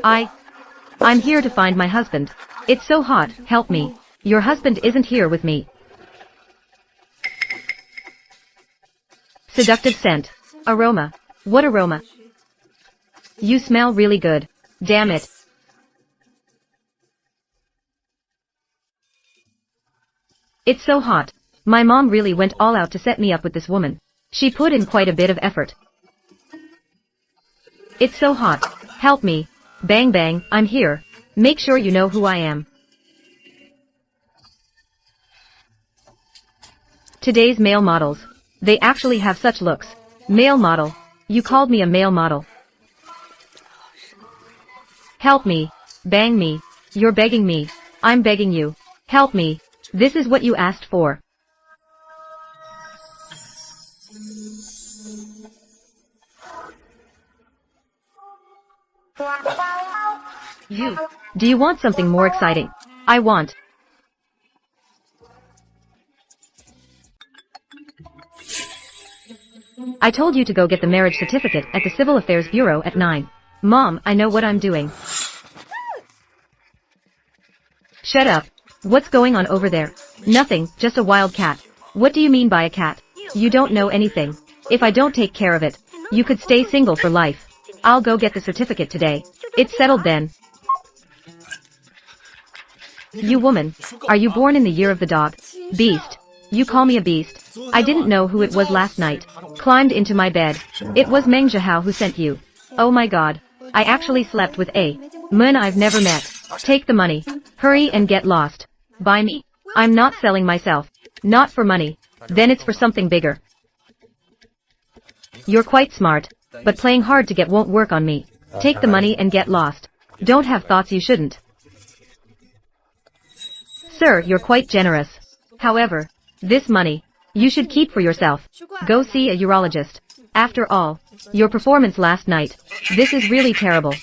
I'm here to find my husband. It's so hot, help me. Your husband isn't here with me. Seductive scent. Aroma. What aroma? You smell really good. Damn it. It's so hot. My mom really went all out to set me up with this woman. She put in quite a bit of effort. It's so hot. Help me. Bang bang, I'm here. Make sure you know who I am. Today's male models. They actually have such looks. Male model. You called me a male model. Help me. Bang me. You're begging me. I'm begging you. Help me. This is what you asked for. Do you want something more exciting? I want. I told you to go get the marriage certificate at the Civil Affairs Bureau at 9. Mom, I know what I'm doing. Shut up. What's going on over there? Nothing, just a wild cat. What do you mean by a cat? You don't know anything. If I don't take care of it, you could stay single for life. I'll go get the certificate today. It's settled then. You woman, are you born in the year of the dog? Beast. You call me a beast. I didn't know who it was last night. Climbed into my bed. It was Meng Zhihao who sent you. Oh my god. I actually slept with a man I've never met. Take the money. Hurry and get lost. Buy me. I'm not selling myself. Not for money. Then it's for something bigger. You're quite smart, but playing hard to get won't work on me. Take the money and get lost. Don't have thoughts you shouldn't. Sir, you're quite generous. However, this money, you should keep for yourself. Go see a urologist. After all, your performance last night, this is really terrible.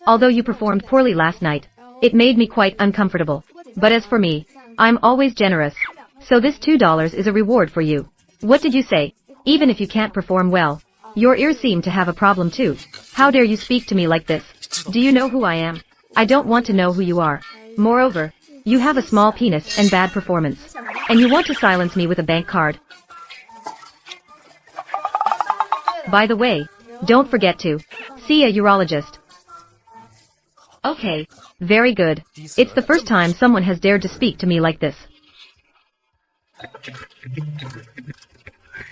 Although you performed poorly last night, it made me quite uncomfortable. But as for me, I'm always generous. So this $2 is a reward for you. What did you say? Even if you can't perform well, your ears seem to have a problem too. How dare you speak to me like this? Do you know who I am? I don't want to know who you are. Moreover, you have a small penis and bad performance. And you want to silence me with a bank card. By the way, don't forget to see a urologist. Okay, very good. It's the first time someone has dared to speak to me like this.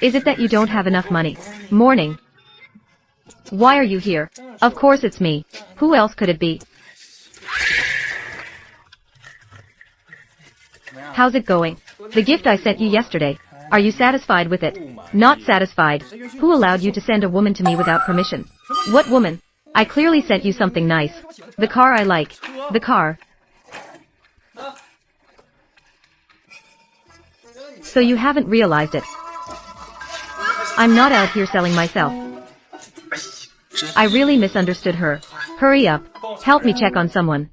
Is it that you don't have enough money? Morning. Why are you here? Of course it's me. Who else could it be? How's it going? The gift I sent you yesterday. Are you satisfied with it? Not satisfied. Who allowed you to send a woman to me without permission? What woman? I clearly sent you something nice. The car I like. The car. So you haven't realized it. I'm not out here selling myself. I really misunderstood her. Hurry up. Help me check on someone.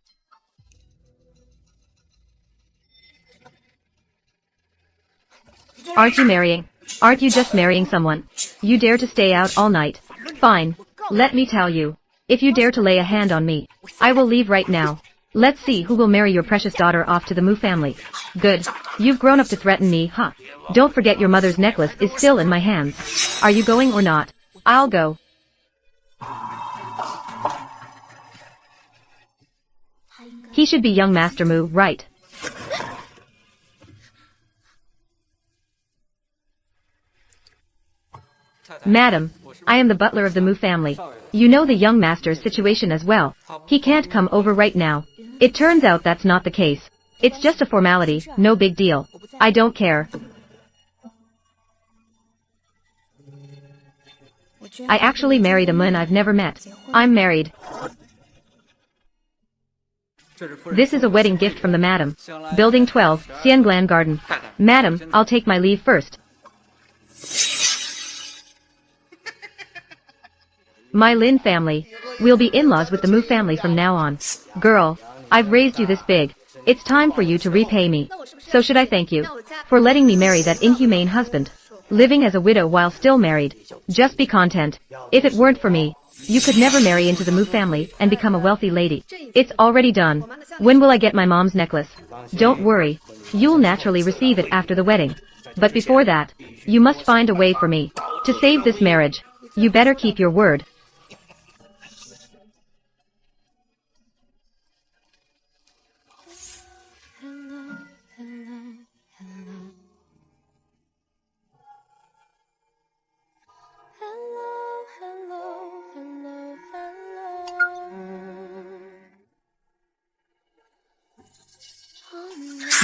Aren't you marrying? Aren't you just marrying someone? You dare to stay out all night. Fine. Let me tell you. If you dare to lay a hand on me, I will leave right now. Let's see who will marry your precious daughter off to the Mu family. Good. You've grown up to threaten me, huh? Don't forget your mother's necklace is still in my hands. Are you going or not? I'll go. He should be young Master Mu, right? Madam, I am the butler of the Mu family. You know the young master's situation as well. He can't come over right now. It turns out that's not the case. It's just a formality, no big deal. I don't care. I actually married a man I've never met. I'm married. This is a wedding gift from the madam. Building 12, Xianglan Garden. Madam, I'll take my leave first. My Lin family. We'll be in-laws with the Mu family from now on. Girl, I've raised you this big. It's time for you to repay me. So should I thank you for letting me marry that inhumane husband? Living as a widow while still married. Just be content. If it weren't for me, You could never marry into the Mu family and become a wealthy lady. It's already done. When will I get my mom's necklace? Don't worry. You'll naturally receive it after the wedding. But before that, you must find a way for me to save this marriage. You better keep your word.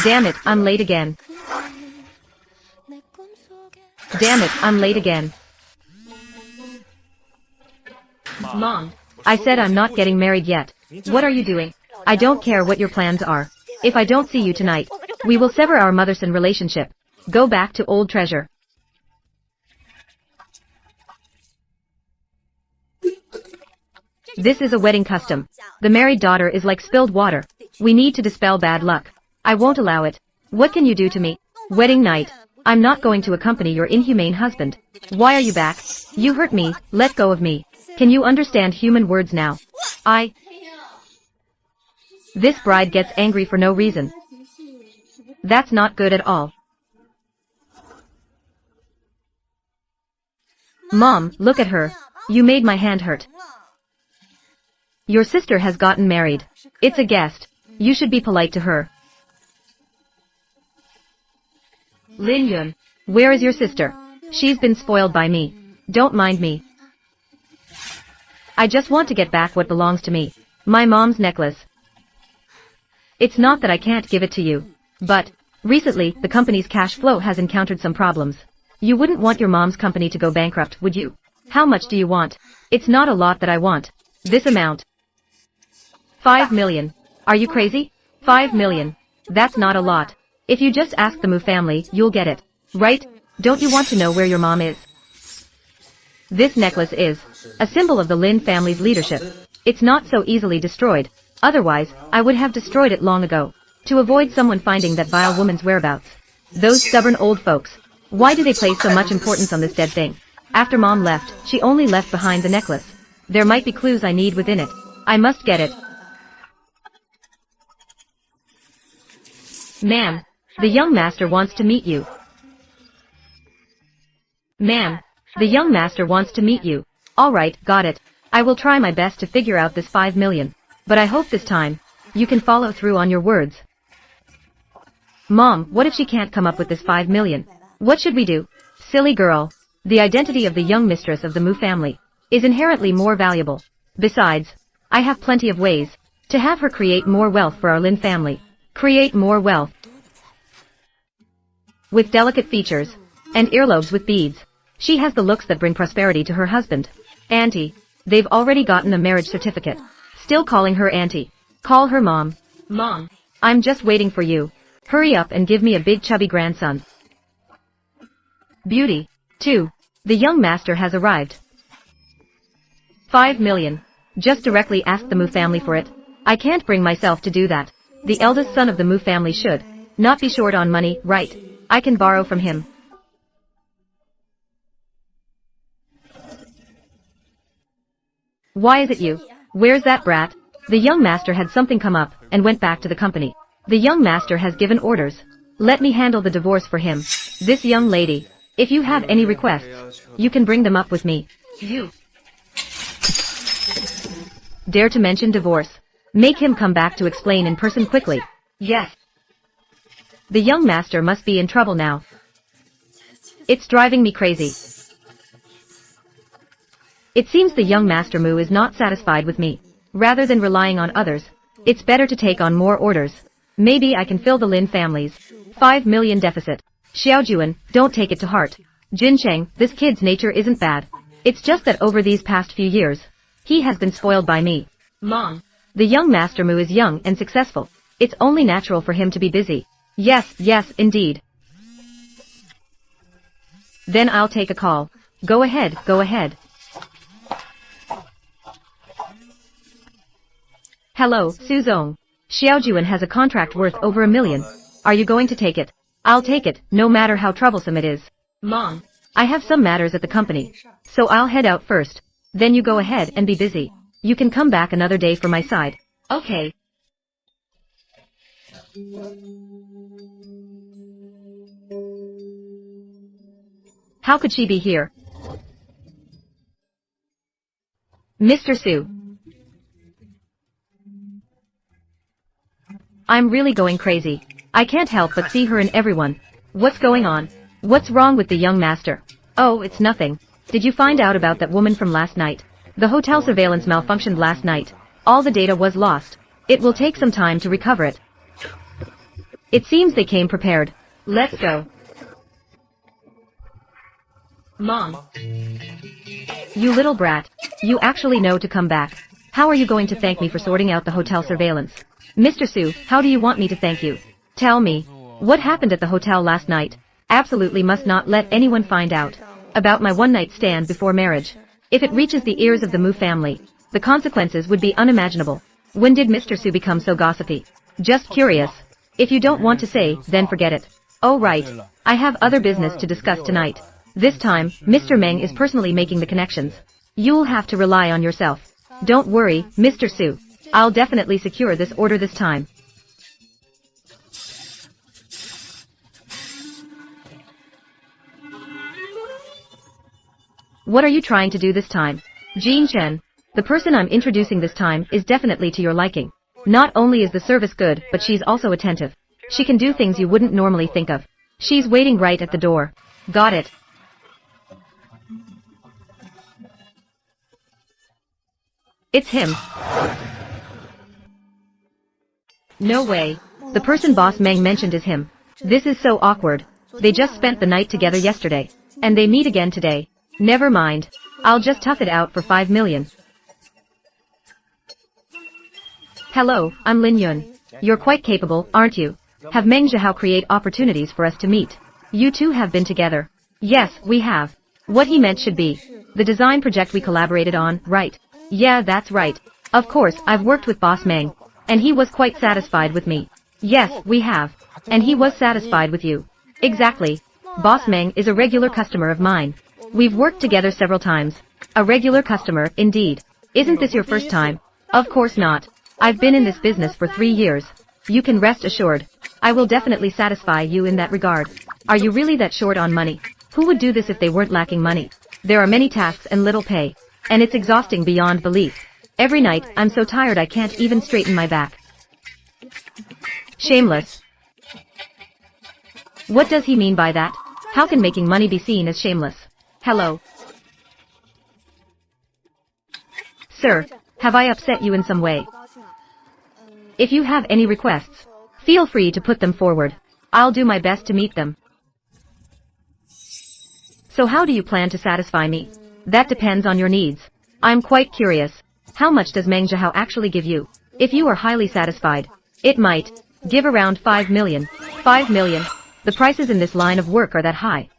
Damn it, I'm late again. Damn it, I'm late again. Mom, I said I'm not getting married yet. What are you doing? I don't care what your plans are. If I don't see you tonight, we will sever our mother-son relationship. Go back to old treasure. This is a wedding custom. The married daughter is like spilled water. We need to dispel bad luck. I won't allow it. What can you do to me? Wedding night. I'm not going to accompany your inhumane husband. Why are you back? You hurt me, let go of me. Can you understand human words now? This bride gets angry for no reason. That's not good at all. Mom, look at her. You made my hand hurt. Your sister has gotten married. It's a guest. You should be polite to her. Lin Yun, where is your sister? She's been spoiled by me. Don't mind me. I just want to get back what belongs to me. My mom's necklace. It's not that I can't give it to you. But, recently, the company's cash flow has encountered some problems. You wouldn't want your mom's company to go bankrupt, would you? How much do you want? It's not a lot that I want. This amount. 5 million. Are you crazy? 5 million. That's not a lot. If you just ask the Mu family, you'll get it. Right? Don't you want to know where your mom is? This necklace is a symbol of the Lin family's leadership. It's not so easily destroyed. Otherwise, I would have destroyed it long ago. To avoid someone finding that vile woman's whereabouts. Those stubborn old folks. Why do they place so much importance on this dead thing? After mom left, she only left behind the necklace. There might be clues I need within it. I must get it. Ma'am, the young master wants to meet you. Ma'am, the young master wants to meet you. Alright, got it. I will try my best to figure out this 5 million. But I hope this time, you can follow through on your words. Mom, what if she can't come up with this 5 million? What should we do? Silly girl. The identity of the young mistress of the Mu family is inherently more valuable. Besides, I have plenty of ways to have her create more wealth for our Lin family. Create more wealth. With delicate features and earlobes with beads. She has the looks that bring prosperity to her husband. Auntie. They've already gotten a marriage certificate. Still calling her auntie. Call her mom. Mom. I'm just waiting for you. Hurry up and give me a big chubby grandson. Beauty. 2. The young master has arrived. 5 million. Just directly ask the Mu family for it. I can't bring myself to do that. The eldest son of the Mu family should not be short on money, right? I can borrow from him. Why is it you? Where's that brat? The young master had something come up and went back to the company. The young master has given orders. Let me handle the divorce for him. This young lady. If you have any requests, you can bring them up with me. You dare to mention divorce. Make him come back to explain in person quickly. Yes. The young master must be in trouble now. It's driving me crazy. It seems the young master Mu is not satisfied with me. Rather than relying on others, it's better to take on more orders. Maybe I can fill the Lin family's 5 million deficit. Xiaojuan, don't take it to heart. Jincheng, this kid's nature isn't bad. It's just that over these past few years, he has been spoiled by me. Mom. The young master Mu is young and successful. It's only natural for him to be busy. Yes, yes, indeed. Then I'll take a call. Go ahead, go ahead. Hello, Suzong. Xiaojuan has a contract worth over 1 million. Are you going to take it? I'll take it, no matter how troublesome it is. Mom. I have some matters at the company, so I'll head out first. Then you go ahead and be busy. You can come back another day for my side. Okay. How could she be here? Mr. Su. I'm really going crazy. I can't help but see her in everyone. What's going on? What's wrong with the young master? Oh, it's nothing. Did you find out about that woman from last night? The hotel surveillance malfunctioned last night. All the data was lost. It will take some time to recover it. It seems they came prepared. Let's go. Mom. You little brat. You actually know to come back. How are you going to thank me for sorting out the hotel surveillance? Mr. Su, how do you want me to thank you? Tell me. What happened at the hotel last night? Absolutely must not let anyone find out. About my one-night stand before marriage. If it reaches the ears of the Mu family, the consequences would be unimaginable. When did Mr. Su become so gossipy? Just curious. If you don't want to say, then forget it. Oh right. I have other business to discuss tonight. This time, Mr. Meng is personally making the connections. You'll have to rely on yourself. Don't worry, Mr. Su. I'll definitely secure this order this time. What are you trying to do this time? Jean Chen, the person I'm introducing this time is definitely to your liking. Not only is the service good, but she's also attentive. She can do things you wouldn't normally think of. She's waiting right at the door. Got it. It's him. No way. The person Boss Meng mentioned is him. This is so awkward. They just spent the night together yesterday. And they meet again today. Never mind. I'll just tough it out for 5 million. Hello, I'm Lin Yun. You're quite capable, aren't you? Have Meng Zhihao create opportunities for us to meet. You two have been together. Yes, we have. What he meant should be the design project we collaborated on, right? Yeah, that's right. Of course, I've worked with Boss Meng. And he was quite satisfied with me. Yes, we have. And he was satisfied with you. Exactly. Boss Meng is a regular customer of mine. We've worked together several times. A regular customer, indeed. Isn't this your first time? Of course not. I've been in this business for 3 years. You can rest assured. I will definitely satisfy you in that regard. Are you really that short on money? Who would do this if they weren't lacking money? There are many tasks and little pay. And it's exhausting beyond belief. Every night, I'm so tired I can't even straighten my back. Shameless. What does he mean by that? How can making money be seen as shameless? Hello. Sir, have I upset you in some way? If you have any requests, feel free to put them forward. I'll do my best to meet them. So how do you plan to satisfy me? That depends on your needs. I'm quite curious. How much does Meng Zhihao actually give you? If you are highly satisfied, it might give around 5 million. 5 million. The prices in this line of work are that high.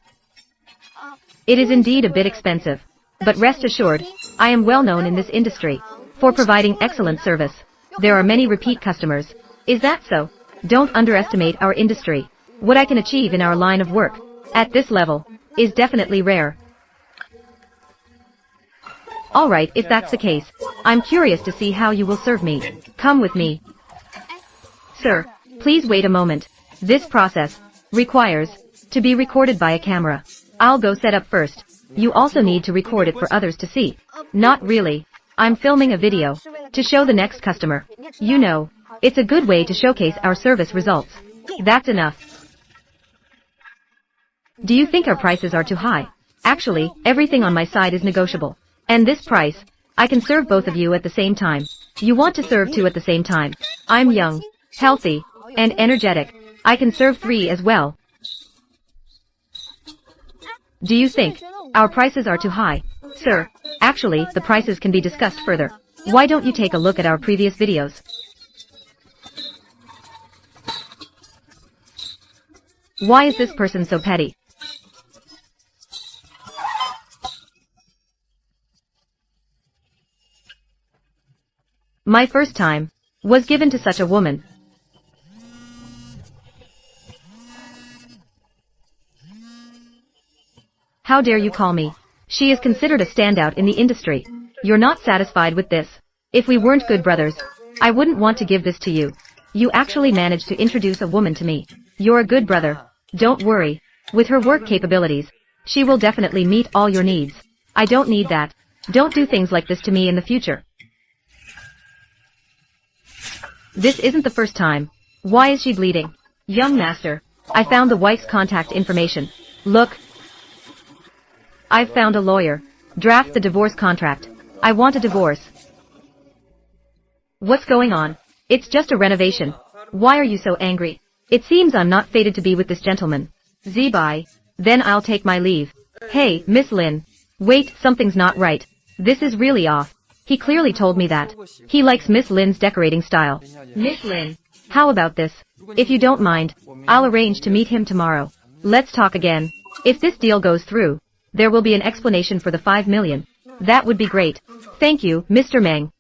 It is indeed a bit expensive. But rest assured, I am well known in this industry for providing excellent service. There are many repeat customers. Is that so? Don't underestimate our industry. What I can achieve in our line of work, at this level, is definitely rare. Alright, if that's the case, I'm curious to see how you will serve me. Come with me. Sir, please wait a moment. This process requires to be recorded by a camera. I'll go set up first. You also need to record it for others to see. Not really. I'm filming a video to show the next customer. You know, it's a good way to showcase our service results. That's enough. Do you think our prices are too high? Actually, everything on my side is negotiable. And this price, I can serve both of you at the same time. You want to serve two at the same time. I'm young, healthy, and energetic. I can serve 3 as well. Do you think our prices are too high? Sir, actually, the prices can be discussed further. Why don't you take a look at our previous videos? Why is this person so petty? My first time was given to such a woman. How dare you call me? She is considered a standout in the industry. You're not satisfied with this. If we weren't good brothers, I wouldn't want to give this to you. You actually managed to introduce a woman to me. You're a good brother. Don't worry. With her work capabilities, she will definitely meet all your needs. I don't need that. Don't do things like this to me in the future. This isn't the first time. Why is she bleeding? Young master, I found the wife's contact information. Look. I've found a lawyer. Draft the divorce contract. I want a divorce. What's going on? It's just a renovation. Why are you so angry? It seems I'm not fated to be with this gentleman. Bye. Then I'll take my leave. Hey, Miss Lin. Wait, something's not right. This is really off. He clearly told me that. He likes Miss Lin's decorating style. Miss Lin, how about this? If you don't mind, I'll arrange to meet him tomorrow. Let's talk again. If this deal goes through, there will be an explanation for the 5 million. That would be great. Thank you, Mr. Meng.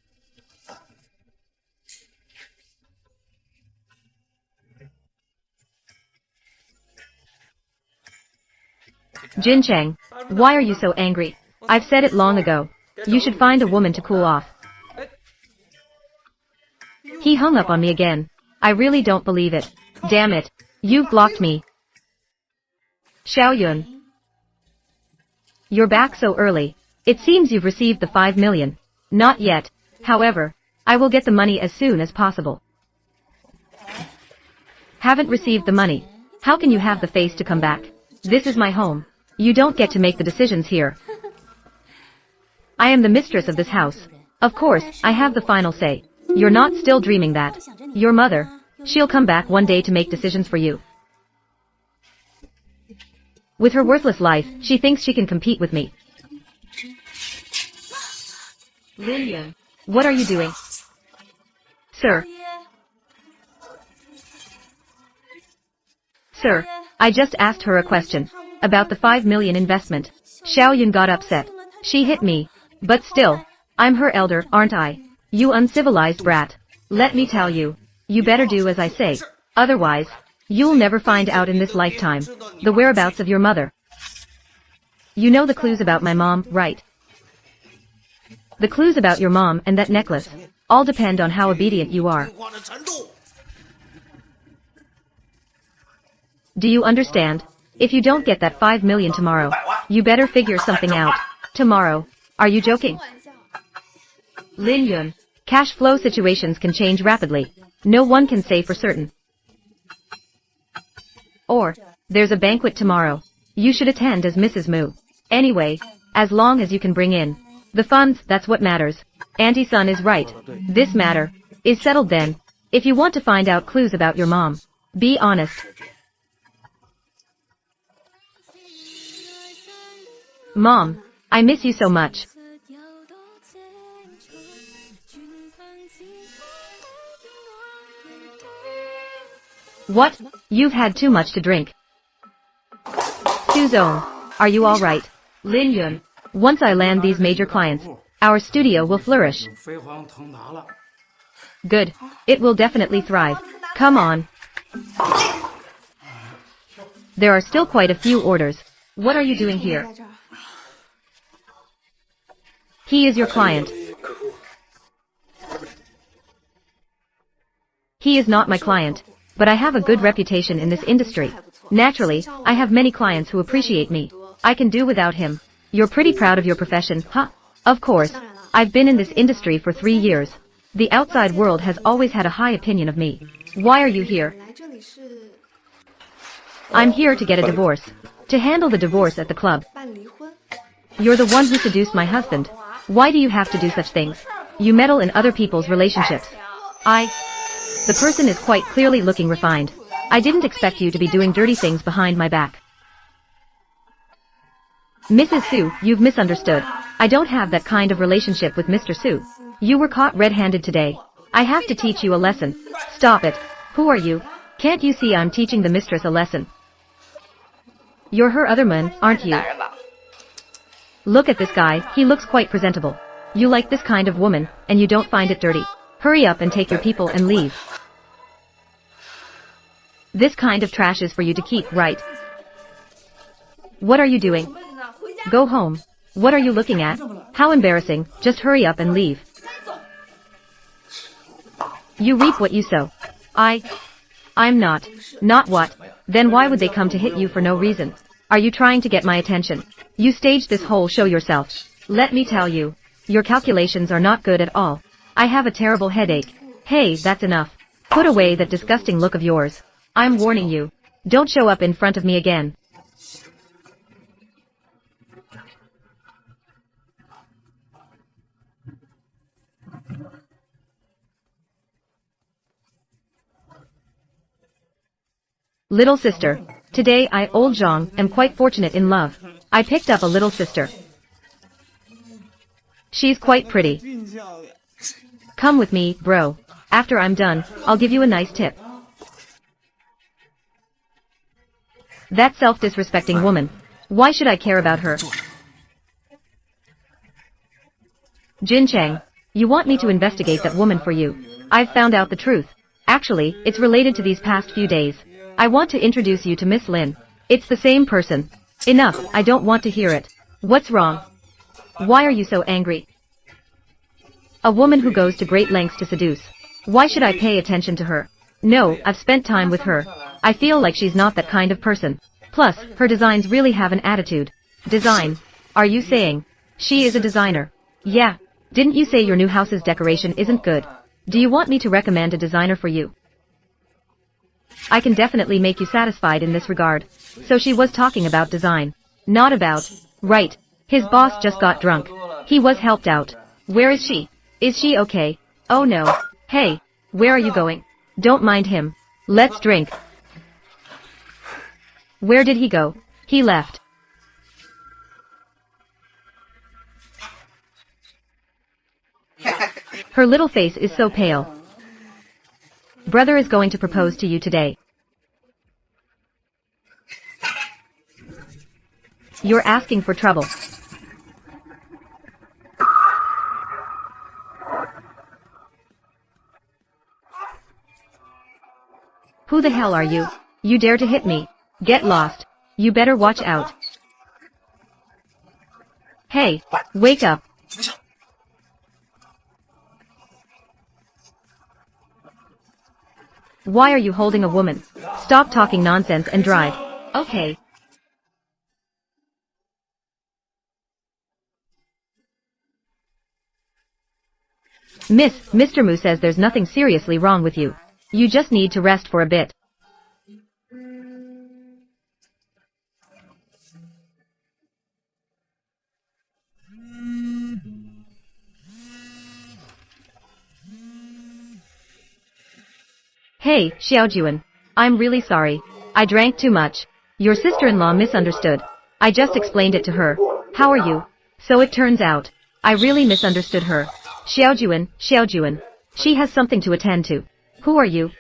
Jin Cheng, why are you so angry? I've said it long ago. You should find a woman to cool off. He hung up on me again. I really don't believe it. Damn it. You've blocked me. Xiao Yun. You're back so early. It seems you've received the 5 million. Not yet. However, I will get the money as soon as possible. Haven't received the money. How can you have the face to come back? This is my home. You don't get to make the decisions here. I am the mistress of this house. Of course, I have the final say. You're not still dreaming that. Your mother, she'll come back one day to make decisions for you. With her worthless life, she thinks she can compete with me. Lillian, what are you doing? Sir. Sir, I just asked her a question. About the 5 million investment. Xiao Yun got upset. She hit me. But still, I'm her elder, aren't I? You uncivilized brat. Let me tell you. You better do as I say. Otherwise, you'll never find out in this lifetime the whereabouts of your mother. You know the clues about my mom, right? The clues about your mom and that necklace all depend on how obedient you are. Do you understand? If you don't get that 5 million tomorrow, you better figure something out. Tomorrow. Are you joking? Lin Yun, cash flow situations can change rapidly. No one can say for certain. Or, there's a banquet tomorrow. You should attend as Mrs. Mu. Anyway, as long as you can bring in the funds, that's what matters. Auntie Sun is right. This matter is settled then. If you want to find out clues about your mom, be honest. Mom, I miss you so much. What? You've had too much to drink. Suzone, are you alright? Lin Yun, once I land these major clients, our studio will flourish. Good. It will definitely thrive. Come on. There are still quite a few orders. What are you doing here? He is your client. He is not my client, but I have a good reputation in this industry. Naturally, I have many clients who appreciate me. I can do without him. You're pretty proud of your profession, huh? Of course. I've been in this industry for 3 years. The outside world has always had a high opinion of me. Why are you here? I'm here to get a divorce. To handle the divorce at the club. You're the one who seduced my husband. Why do you have to do such things? You meddle in other people's relationships. The person is quite clearly looking refined. I didn't expect you to be doing dirty things behind my back. Mrs. Su, you've misunderstood. I don't have that kind of relationship with Mr. Su. You were caught red-handed today. I have to teach you a lesson. Stop it. Who are you? Can't you see I'm teaching the mistress a lesson? You're her other man, aren't you? Look at this guy, he looks quite presentable. You like this kind of woman, and you don't find it dirty. Hurry up and take your people and leave. This kind of trash is for you to keep, right? What are you doing? Go home. What are you looking at? How embarrassing, just hurry up and leave. You reap what you sow. I'm not. Not what? Then why would they come to hit you for no reason? Are you trying to get my attention? You staged this whole show yourself. Let me tell you. Your calculations are not good at all. I have a terrible headache. Hey, that's enough. Put away that disgusting look of yours. I'm warning you. Don't show up in front of me again. Little sister. Today I, old Zhang, am quite fortunate in love. I picked up a little sister. She's quite pretty. Come with me, bro. After I'm done, I'll give you a nice tip. That self-disrespecting woman. Why should I care about her? Jin Chang, you want me to investigate that woman for you. I've found out the truth. Actually, it's related to these past few days. I want to introduce you to Miss Lin. It's the same person. Enough, I don't want to hear it. What's wrong? Why are you so angry? A woman who goes to great lengths to seduce. Why should I pay attention to her? No, I've spent time with her. I feel like she's not that kind of person. Plus, her designs really have an attitude. Design? Are you saying she is a designer? Yeah. Didn't you say your new house's decoration isn't good? Do you want me to recommend a designer for you? I can definitely make you satisfied in this regard. So she was talking about design. Not about. Right. His boss just got drunk. He was helped out. Where is she? Is she okay? Oh no. Hey. Where are you going? Don't mind him. Let's drink. Where did he go? He left. Her little face is so pale. Brother is going to propose to you today. You're asking for trouble. Who the hell are you? You dare to hit me? Get lost. You better watch out. Hey, wake up. Why are you holding a woman? Stop talking nonsense and drive. Okay. Mr. Mu says there's nothing seriously wrong with you. You just need to rest for a bit. Hey, Xiaojuan. I'm really sorry. I drank too much. Your sister-in-law misunderstood. I just explained it to her. How are you? So it turns out, I really misunderstood her. Xiaojuan. She has something to attend to. Who are you?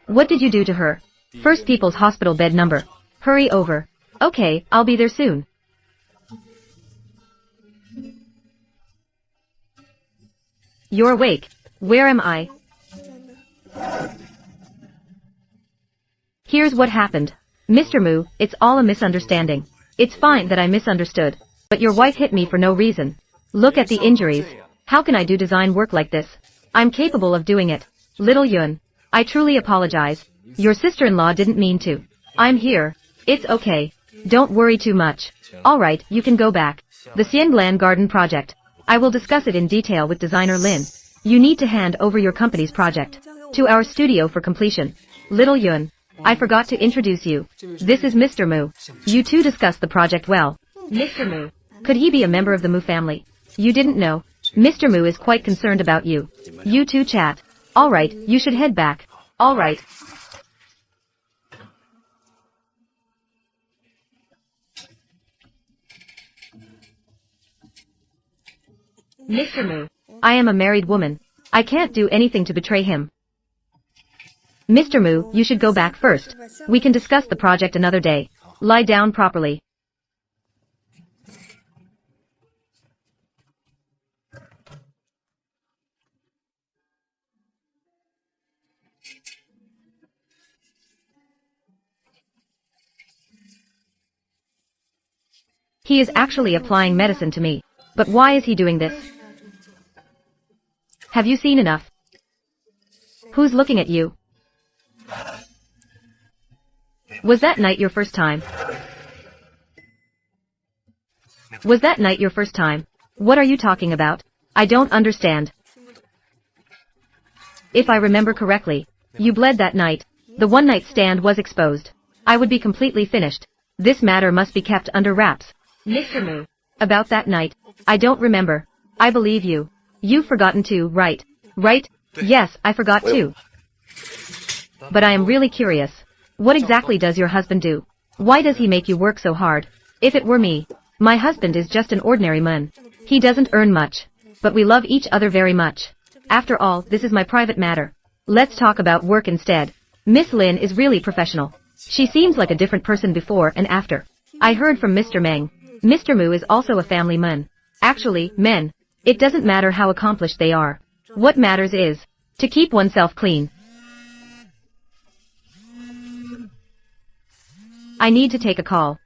What did you do to her? First People's Hospital bed number. Hurry over. Okay, I'll be there soon. You're awake. Where am I? Here's what happened. Mr. Mu, it's all a misunderstanding. It's fine that I misunderstood. But your wife hit me for no reason. Look at the injuries. How can I do design work like this? I'm capable of doing it. Little Yun. I truly apologize. Your sister-in-law didn't mean to. I'm here. It's okay. Don't worry too much. Alright, you can go back. The Xianglan Garden project. I will discuss it in detail with designer Lin. You need to hand over your company's project to our studio for completion. Little Yun. I forgot to introduce you. This is Mr. Mu. You two discussed the project well. Mr. Mu. Could he be a member of the Mu family? You didn't know. Mr. Mu is quite concerned about you. You two chat. Alright, you should head back. Alright. Mr. Mu. I am a married woman. I can't do anything to betray him. Mr. Mu, you should go back first. We can discuss the project another day. Lie down properly. He is actually applying medicine to me. But why is he doing this? Have you seen enough? Who's looking at you? Was that night your first time? Was that night your first time? What are you talking about? I don't understand. If I remember correctly, you bled that night. The one-night stand was exposed. I would be completely finished. This matter must be kept under wraps. Mr. Mu. About that night, I don't remember. I believe you. You've forgotten too, right? Right? Yes, I forgot too. But I am really curious. What exactly does your husband do? Why does he make you work so hard? If it were me, my husband is just an ordinary man. He doesn't earn much. But we love each other very much. After all, this is my private matter. Let's talk about work instead. Miss Lin is really professional. She seems like a different person before and after. I heard from Mr. Meng. Mr. Mu is also a family man. Actually, men. It doesn't matter how accomplished they are. What matters is to keep oneself clean. I need to take a call.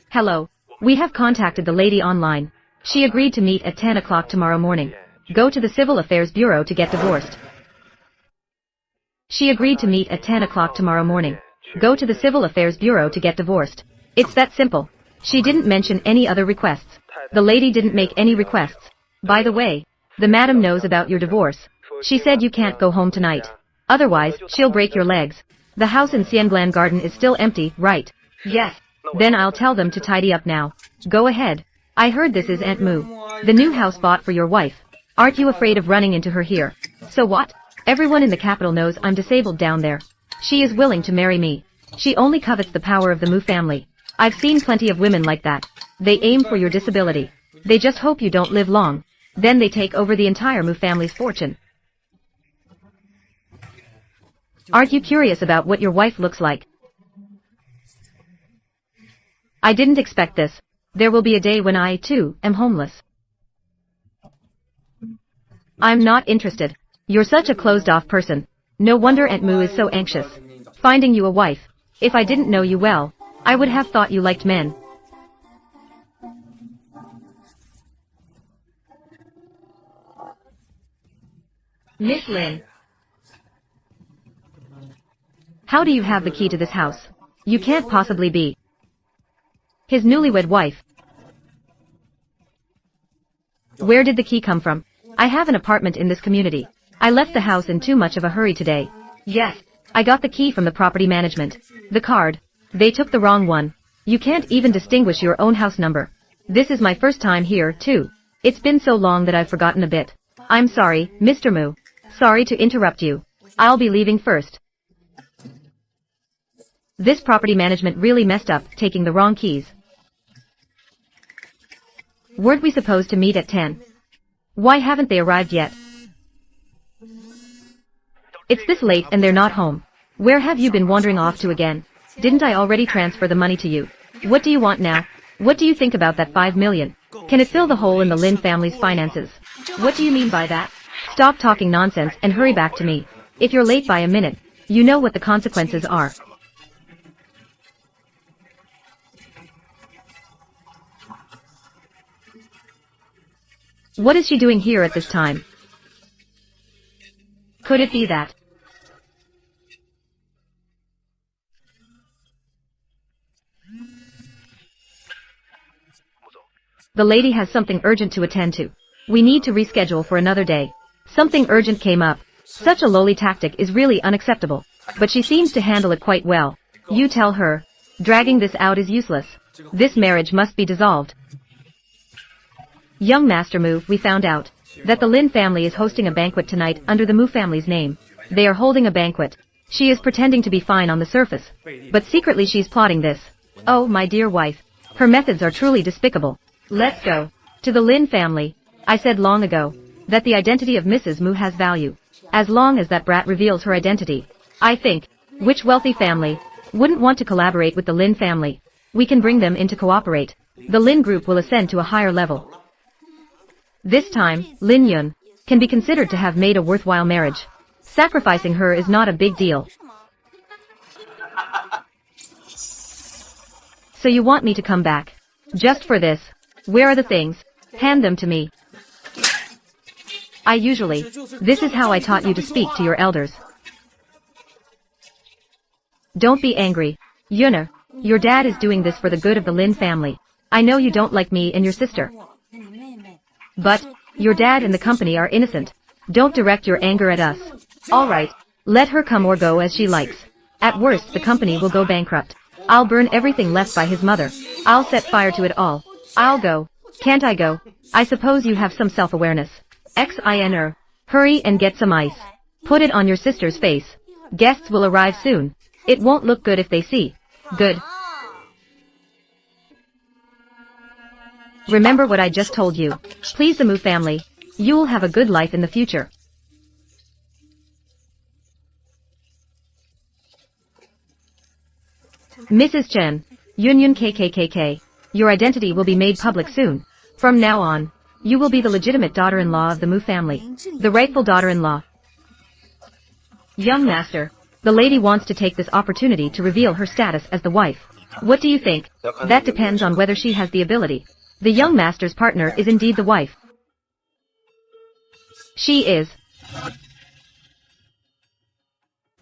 Hello. We have contacted the lady online. She agreed to meet at 10 o'clock tomorrow morning. Go to the Civil Affairs Bureau to get divorced. She agreed to meet at 10 o'clock tomorrow morning. Go to the Civil Affairs Bureau to get divorced. It's that simple. She didn't mention any other requests. The lady didn't make any requests. By the way, the madam knows about your divorce. She said you can't go home tonight. Otherwise, she'll break your legs. The house in Xianglan Garden is still empty, right? Yes. Then I'll tell them to tidy up now. Go ahead. I heard this is Aunt Mu. The new house bought for your wife. Aren't you afraid of running into her here? So what? Everyone in the capital knows I'm disabled down there. She is willing to marry me. She only covets the power of the Mu family. I've seen plenty of women like that. They aim for your disability. They just hope you don't live long. Then they take over the entire Mu family's fortune. Aren't you curious about what your wife looks like? I didn't expect this. There will be a day when I, too, am homeless. I'm not interested. You're such a closed-off person. No wonder Aunt Mu is so anxious. Finding you a wife. If I didn't know you well, I would have thought you liked men. Miss Lin. How do you have the key to this house? You can't possibly be his newlywed wife. Where did the key come from? I have an apartment in this community. I left the house in too much of a hurry today. Yes, I got the key from the property management. The card. They took the wrong one. You can't even distinguish your own house number. This is my first time here, too. It's been so long that I've forgotten a bit. I'm sorry, Mr. Mu. Sorry to interrupt you. I'll be leaving first. This property management really messed up, taking the wrong keys. Weren't we supposed to meet at 10? Why haven't they arrived yet? It's this late and they're not home. Where have you been wandering off to again? Didn't I already transfer the money to you? What do you want now? What do you think about that 5 million? Can it fill the hole in the Lin family's finances? What do you mean by that? Stop talking nonsense and hurry back to me. If you're late by a minute, you know what the consequences are. What is she doing here at this time? Could it be that the lady has something urgent to attend to? We need to reschedule for another day. Something urgent came up. Such a lowly tactic is really unacceptable. But she seems to handle it quite well. You tell her. Dragging this out is useless. This marriage must be dissolved. Young Master Mu, we found out that the Lin family is hosting a banquet tonight under the Mu family's name. They are holding a banquet. She is pretending to be fine on the surface, but secretly she's plotting this. Oh, my dear wife. Her methods are truly despicable. Let's go to the Lin family. I said long ago that the identity of Mrs. Mu has value. As long as that brat reveals her identity, I think, which wealthy family wouldn't want to collaborate with the Lin family? We can bring them in to cooperate. The Lin group will ascend to a higher level. This time, Lin Yun can be considered to have made a worthwhile marriage. Sacrificing her is not a big deal. So you want me to come back? Just for this? Where are the things? Hand them to me. This is how I taught you to speak to your elders. Don't be angry. Yuna, your dad is doing this for the good of the Lin family. I know you don't like me and your sister. But, your dad and the company are innocent. Don't direct your anger at us. Alright, let her come or go as she likes. At worst, the company will go bankrupt. I'll burn everything left by his mother. I'll set fire to it all. I'll go. Can't I go? I suppose you have some self-awareness. Xiner. Hurry and get some ice. Put it on your sister's face. Guests will arrive soon. It won't look good if they see. Good. Remember what I just told you. Please the Mu family. You'll have a good life in the future. Mrs. Chen. Yun KKKK. Your identity will be made public soon. From now on, you will be the legitimate daughter-in-law of the Mu family. The rightful daughter-in-law. Young master. The lady wants to take this opportunity to reveal her status as the wife. What do you think? That depends on whether she has the ability. The young master's partner is indeed the wife. She is.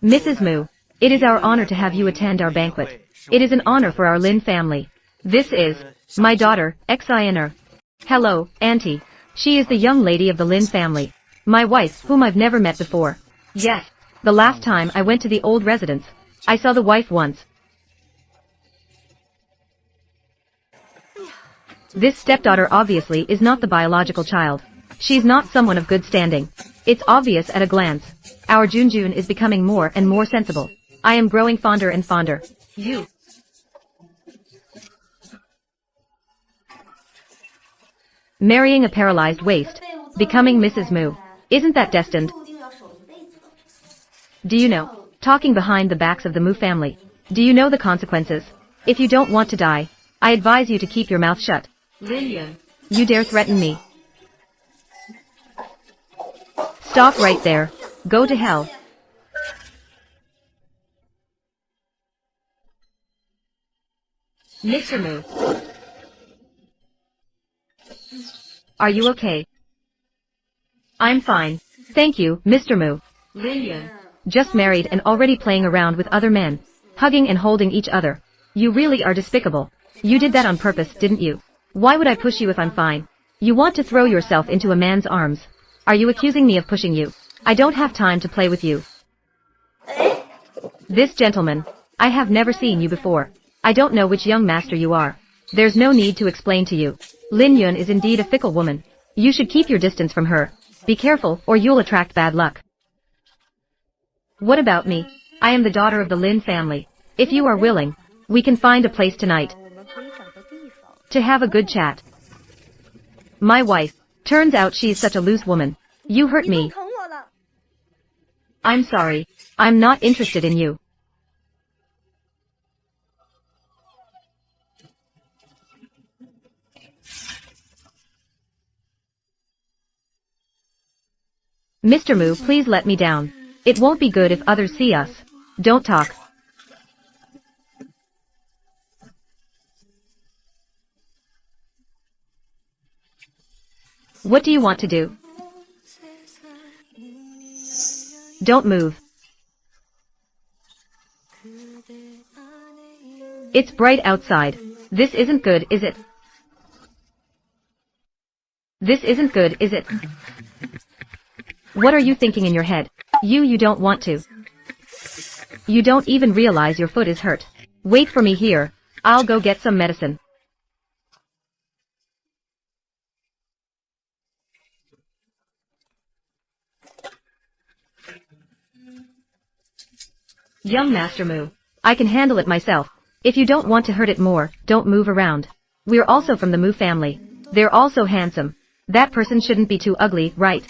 Mrs. Mu, it is our honor to have you attend our banquet. It is an honor for our Lin family. This is my daughter, Xiner. Hello, Auntie. She is the young lady of the Lin family. My wife, whom I've never met before. Yes. The last time I went to the old residence, I saw the wife once. This stepdaughter obviously is not the biological child. She's not someone of good standing. It's obvious at a glance. Our Junjun is becoming more and more sensible. I am growing fonder and fonder. You. Marrying a paralyzed waste. Becoming Mrs. Mu. Isn't that destined? Do you know? Talking behind the backs of the Mu family. Do you know the consequences? If you don't want to die, I advise you to keep your mouth shut. Lilian. You dare threaten me? Stop right there. Go to hell. Mr. Mu. Are you okay? I'm fine. Thank you, Mr. Mu. Lilian. Just married and already playing around with other men, hugging and holding each other. You really are despicable. You did that on purpose, didn't you? Why would I push you if I'm fine? You want to throw yourself into a man's arms. Are you accusing me of pushing you? I don't have time to play with you. This gentleman. I have never seen you before. I don't know which young master you are. There's no need to explain to you. Lin Yun is indeed a fickle woman. You should keep your distance from her. Be careful or you'll attract bad luck. What about me? I am the daughter of the Lin family. If you are willing, we can find a place tonight to have a good chat. My wife. Turns out she's such a loose woman. You hurt me. I'm sorry. I'm not interested in you. Mr. Mu, please let me down. It won't be good if others see us. Don't talk. What do you want to do? Don't move. It's bright outside. This isn't good, is it? This isn't good, is it? What are you thinking in your head? You don't want to. You don't even realize your foot is hurt. Wait for me here. I'll go get some medicine. Young Master Mu. I can handle it myself. If you don't want to hurt it more, don't move around. We're also from the Mu family. They're also handsome. That person shouldn't be too ugly, right?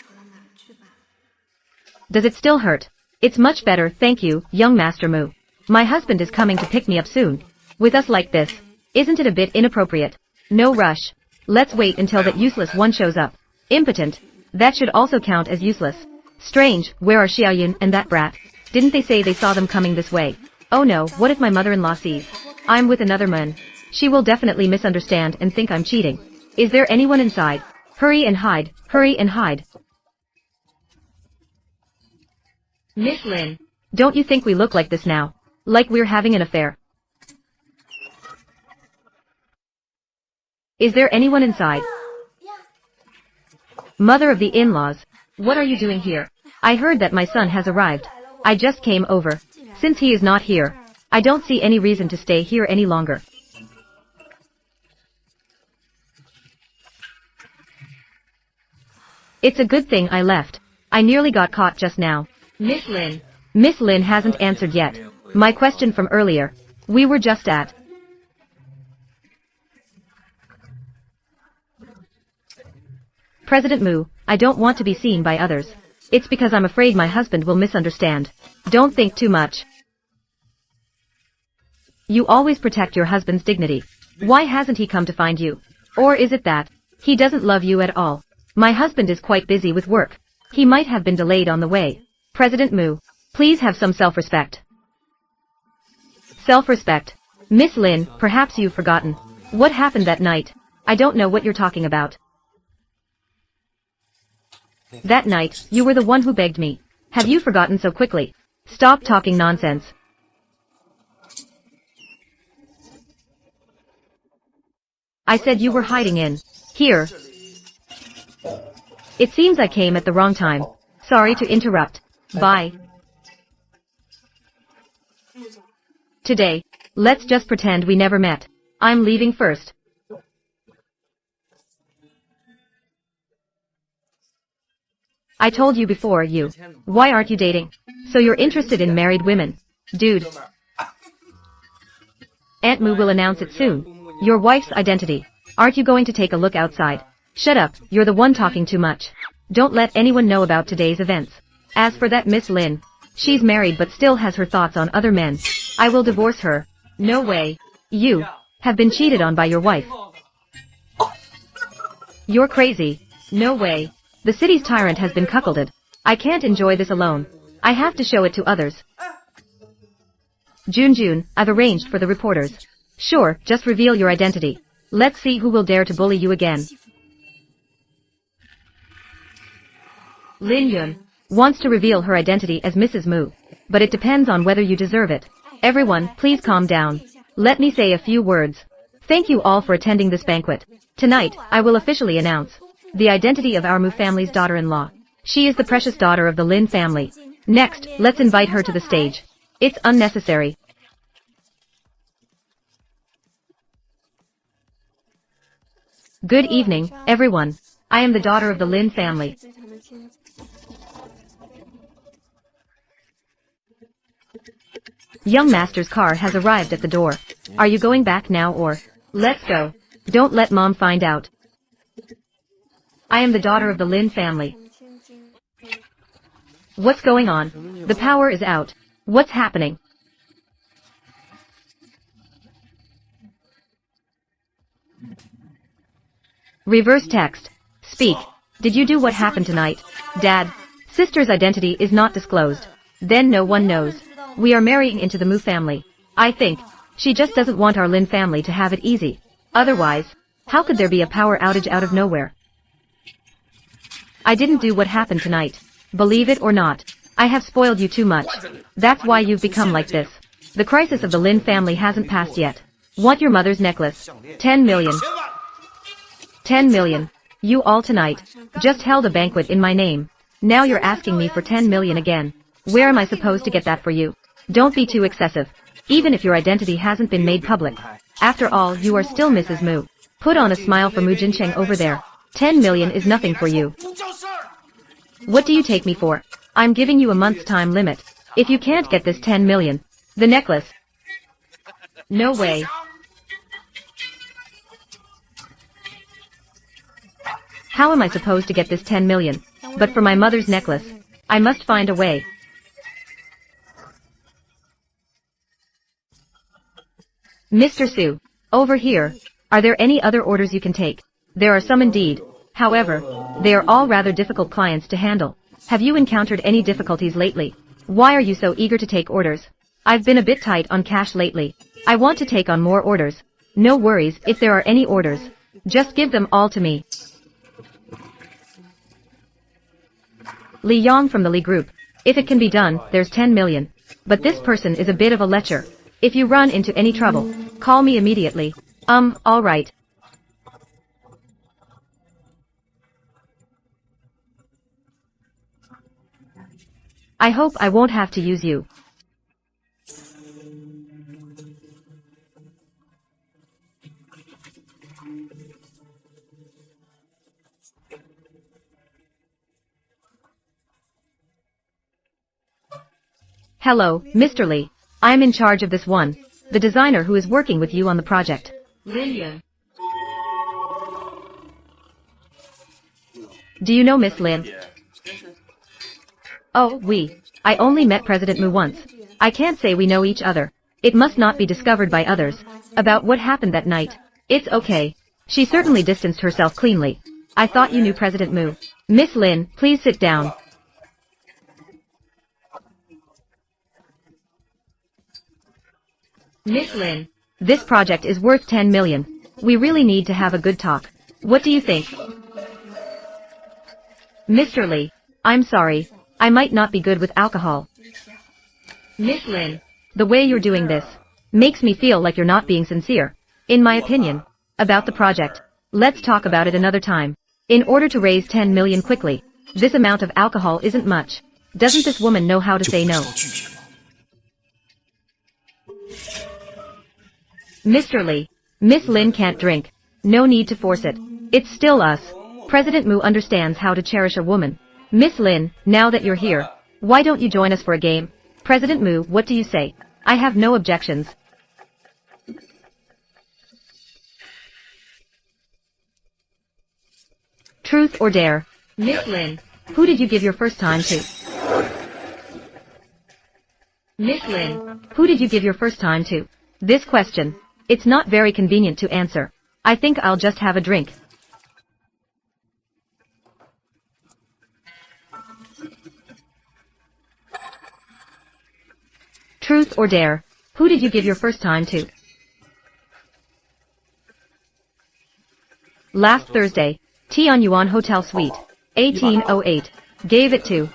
Does it still hurt? It's much better, thank you, young Master Mu. My husband is coming to pick me up soon. With us like this, isn't it a bit inappropriate? No rush. Let's wait until that useless one shows up. Impotent. That should also count as useless. Strange, where are Xiaoyun and that brat? Didn't they say they saw them coming this way? Oh no, what if my mother-in-law sees? I'm with another man. She will definitely misunderstand and think I'm cheating. Is there anyone inside? Hurry and hide, hurry and hide. Miss Lin, don't you think we look like this now? Like we're having an affair? Is there anyone inside? Mother of the in-laws, what are you doing here? I heard that my son has arrived. I just came over. Since he is not here, I don't see any reason to stay here any longer. It's a good thing I left. I nearly got caught just now. Miss Lin. Miss Lin hasn't answered yet. My question from earlier. We were just at. President Mu, I don't want to be seen by others. It's because I'm afraid my husband will misunderstand. Don't think too much. You always protect your husband's dignity. Why hasn't he come to find you? Or is it that he doesn't love you at all? My husband is quite busy with work. He might have been delayed on the way. President Mu, please have some self-respect. Self-respect. Miss Lin, perhaps you've forgotten. What happened that night? I don't know what you're talking about. That night, you were the one who begged me. Have you forgotten so quickly? Stop talking nonsense. I said you were hiding in here. It seems I came at the wrong time. Sorry to interrupt. Bye. Today, let's just pretend we never met. I'm leaving first. I told you before why aren't you dating? So you're interested in married women. Dude. Aunt Mu will announce it soon. Your wife's identity. Aren't you going to take a look outside? Shut up, you're the one talking too much. Don't let anyone know about today's events. As for that Miss Lin, she's married but still has her thoughts on other men. I will divorce her. No way. You have been cheated on by your wife. You're crazy. No way. The city's tyrant has been cuckolded. I can't enjoy this alone. I have to show it to others. Jun, I've arranged for the reporters. Sure, just reveal your identity. Let's see who will dare to bully you again. Lin Yun wants to reveal her identity as Mrs. Mu, but it depends on whether you deserve it. Everyone, please calm down. Let me say a few words. Thank you all for attending this banquet. Tonight, I will officially announce the identity of our Mu family's daughter-in-law. She is the precious daughter of the Lin family. Next, let's invite her to the stage. It's unnecessary. Good evening, everyone. I am the daughter of the Lin family. Young master's car has arrived at the door. Are you going back now or? Let's go. Don't let mom find out. I am the daughter of the Lin family. What's going on? The power is out. What's happening? Reverse text. Speak. Did you do what happened tonight? Dad. Sister's identity is not disclosed. Then no one knows. We are marrying into the Mu family. I think she just doesn't want our Lin family to have it easy. Otherwise, how could there be a power outage out of nowhere? I didn't do what happened tonight. Believe it or not, I have spoiled you too much. That's why you've become like this. The crisis of the Lin family hasn't passed yet. Want your mother's necklace? 10 million. 10 million. You all tonight just held a banquet in my name. Now you're asking me for 10 million again. Where am I supposed to get that for you? Don't be too excessive. Even if your identity hasn't been made public. After all, you are still Mrs. Mu. Put on a smile for Mu Jincheng over there. 10 million is nothing for you. What do you take me for? I'm giving you a month's time limit. If you can't get this 10 million, the necklace. No way. How am I supposed to get this 10 million? But for my mother's necklace, I must find a way. Mr. Su, over here. Are there any other orders you can take? There are some indeed. However, they are all rather difficult clients to handle. Have you encountered any difficulties lately? Why are you so eager to take orders? I've been a bit tight on cash lately. I want to take on more orders. No worries if there are any orders. Just give them all to me. Li Yang from the Li Group. If it can be done, there's 10 million. But this person is a bit of a lecher. If you run into any trouble, call me immediately. Alright. I hope I won't have to use you. Hello, Mr. Lee. I'm in charge of this one. The designer who is working with you on the project. Lin. Do you know Miss Lin? Oh, I only met President Mu once. I can't say we know each other. It must not be discovered by others. About what happened that night. It's okay. She certainly distanced herself cleanly. I thought you knew President Mu. Miss Lin, please sit down. Miss Lin, this project is worth 10 million. We really need to have a good talk. What do you think? Mr. Lee, I'm sorry. I might not be good with alcohol. Miss Lin, the way you're doing this makes me feel like you're not being sincere. In my opinion, about the project, let's talk about it another time. In order to raise 10 million quickly, this amount of alcohol isn't much. Doesn't this woman know how to say no? Mr. Lee, Miss Lin can't drink. No need to force it. It's still us. President Mu understands how to cherish a woman. Miss Lin, now that you're here, why don't you join us for a game? President Mu, what do you say? I have no objections. Truth or dare? Miss Lin, who did you give your first time to? Miss Lin, who did you give your first time to? This question. It's not very convenient to answer. I think I'll just have a drink. Truth or dare? Who did you give your first time to? Last Thursday, Tianyuan Hotel Suite, 1808. Gave it to.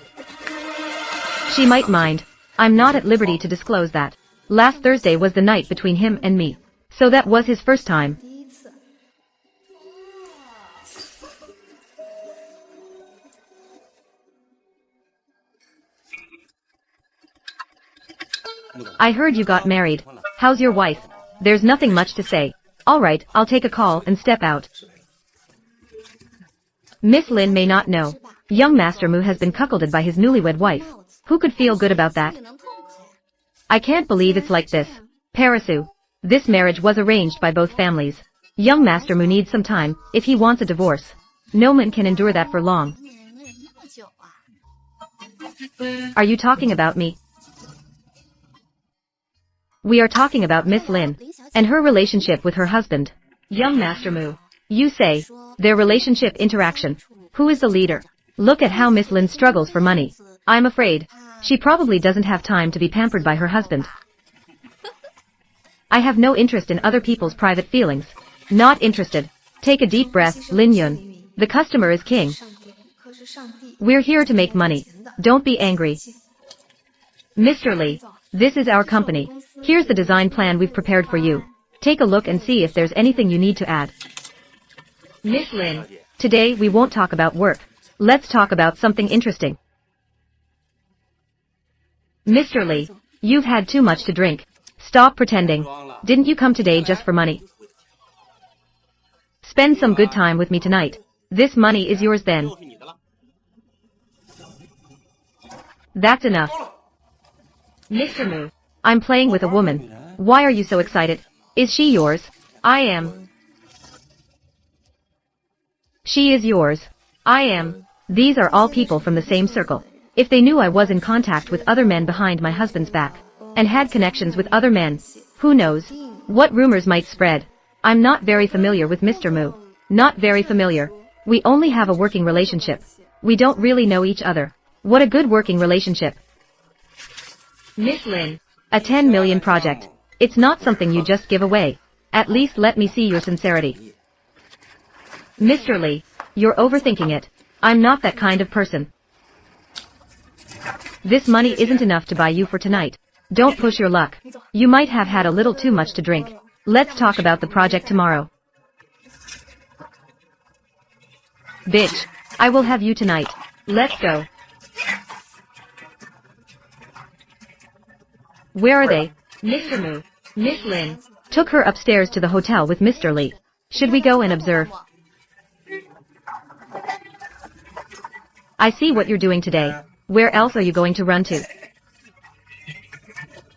She might mind. I'm not at liberty to disclose that. Last Thursday was the night between him and me. So that was his first time. I heard you got married. How's your wife? There's nothing much to say. Alright, I'll take a call and step out. Miss Lin may not know. Young Master Mu has been cuckolded by his newlywed wife. Who could feel good about that? I can't believe it's like this. Parasu. This marriage was arranged by both families. Young Master Mu needs some time, if he wants a divorce. No man can endure that for long. Are you talking about me? We are talking about Miss Lin, and her relationship with her husband. Young Master Mu. You say, their relationship interaction. Who is the leader? Look at how Miss Lin struggles for money. I'm afraid. She probably doesn't have time to be pampered by her husband. I have no interest in other people's private feelings. Not interested. Take a deep breath, Lin Yun. The customer is king. We're here to make money. Don't be angry. Mr. Lee, this is our company. Here's the design plan we've prepared for you. Take a look and see if there's anything you need to add. Miss Lin, today we won't talk about work. Let's talk about something interesting. Mr. Lee, you've had too much to drink. Stop pretending. Didn't you come today just for money? Spend some good time with me tonight. This money is yours then. That's enough. Mr. Mu, I'm playing with a woman. Why are you so excited? Is she yours? I am. She is yours. I am. These are all people from the same circle. If they knew I was in contact with other men behind my husband's back, and had connections with other men, who knows what rumors might spread. I'm not very familiar with Mr. Mu. Not very familiar. We only have a working relationship. We don't really know each other. What a good working relationship. Miss Lin, a 10 million project. It's not something you just give away. At least let me see your sincerity. Mr. Lee, you're overthinking it. I'm not that kind of person. This money isn't enough to buy you for tonight. Don't push your luck. You might have had a little too much to drink. Let's talk about the project tomorrow. Bitch, I will have you tonight. Let's go. Where are they? Mr. Mu, Miss Lin. Took her upstairs to the hotel with Mr. Lee. Should we go and observe? I see what you're doing today. Where else are you going to run to?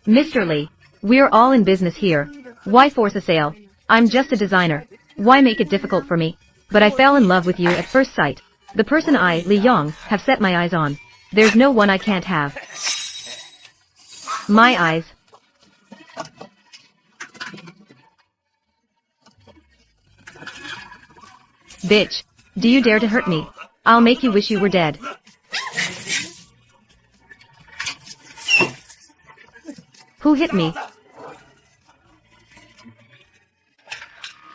Mr. Lee, we're all in business here. Why force a sale? I'm just a designer. Why make it difficult for me? But I fell in love with you at first sight. The person I, Li Yong, have set my eyes on. There's no one I can't have. My eyes. Bitch, do you dare to hurt me? I'll make you wish you were dead. Who hit me?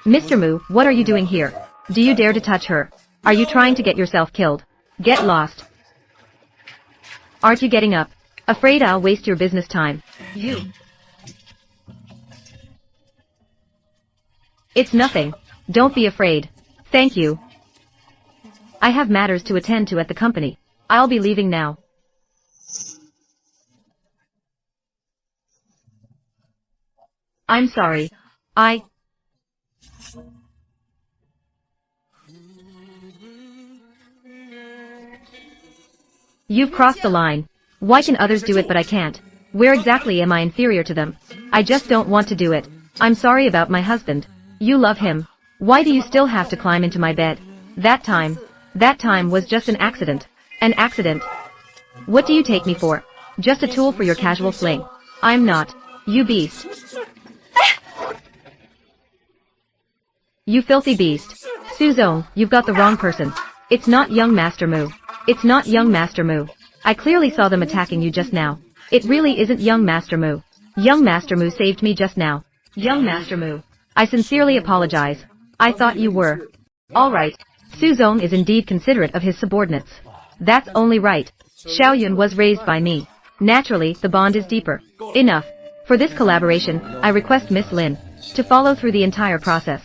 Mr. Mu, what are you doing here? Do you dare to touch her? Are you trying to get yourself killed? Get lost. Aren't you getting up? Afraid I'll waste your business time. You. It's nothing. Don't be afraid. Thank you. I have matters to attend to at the company. I'll be leaving now. I'm sorry. You've crossed the line. Why can others do it but I can't? Where exactly am I inferior to them? I just don't want to do it. I'm sorry about my husband. You love him. Why do you still have to climb into my bed? That time was just an accident. An accident. What do you take me for? Just a tool for your casual fling. I'm not. You beast. You filthy beast. Suzong, you've got the wrong person. It's not young Master Mu. It's not young Master Mu. I clearly saw them attacking you just now. It really isn't young Master Mu. Young Master Mu saved me just now. Young Master Mu. I sincerely apologize. I thought you were. Alright. Suzong is indeed considerate of his subordinates. That's only right. Xiaoyun was raised by me. Naturally, the bond is deeper. Enough. For this collaboration, I request Miss Lin to follow through the entire process.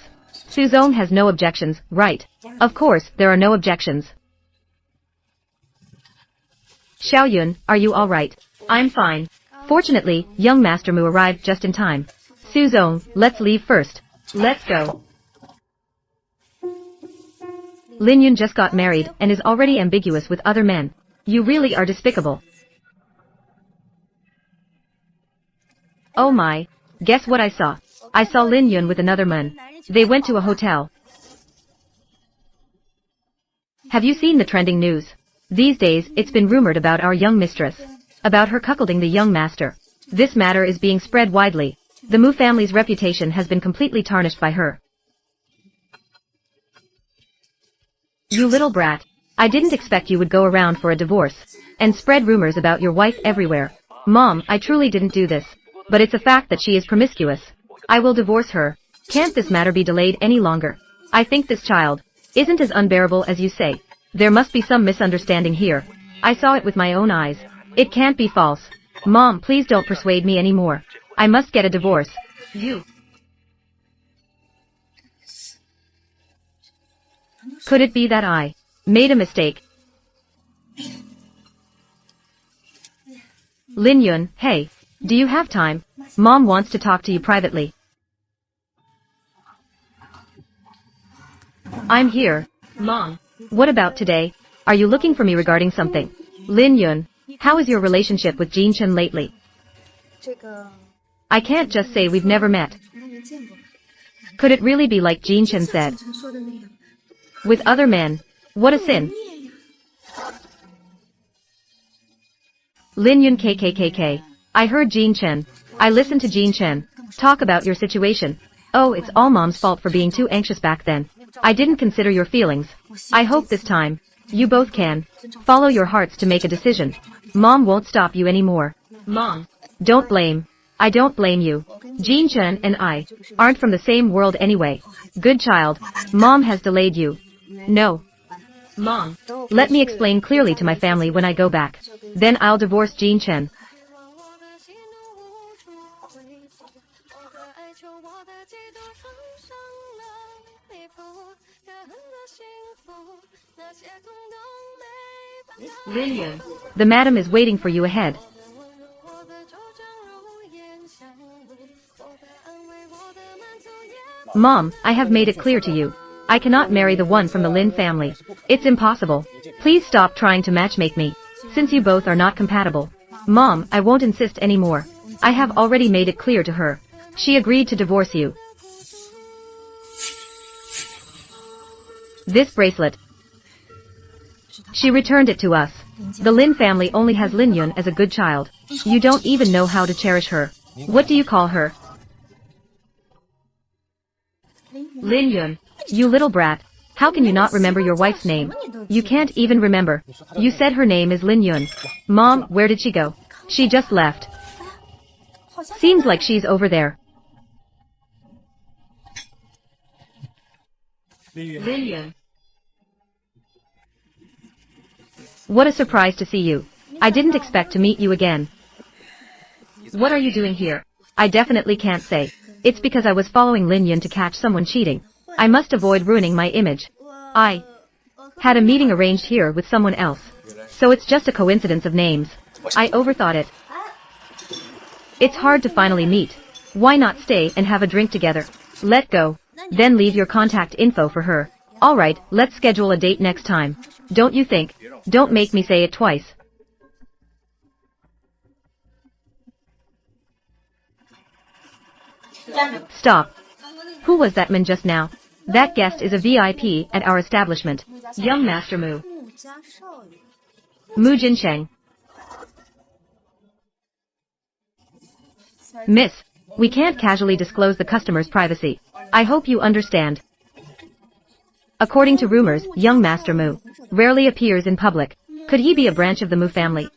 Suzong has no objections, right? Of course, there are no objections. Xiaoyun, are you alright? I'm fine. Fortunately, young Master Mu arrived just in time. Suzong, let's leave first. Let's go. Lin Yun just got married and is already ambiguous with other men. You really are despicable. Oh my. Guess what I saw? I saw Lin Yun with another man. They went to a hotel. Have you seen the trending news? These days, it's been rumored about our young mistress. About her cuckolding the young master. This matter is being spread widely. The Mu family's reputation has been completely tarnished by her. You little brat. I didn't expect you would go around for a divorce and spread rumors about your wife everywhere. Mom, I truly didn't do this. But it's a fact that she is promiscuous. I will divorce her. Can't this matter be delayed any longer? I think this child isn't as unbearable as you say. There must be some misunderstanding here. I saw it with my own eyes. It can't be false. Mom, please don't persuade me anymore. I must get a divorce. You. Could it be that I made a mistake? Lin Yun, hey, do you have time? Mom wants to talk to you privately. I'm here. Mom. What about today? Are you looking for me regarding something? Lin Yun, how is your relationship with Jin Chen lately? I can't just say we've never met. Could it really be like Jin Chen said? With other men? What a sin. Lin Yun KKKK. I heard Jin Chen. I listened to Jin Chen talk about your situation. Oh, it's all Mom's fault for being too anxious back then. I didn't consider your feelings. I hope this time you both can follow your hearts to make a decision. Mom won't stop you anymore. Mom, don't blame I don't blame you. Jin Chen and I aren't from the same world anyway. Good child. Mom has delayed you. No. Mom, let me explain clearly to my family when I go back. Then I'll divorce Jin Chen. Lin Yun, the madam is waiting for you ahead. Mom, I have made it clear to you. I cannot marry the one from the Lin family. It's impossible. Please stop trying to matchmake me, since you both are not compatible. Mom, I won't insist anymore. I have already made it clear to her. She agreed to divorce you. This bracelet. She returned it to us. The Lin family only has Lin Yun as a good child. You don't even know how to cherish her. What do you call her? Lin Yun. You little brat. How can you not remember your wife's name? You can't even remember. You said her name is Lin Yun. Mom, where did she go? She just left. Seems like she's over there. Lin Yun. What a surprise to see you. I didn't expect to meet you again. What are you doing here? I definitely can't say. It's because I was following Lin Yun to catch someone cheating. I must avoid ruining my image. I had a meeting arranged here with someone else. So it's just a coincidence of names. I overthought it. It's hard to finally meet. Why not stay and have a drink together? Let go. Then leave your contact info for her. Alright, let's schedule a date next time. Don't you think? Don't make me say it twice. Stop. Who was that man just now? That guest is a VIP at our establishment. Young Master Mu. Mu Jinsheng. Miss, we can't casually disclose the customer's privacy. I hope you understand. According to rumors, young Master Mu rarely appears in public. Could he be a branch of the Mu family?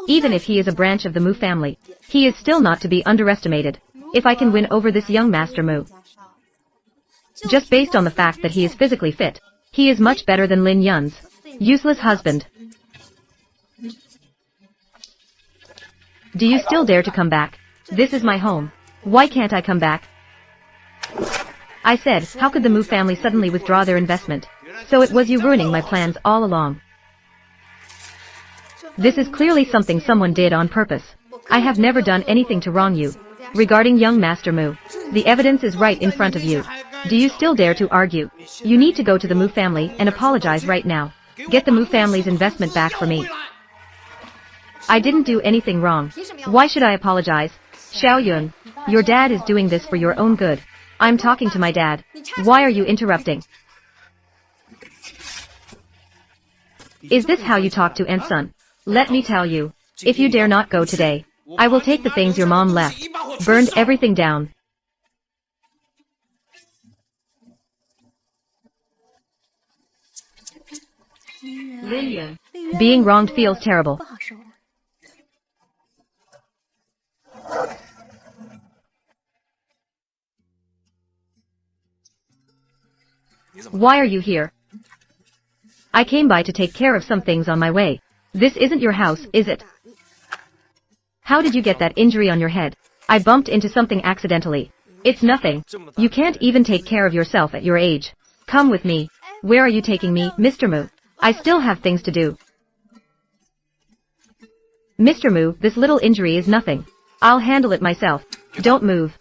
Even if he is a branch of the Mu family, he is still not to be underestimated. If I can win over this young Master Mu, just based on the fact that he is physically fit, he is much better than Lin Yun's useless husband. Do you still dare to come back? This is my home. Why can't I come back? I said, how could the Mu family suddenly withdraw their investment? So it was you ruining my plans all along. This is clearly something someone did on purpose. I have never done anything to wrong you. Regarding young Master Mu, the evidence is right in front of you. Do you still dare to argue? You need to go to the Mu family and apologize right now. Get the Mu family's investment back for me. I didn't do anything wrong. Why should I apologize? Xiao Yun, your dad is doing this for your own good. I'm talking to my dad. Why are you interrupting? Is this how you talk to aunt son? Let me tell you, if you dare not go today, I will take the things your mom left, burned everything down. Lin Yun, being wronged feels terrible. Why are you here? I came by to take care of some things on my way. This isn't your house, is it? How did you get that injury on your head? I bumped into something accidentally. It's nothing. You can't even take care of yourself at your age. Come with me. Where are you taking me, Mr. Mu? I still have things to do. Mr. Mu, this little injury is nothing. I'll handle it myself. Don't move.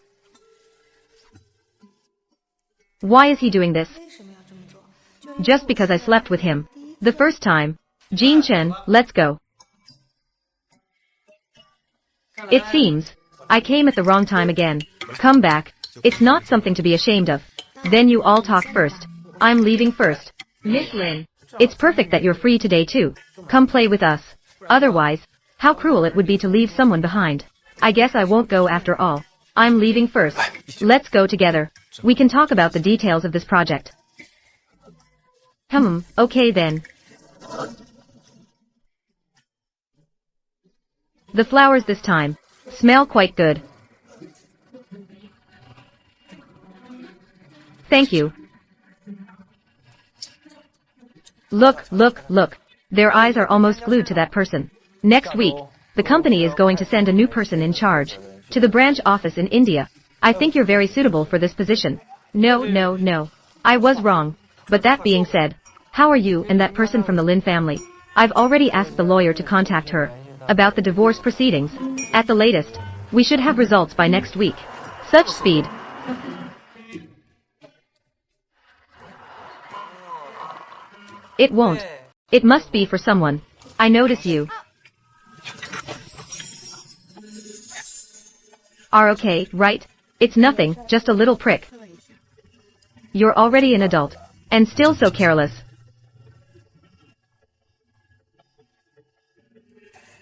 Why is he doing this? Just because I slept with him. The first time. Jin Chen, let's go. It seems I came at the wrong time again. Come back. It's not something to be ashamed of. Then you all talk first. I'm leaving first. Miss Lin, it's perfect that you're free today too. Come play with us. Otherwise, how cruel it would be to leave someone behind. I guess I won't go after all. I'm leaving first. Let's go together. We can talk about the details of this project. Okay then. The flowers this time. Smell quite good. Thank you. Look, look, look. Their eyes are almost glued to that person. Next week, the company is going to send a new person in charge to the branch office in India. I think you're very suitable for this position. No, no, no. I was wrong. But that being said, how are you and that person from the Lin family? I've already asked the lawyer to contact her about the divorce proceedings. At the latest, we should have results by next week. Such speed. It won't. It must be for someone. I notice you are okay, right? It's nothing, just a little prick. You're already an adult. And still so careless.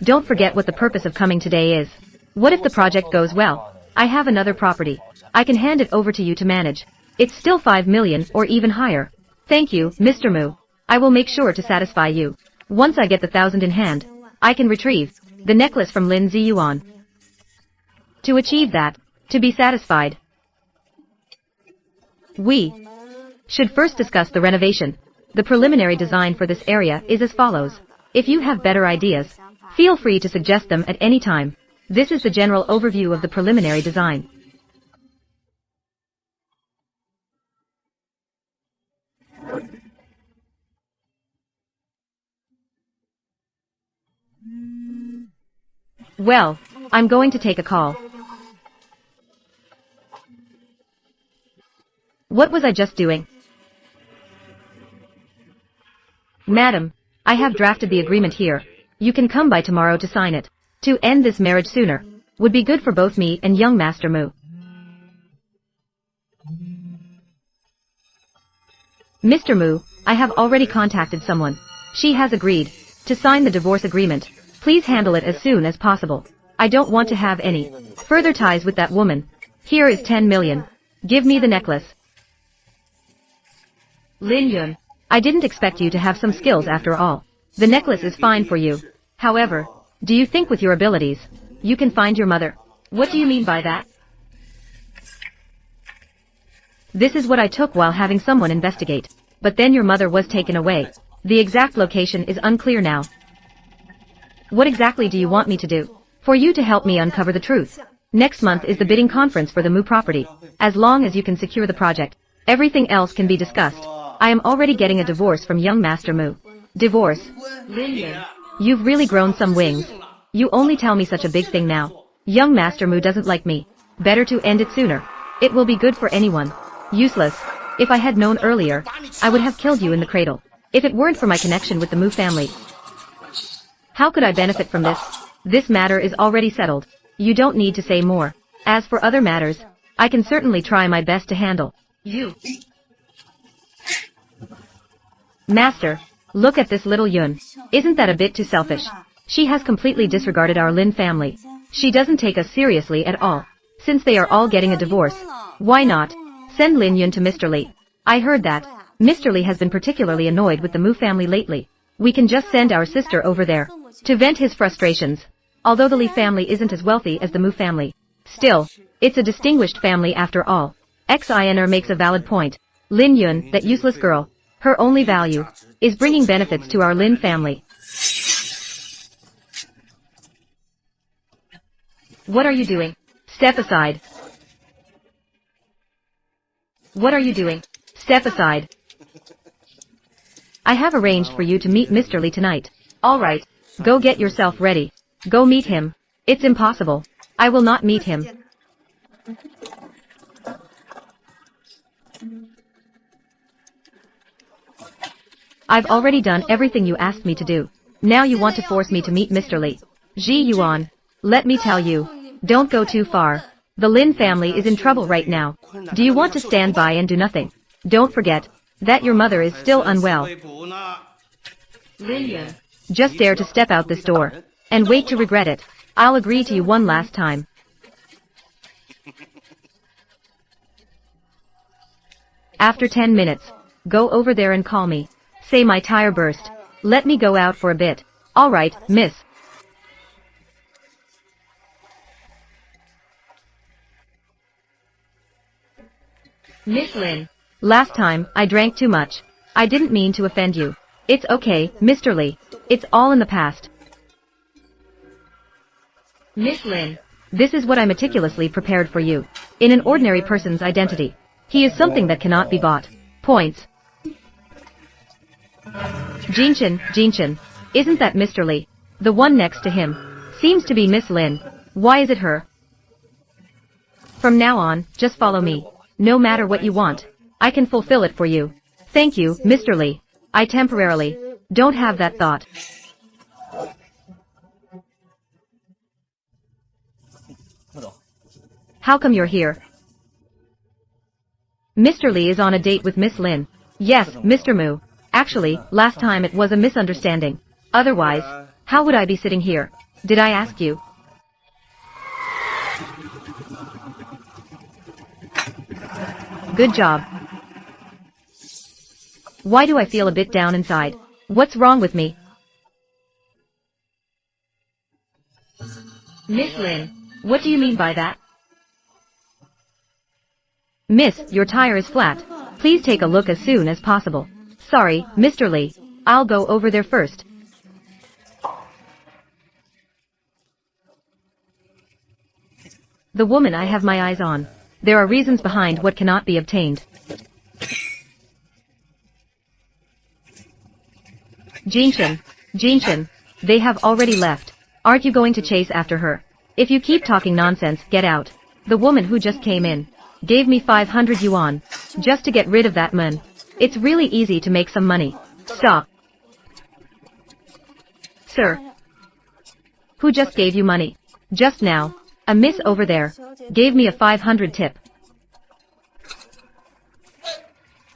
Don't forget what the purpose of coming today is. What if the project goes well? I have another property. I can hand it over to you to manage. It's still 5 million or even higher. Thank you, Mr. Mu. I will make sure to satisfy you. Once I get the 1,000 in hand, I can retrieve the necklace from Lin Ziyuan. To achieve that, to be satisfied, we should first discuss the renovation. The preliminary design for this area is as follows. If you have better ideas, feel free to suggest them at any time. This is the general overview of the preliminary design. Well, I'm going to take a call. What was I just doing? Madam, I have drafted the agreement here. You can come by tomorrow to sign it. To end this marriage sooner would be good for both me and young Master Mu. Mr. Mu, I have already contacted someone. She has agreed to sign the divorce agreement. Please handle it as soon as possible. I don't want to have any further ties with that woman. Here is 10 million. Give me the necklace. Lin Yun, I didn't expect you to have some skills after all. The necklace is fine for you. However, do you think with your abilities, you can find your mother? What do you mean by that? This is what I took while having someone investigate. But then your mother was taken away. The exact location is unclear now. What exactly do you want me to do? For you to help me uncover the truth. Next month is the bidding conference for the Mu property. As long as you can secure the project, everything else can be discussed. I am already getting a divorce from young Master Mu. Divorce? Lin, you've really grown some wings. You only tell me such a big thing now. Young Master Mu doesn't like me. Better to end it sooner. It will be good for anyone. Useless. If I had known earlier, I would have killed you in the cradle. If it weren't for my connection with the Mu family. How could I benefit from this? This matter is already settled. You don't need to say more. As for other matters, I can certainly try my best to handle. You. Master, look at this little Yun. Isn't that a bit too selfish? She has completely disregarded our Lin family. She doesn't take us seriously at all. Since they are all getting a divorce, why not send Lin Yun to Mr. Li? I heard that Mr. Li has been particularly annoyed with the Mu family lately. We can just send our sister over there to vent his frustrations. Although the Li family isn't as wealthy as the Mu family, still, it's a distinguished family after all. Xiner makes a valid point. Lin Yun, that useless girl, her only value is bringing benefits to our Lin family. What are you doing? Step aside. What are you doing? Step aside. I have arranged for you to meet Mr. Li tonight. Alright, go get yourself ready. Go meet him. It's impossible. I will not meet him. I've already done everything you asked me to do. Now you want to force me to meet Mr. Li. Ji Yuan, let me tell you, don't go too far. The Lin family is in trouble right now. Do you want to stand by and do nothing? Don't forget that your mother is still unwell. Lin, just dare to step out this door and wait to regret it. I'll agree to you one last time. After 10 minutes, go over there and call me. Say my tire burst. Let me go out for a bit. Alright, miss. Miss Lin. Last time, I drank too much. I didn't mean to offend you. It's okay, Mr. Lee. It's all in the past. Miss Lin. This is what I meticulously prepared for you. In an ordinary person's identity. He is something that cannot be bought. Points. Jinshin. Isn't that Mr. Lee? The one next to him. Seems to be Miss Lin. Why is it her? From now on, just follow me. No matter what you want. I can fulfill it for you. Thank you, Mr. Lee. I temporarily don't have that thought. How come you're here? Mr. Lee is on a date with Miss Lin. Yes, Mr. Mu. Actually, last time it was a misunderstanding. Otherwise, how would I be sitting here? Did I ask you? Good job. Why do I feel a bit down inside? What's wrong with me? Miss Lin, what do you mean by that? Miss, your tire is flat. Please take a look as soon as possible. Sorry, Mr. Lee. I'll go over there first. The woman I have my eyes on. There are reasons behind what cannot be obtained. Jinshin, they have already left. Aren't you going to chase after her? If you keep talking nonsense, get out. The woman who just came in gave me 500 yuan just to get rid of that man. It's really easy to make some money. Stop. Sir. Who just gave you money? Just now. A miss over there gave me a 500 tip.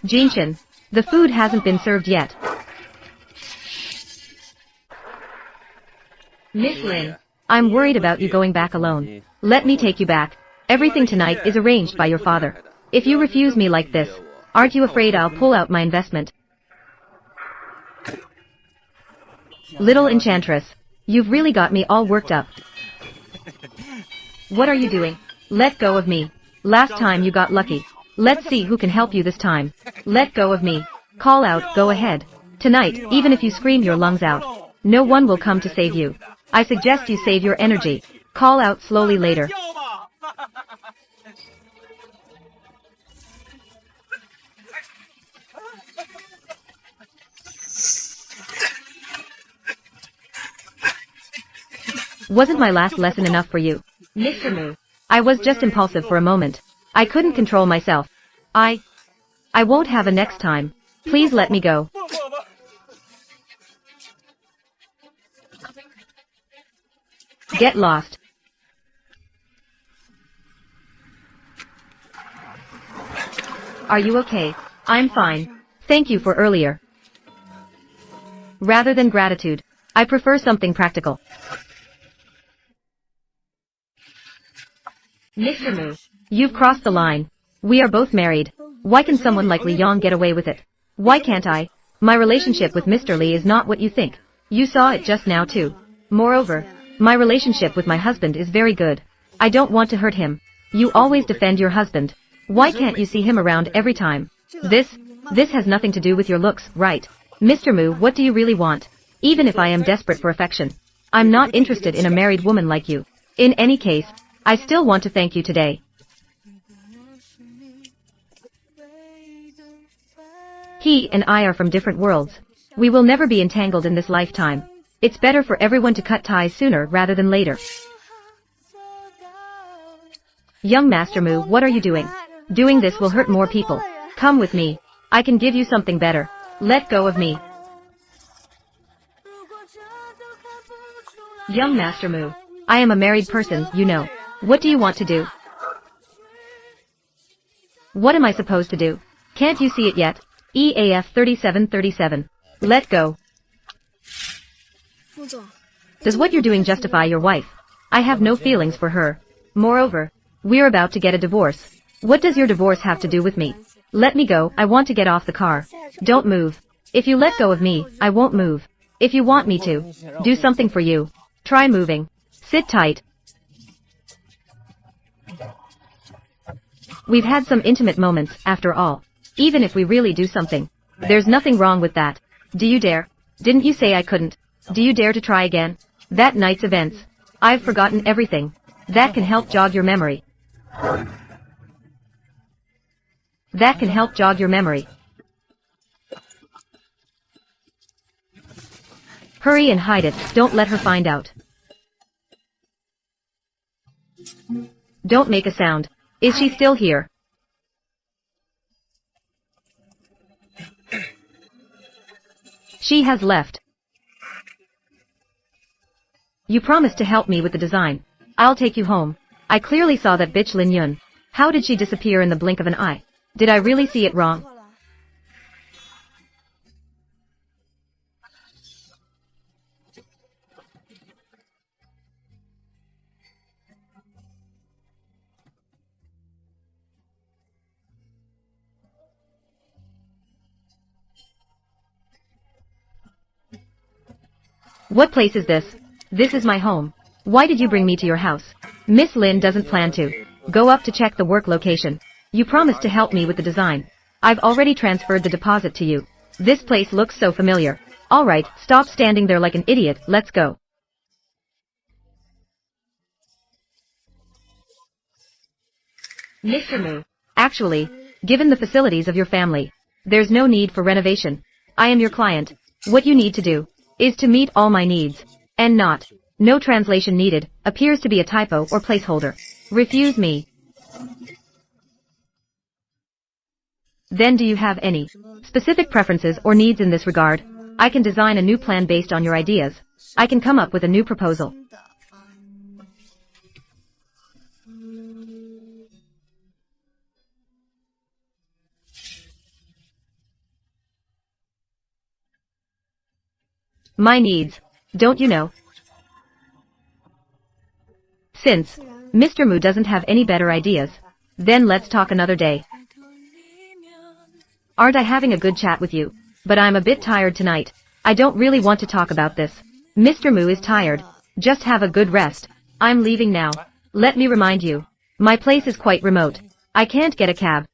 Jinshin, the food hasn't been served yet. Miss Lin, I'm worried about you going back alone. Let me take you back. Everything tonight is arranged by your father. If you refuse me like this, aren't you afraid I'll pull out my investment? Little enchantress, you've really got me all worked up. What are you doing? Let go of me. Last time you got lucky. Let's see who can help you this time. Let go of me. Call out, go ahead. Tonight, even if you scream your lungs out, no one will come to save you. I suggest you save your energy. Call out slowly later. Wasn't my last lesson enough for you? Mr. Mu, I was just impulsive for a moment. I couldn't control myself. I won't have a next time. Please let me go. Get lost. Are you okay? I'm fine. Thank you for earlier. Rather than gratitude, I prefer something practical. Mr. Mu, you've crossed the line. We are both married. Why can someone like Li Yong get away with it? Why can't I? My relationship with Mr. Lee is not what you think. You saw it just now too. Moreover, my relationship with my husband is very good. I don't want to hurt him. You always defend your husband. Why can't you see him around every time? This has nothing to do with your looks, right? Mr. Mu, what do you really want? Even if I am desperate for affection, I'm not interested in a married woman like you. In any case, I still want to thank you today. He and I are from different worlds. We will never be entangled in this lifetime. It's better for everyone to cut ties sooner rather than later. Young Master Mu, what are you doing? Doing this will hurt more people. Come with me. I can give you something better. Let go of me. Young Master Mu, I am a married person, you know. What do you want to do? What am I supposed to do? Can't you see it yet? EAF 3737. Let go. Does what you're doing justify your wife? I have no feelings for her. Moreover, we're about to get a divorce. What does your divorce have to do with me? Let me go, I want to get off the car. Don't move. If you let go of me, I won't move. If you want me to do something for you, try moving. Sit tight. We've had some intimate moments, after all. Even if we really do something. There's nothing wrong with that. Do you dare? Didn't you say I couldn't? Do you dare to try again? That night's events. I've forgotten everything. That can help jog your memory. That can help jog your memory. Hurry and hide it, don't let her find out. Don't make a sound. Is she still here? She has left. You promised to help me with the design. I'll take you home. I clearly saw that bitch Lin Yun. How did she disappear in the blink of an eye? Did I really see it wrong? What place is this? This is my home. Why did you bring me to your house? Miss Lin doesn't plan to. Go up to check the work location. You promised to help me with the design. I've already transferred the deposit to you. This place looks so familiar. Alright, stop standing there like an idiot, let's go. Mr. Mu. Actually, given the facilities of your family, there's no need for renovation. I am your client. What you need to do is to meet all my needs. And not. No translation needed, appears to be a typo or placeholder. Refuse me. Then do you have any specific preferences or needs in this regard? I can design a new plan based on your ideas. I can come up with a new proposal. My needs. Don't you know? Since Mr. Mu doesn't have any better ideas, then let's talk another day. Aren't I having a good chat with you? But I'm a bit tired tonight. I don't really want to talk about this. Mr. Mu is tired. Just have a good rest. I'm leaving now. Let me remind you. My place is quite remote. I can't get a cab.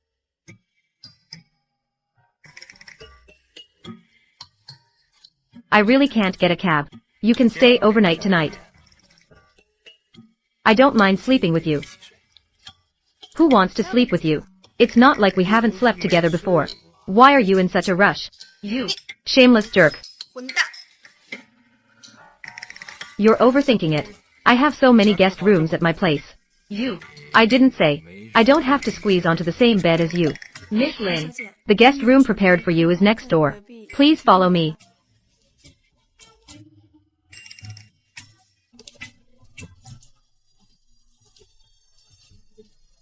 I really can't get a cab. You can stay overnight tonight. I don't mind sleeping with you. Who wants to sleep with you? It's not like we haven't slept together before. Why are you in such a rush? You shameless jerk. You're overthinking it. I have so many guest rooms at my place. I didn't say. I don't have to squeeze onto the same bed as you. Miss Lin, the guest room prepared for you is next door. Please follow me.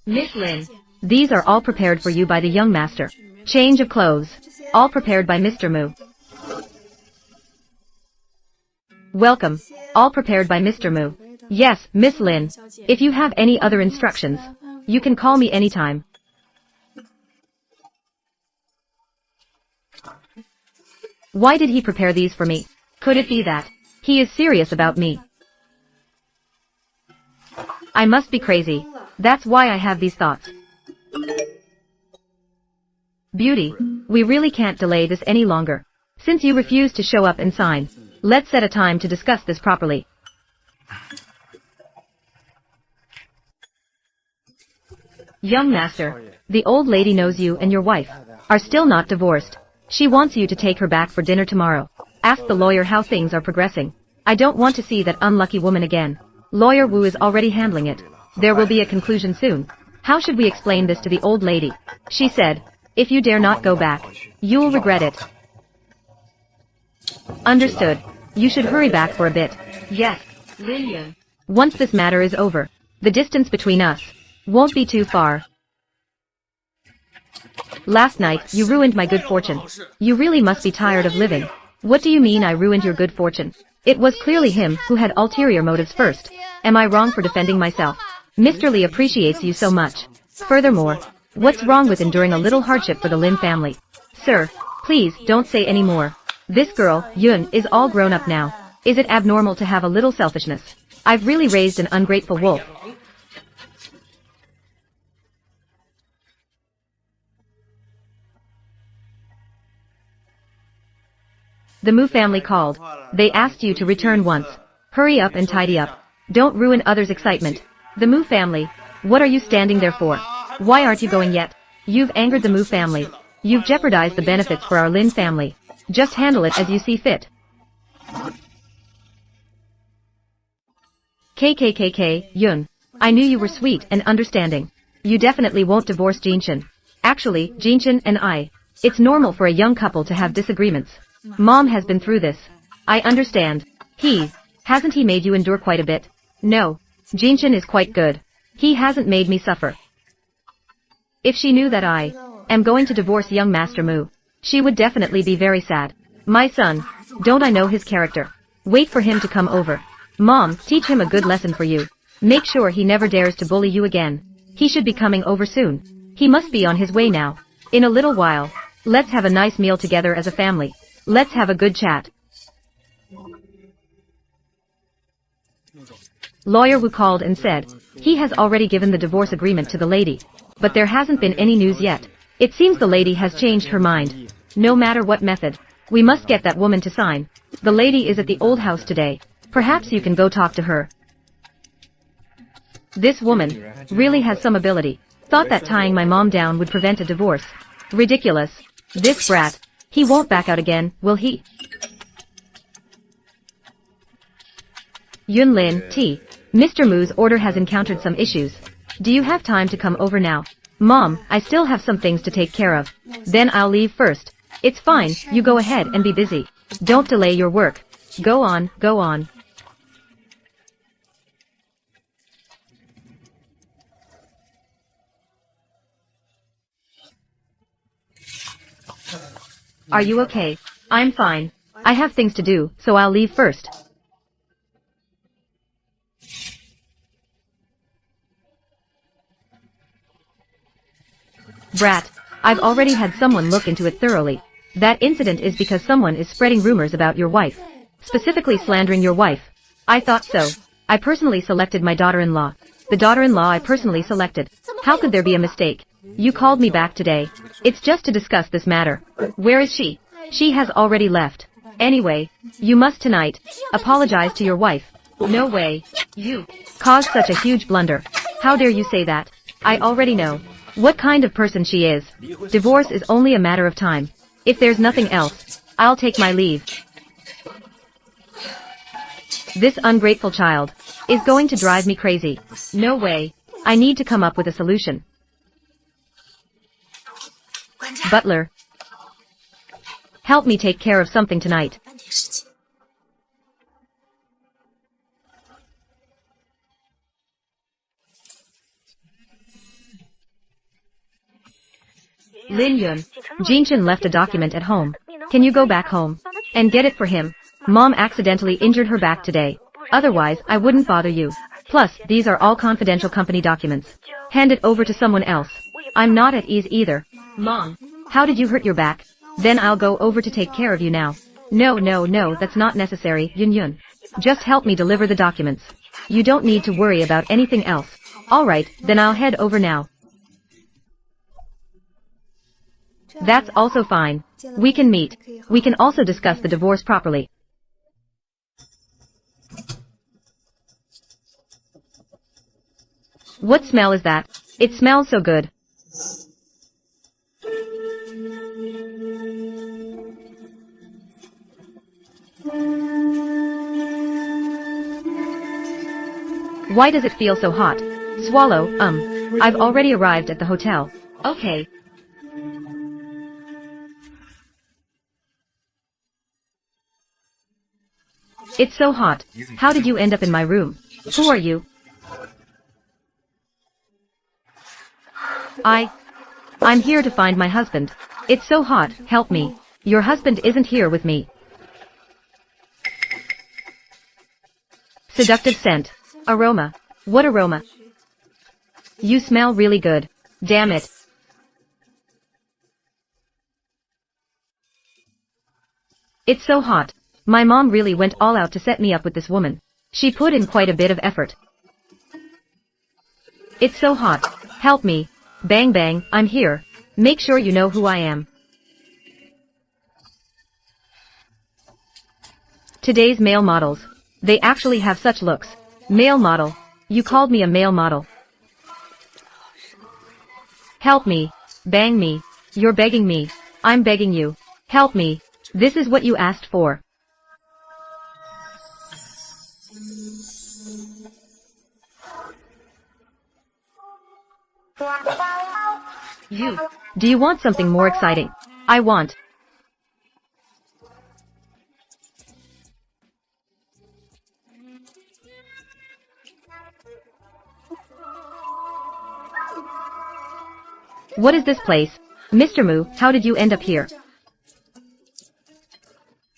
Miss Lin, these are all prepared for you by the young master. Change of clothes. All prepared by Mr. Mu. Welcome. All prepared by Mr. Mu. Yes, Miss Lin. If you have any other instructions, you can call me anytime. Why did he prepare these for me? Could it be that he is serious about me? I must be crazy. That's why I have these thoughts. Beauty, we really can't delay this any longer. Since you refuse to show up and sign, let's set a time to discuss this properly. Young master, the old lady knows you and your wife are still not divorced. She wants you to take her back for dinner tomorrow. Ask the lawyer how things are progressing. I don't want to see that unlucky woman again. Lawyer Wu is already handling it. There will be a conclusion soon. How should we explain this to the old lady? She said, if you dare not go back, you will regret it. Understood. You should hurry back for a bit. Yes, Lin Yun. Once this matter is over, the distance between us won't be too far. Last night, you ruined my good fortune. You really must be tired of living. What do you mean I ruined your good fortune? It was clearly him who had ulterior motives first. Am I wrong for defending myself? Mr. Li appreciates you so much. Furthermore, what's wrong with enduring a little hardship for the Lin family? Sir, please don't say any more. This girl, Yun, is all grown up now. Is it abnormal to have a little selfishness? I've really raised an ungrateful wolf. The Mu family called. They asked you to return once. Hurry up and tidy up. Don't ruin others' excitement. The Mu family. What are you standing there for? Why aren't you going yet? You've angered the Mu family. You've jeopardized the benefits for our Lin family. Just handle it as you see fit. KKKK, Yun. I knew you were sweet and understanding. You definitely won't divorce Jinshin. Actually, Jinshin and I. It's normal for a young couple to have disagreements. Mom has been through this. I understand. Hasn't he made you endure quite a bit? No. Jinshin is quite good. He hasn't made me suffer. If she knew that I am going to divorce young Master Mu, she would definitely be very sad. My son, don't I know his character? Wait for him to come over. Mom, teach him a good lesson for you. Make sure he never dares to bully you again. He should be coming over soon. He must be on his way now. In a little while. Let's have a nice meal together as a family. Let's have a good chat. Lawyer Wu called and said, he has already given the divorce agreement to the lady. But there hasn't been any news yet. It seems the lady has changed her mind. No matter what method, we must get that woman to sign. The lady is at the old house today. Perhaps you can go talk to her. This woman really has some ability. Thought that tying my mom down would prevent a divorce. Ridiculous. This brat. He won't back out again, will he? Yunlin, T. Mr. Mu's order has encountered some issues. Do you have time to come over now? Mom, I still have some things to take care of. Then I'll leave first. It's fine, you go ahead and be busy. Don't delay your work. Go on, go on. Are you okay? I'm fine. I have things to do, so I'll leave first. Brat, I've already had someone look into it thoroughly. That incident is because someone is spreading rumors about your wife. Specifically slandering your wife. I thought so. I personally selected my daughter-in-law. The daughter-in-law I personally selected. How could there be a mistake? You called me back today. It's just to discuss this matter. Where is she? She has already left. Anyway, you must tonight apologize to your wife. No way. You caused such a huge blunder. How dare you say that? I already know what kind of person she is. Divorce is only a matter of time. If there's nothing else, I'll take my leave. This ungrateful child is going to drive me crazy. No way. I need to come up with a solution. Butler, help me take care of something tonight. Lin Yun, Jinshin left a document at home. Can you go back home and get it for him? Mom accidentally injured her back today. Otherwise, I wouldn't bother you. Plus, these are all confidential company documents. Hand it over to someone else. I'm not at ease either. Mom, how did you hurt your back? Then I'll go over to take care of you now. No, that's not necessary, Yun Yun. Just help me deliver the documents. You don't need to worry about anything else. Alright, then I'll head over now. That's also fine. We can meet. We can also discuss the divorce properly. What smell is that? It smells so good. Why does it feel so hot? Swallow, I've already arrived at the hotel. Okay. It's so hot. How did you end up in my room? Who are you? I'm here to find my husband. It's so hot, help me. Your husband isn't here with me. Seductive scent. Aroma. What aroma? You smell really good. Damn it. It's so hot. My mom really went all out to set me up with this woman. She put in quite a bit of effort. It's so hot. Help me. Bang bang, I'm here. Make sure you know who I am. Today's male models. They actually have such looks. Male model. You called me a male model. Help me. Bang me. You're begging me. I'm begging you. Help me. This is what you asked for. You. Do you want something more exciting? I want. What is this place? Mr. Mu, how did you end up here?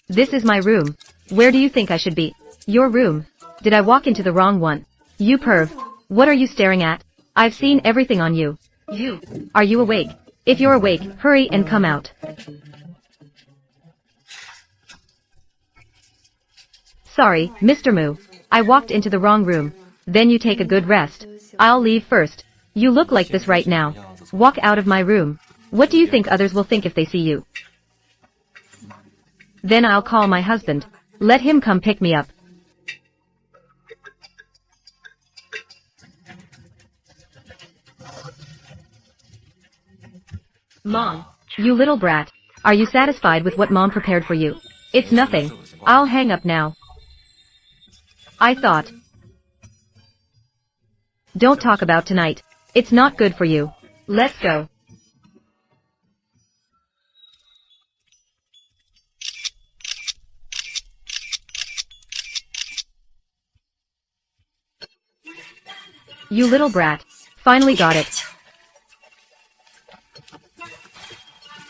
This is my room. Where do you think I should be? Your room. Did I walk into the wrong one? You perv. What are you staring at? I've seen everything on you. You. Are you awake? If you're awake, hurry and come out. Sorry, Mr. Mu. I walked into the wrong room. Then you take a good rest. I'll leave first. You look like this right now. Walk out of my room. What do you think others will think if they see you? Then I'll call my husband. Let him come pick me up. Mom, you little brat. Are you satisfied with what Mom prepared for you? It's nothing. I'll hang up now. I thought. Don't talk about tonight. It's not good for you. Let's go. You little brat. Finally got it.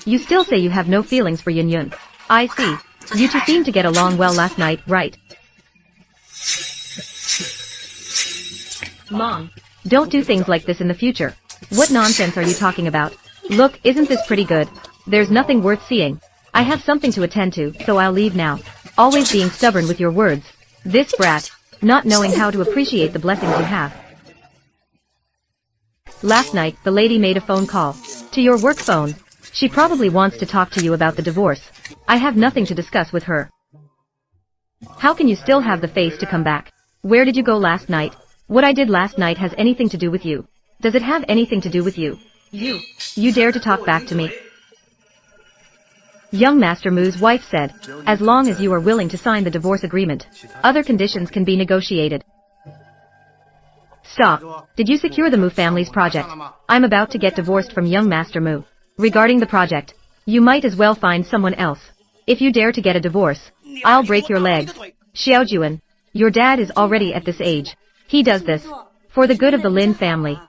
You still say you have no feelings for Yun Yun. I see. You two seemed to get along well last night, right? Mom, don't do things like this in the future. What nonsense are you talking about? Look, isn't this pretty good? There's nothing worth seeing. I have something to attend to, so I'll leave now. Always being stubborn with your words. This brat, not knowing how to appreciate the blessings you have. Last night, the lady made a phone call. To your work phone. She probably wants to talk to you about the divorce. I have nothing to discuss with her. How can you still have the face to come back? Where did you go last night? What I did last night has anything to do with you. Does it have anything to do with you? You dare to talk back to me? Young Master Mu's wife said, as long as you are willing to sign the divorce agreement, other conditions can be negotiated. Stop. Did you secure the Mu family's project? I'm about to get divorced from young Master Mu. Regarding the project, you might as well find someone else. If you dare to get a divorce, I'll break your legs. Xiao Juan, your dad is already at this age. He does this for the good of the Lin family.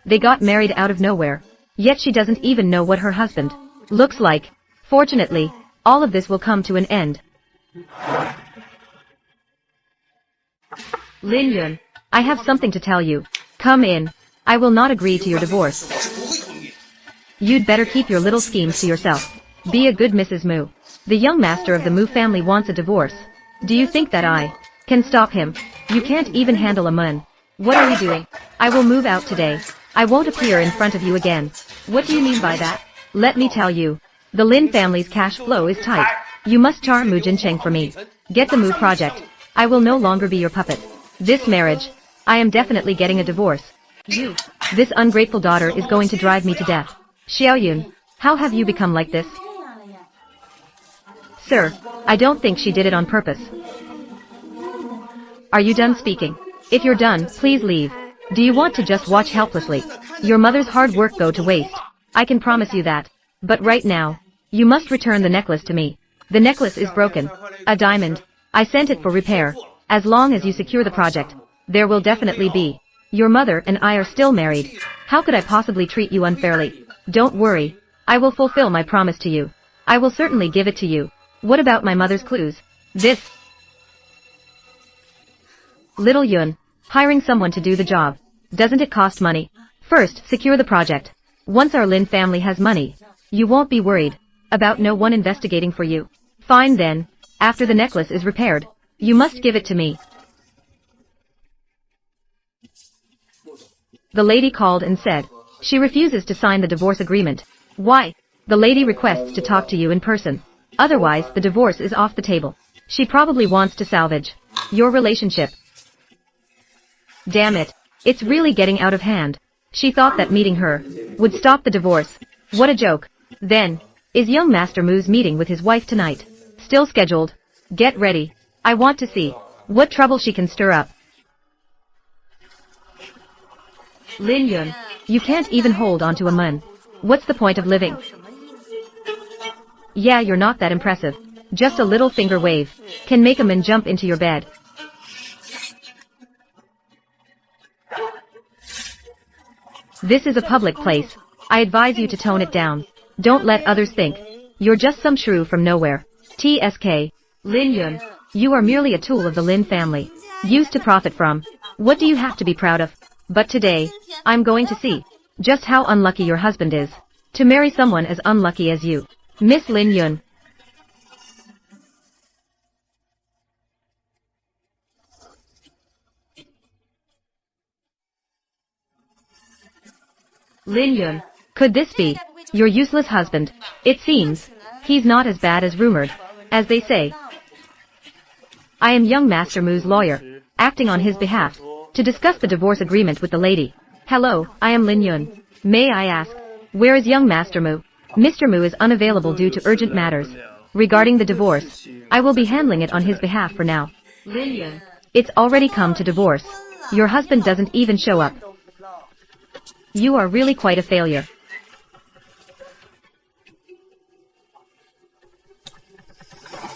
They got married out of nowhere, yet she doesn't even know what her husband looks like. Fortunately, all of this will come to an end. Lin Yun, I have something to tell you. Come in. I will not agree to your divorce. You'd better keep your little schemes to yourself. Be a good Mrs. Mu. The young master of the Mu family wants a divorce. Do you think that I can stop him? You can't even handle a mun. What are you doing? I will move out today. I won't appear in front of you again. What do you mean by that? Let me tell you. The Lin family's cash flow is tight. You must charm Mu Jincheng for me. Get the Mu project. I will no longer be your puppet. This marriage. I am definitely getting a divorce. You. This ungrateful daughter is going to drive me to death. Xiao Yun, how have you become like this? Sir, I don't think she did it on purpose. Are you done speaking? If you're done, please leave. Do you want to just watch helplessly? Your mother's hard work go to waste. I can promise you that. But right now, you must return the necklace to me. The necklace is broken. A diamond. I sent it for repair. As long as you secure the project, there will definitely be. Your mother and I are still married. How could I possibly treat you unfairly? Don't worry. I will fulfill my promise to you. I will certainly give it to you. What about my mother's clues? This. Little Yun, hiring someone to do the job. Doesn't it cost money? First, secure the project. Once our Lin family has money, you won't be worried about no one investigating for you. Fine then. After the necklace is repaired, you must give it to me. The lady called and said she refuses to sign the divorce agreement. Why? The lady requests to talk to you in person. Otherwise, the divorce is off the table. She probably wants to salvage your relationship. Damn it. It's really getting out of hand. She thought that meeting her would stop the divorce. What a joke. Then, is young Master Mu's meeting with his wife tonight still scheduled? Get ready. I want to see what trouble she can stir up. Lin Yun, you can't even hold on to a man. What's the point of living? Yeah, you're not that impressive. Just a little finger wave can make a man jump into your bed. This is a public place. I advise you to tone it down. Don't let others think you're just some shrew from nowhere. TSK. Lin Yun, you are merely a tool of the Lin family, used to profit from. What do you have to be proud of? But today, I'm going to see just how unlucky your husband is to marry someone as unlucky as you, Miss Lin Yun. Lin Yun, could this be your useless husband? It seems he's not as bad as rumored, as they say. I am young Master Mu's lawyer, acting on his behalf to discuss the divorce agreement with the lady. Hello, I am Lin Yun. May I ask, where is young Master Mu? Mr. Mu is unavailable due to urgent matters regarding the divorce. I will be handling it on his behalf for now. Lin Yun, it's already come to divorce. Your husband doesn't even show up. You are really quite a failure.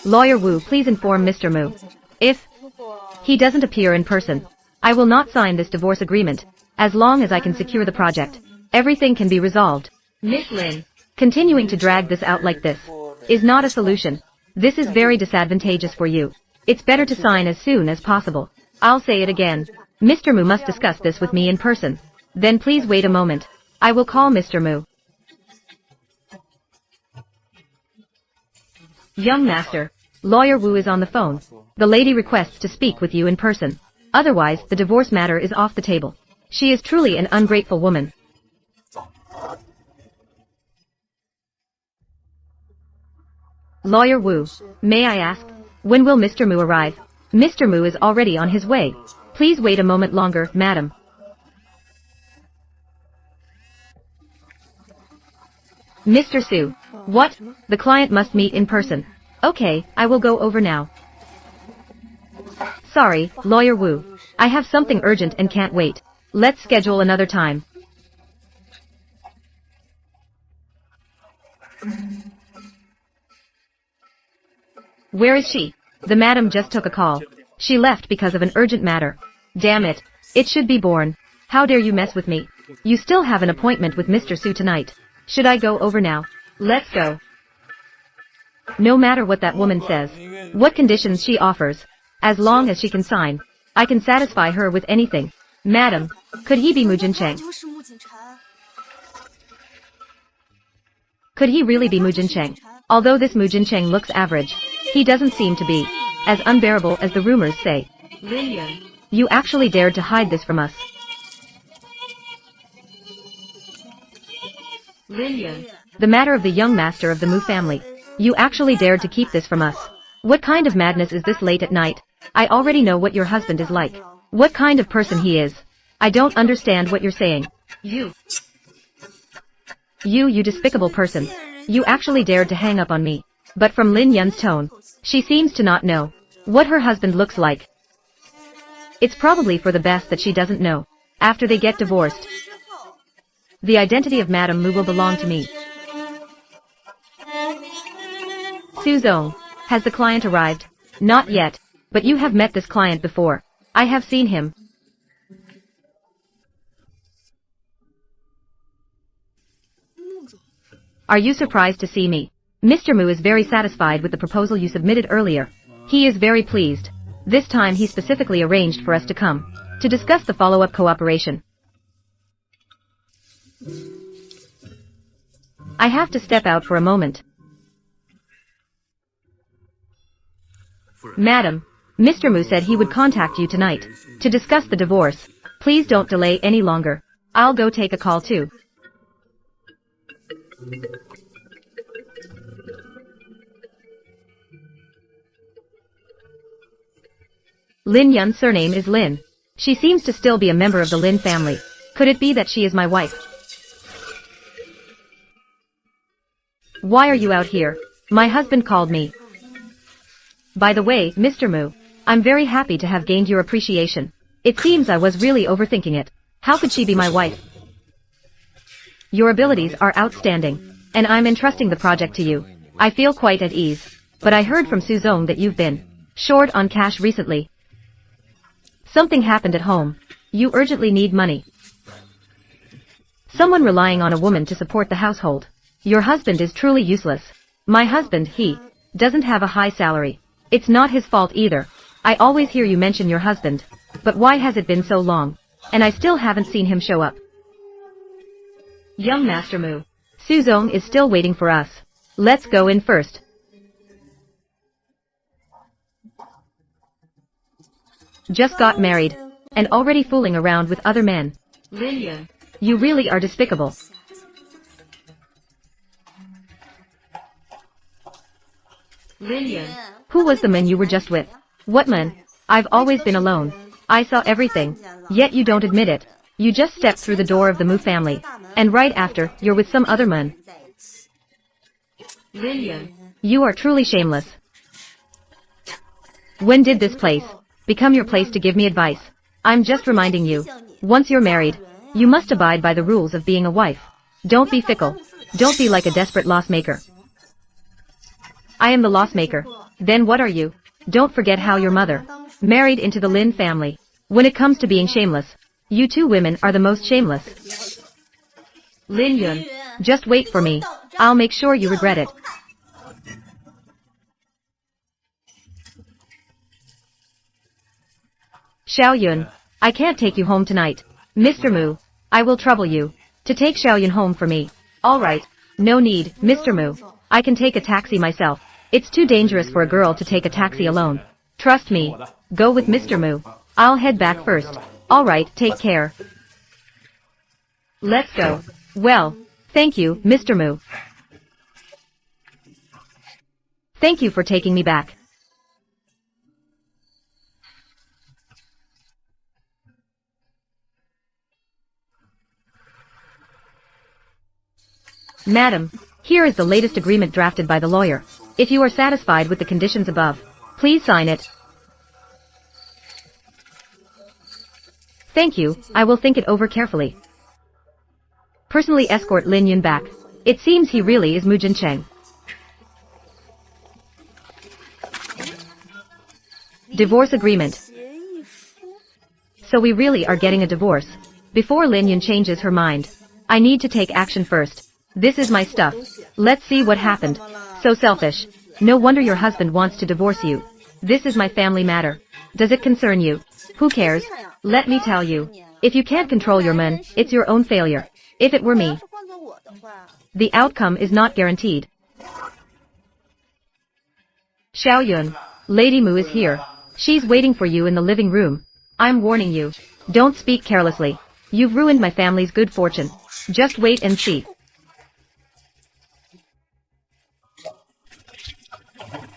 Lawyer Wu, please inform Mr. Mu. If he doesn't appear in person, I will not sign this divorce agreement. As long as I can secure the project, everything can be resolved. Miss Lin, continuing to drag this out like this is not a solution. This is very disadvantageous for you. It's better to sign as soon as possible. I'll say it again. Mr. Mu must discuss this with me in person. Then please wait a moment. I will call Mr. Mu. Young Master, Lawyer Wu is on the phone. The lady requests to speak with you in person. Otherwise, the divorce matter is off the table. She is truly an ungrateful woman. Lawyer Wu, may I ask, when will Mr. Mu arrive? Mr. Mu is already on his way. Please wait a moment longer, madam. Mr. Su, what? The client must meet in person. Okay, I will go over now. Sorry, Lawyer Wu. I have something urgent and can't wait. Let's schedule another time. Where is she? The madam just took a call. She left because of an urgent matter. Damn it. It should be born. How dare you mess with me? You still have an appointment with Mr. Su tonight. Should I go over now? Let's go. No matter what that woman says, what conditions she offers, as long as she can sign, I can satisfy her with anything. Madam, could he be Mu Jincheng? Could he really be Mu Jincheng? Although this Mu Jincheng looks average, he doesn't seem to be as unbearable as the rumors say. Lin, you actually dared to hide this from us. Lin, the matter of the young master of the Mu family. You actually dared to keep this from us. What kind of madness is this late at night? I already know what your husband is like. What kind of person he is. I don't understand what you're saying. You despicable person. You actually dared to hang up on me. But from Lin Yun's tone, she seems to not know what her husband looks like. It's probably for the best that she doesn't know. After they get divorced, the identity of Madame Mu will belong to me. Su Zong, has the client arrived? Not yet, but you have met this client before. I have seen him. Are you surprised to see me? Mr. Mu is very satisfied with the proposal you submitted earlier. He is very pleased. This time he specifically arranged for us to come to discuss the follow-up cooperation. I have to step out for a moment. Madam, Mr. Mu said he would contact you tonight to discuss the divorce. Please don't delay any longer. I'll go take a call too. Lin Yun's surname is Lin. She seems to still be a member of the Lin family. Could it be that she is my wife? Why are you out here? My husband called me. By the way, Mr. Mu, I'm very happy to have gained your appreciation. It seems I was really overthinking it. How could she be my wife? Your abilities are outstanding, and I'm entrusting the project to you. I feel quite at ease. But I heard from Suzong that you've been short on cash recently. Something happened at home. You urgently need money. Someone relying on a woman to support the household. Your husband is truly useless. My husband, he doesn't have a high salary. It's not his fault either. I always hear you mention your husband. But why has it been so long? And I still haven't seen him show up. Young Master Mu, Suzong is still waiting for us. Let's go in first. Just got married, and already fooling around with other men. Lin Yun, you really are despicable. Lin Yun, who was the man you were just with? What man? I've always been alone. I saw everything, yet you don't admit it. You just stepped through the door of the Mu family, and right after, you're with some other man. Lin Yun, you are truly shameless. When did this place become your place to give me advice? I'm just reminding you. Once you're married, you must abide by the rules of being a wife. Don't be fickle. Don't be like a desperate loss maker. I am the loss maker. Then what are you? Don't forget how your mother married into the Lin family. When it comes to being shameless, you two women are the most shameless. Lin Yun, just wait for me. I'll make sure you regret it. Xiao Yun, I can't take you home tonight. Mr. Mu, I will trouble you to take Xiao Yun home for me. Alright, no need, Mr. Mu. I can take a taxi myself. It's too dangerous for a girl to take a taxi alone. Trust me. Go with Mr. Mu. I'll head back first. Alright, take care. Let's go. Well, thank you, Mr. Mu. Thank you for taking me back. Madam, here is the latest agreement drafted by the lawyer. If you are satisfied with the conditions above, please sign it. Thank you, I will think it over carefully. Personally escort Lin Yun back. It seems he really is Mu Jincheng. Divorce agreement. So we really are getting a divorce. Before Lin Yun changes her mind, I need to take action first. This is my stuff. Let's see what happened. So selfish. No wonder your husband wants to divorce you. This is my family matter. Does it concern you? Who cares? Let me tell you. If you can't control your men, it's your own failure. If it were me, the outcome is not guaranteed. Xiao Yun, Lady Mu is here. She's waiting for you in the living room. I'm warning you. Don't speak carelessly. You've ruined my family's good fortune. Just wait and see.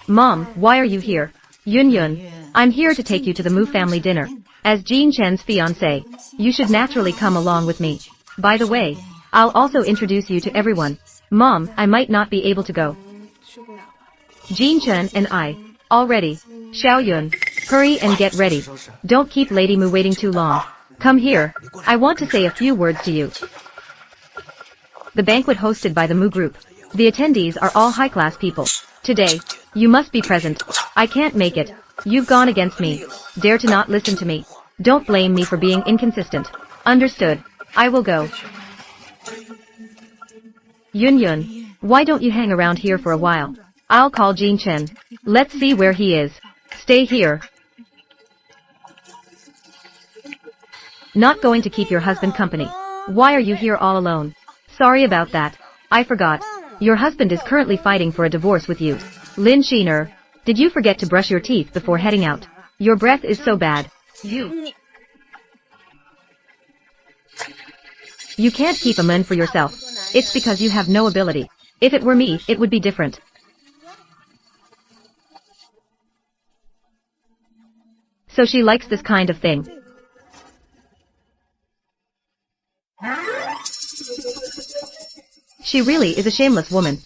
Mom, why are you here? Yun Yun, I'm here to take you to the Mu family dinner. As Jean Chen's fiancé, you should naturally come along with me. By the way, I'll also introduce you to everyone. Mom, I might not be able to go. Jean Chen and I, all ready. Xiao Yun, hurry and get ready. Don't keep Lady Mu waiting too long. Come here, I want to say a few words to you. The banquet hosted by the Mu group. The attendees are all high-class people. Today, you must be present. I can't make it. You've gone against me. Dare to not listen to me. Don't blame me for being inconsistent. Understood. I will go. Yun Yun, why don't you hang around here for a while? I'll call Jean Chen. Let's see where he is. Stay here. Not going to keep your husband company. Why are you here all alone? Sorry about that. I forgot. Your husband is currently fighting for a divorce with you. Lin Shiner, did you forget to brush your teeth before heading out? Your breath is so bad. You. You can't keep a man for yourself. It's because you have no ability. If it were me, it would be different. So she likes this kind of thing. She really is a shameless woman.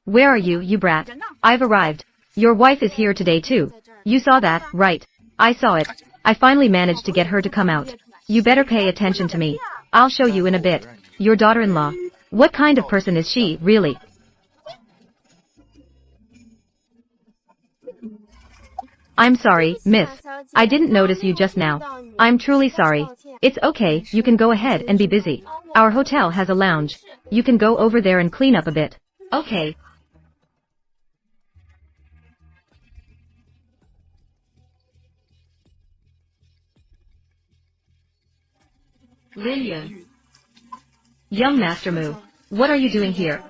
Where are you, you brat? I've arrived. Your wife is here today too. You saw that, right? I saw it. I finally managed to get her to come out. You better pay attention to me. I'll show you in a bit. Your daughter-in-law. What kind of person is she, really? I'm sorry, miss. I didn't notice you just now. I'm truly sorry. It's okay, you can go ahead and be busy. Our hotel has a lounge. You can go over there and clean up a bit. Okay. Lillian. Young Master Mu, what are you doing here?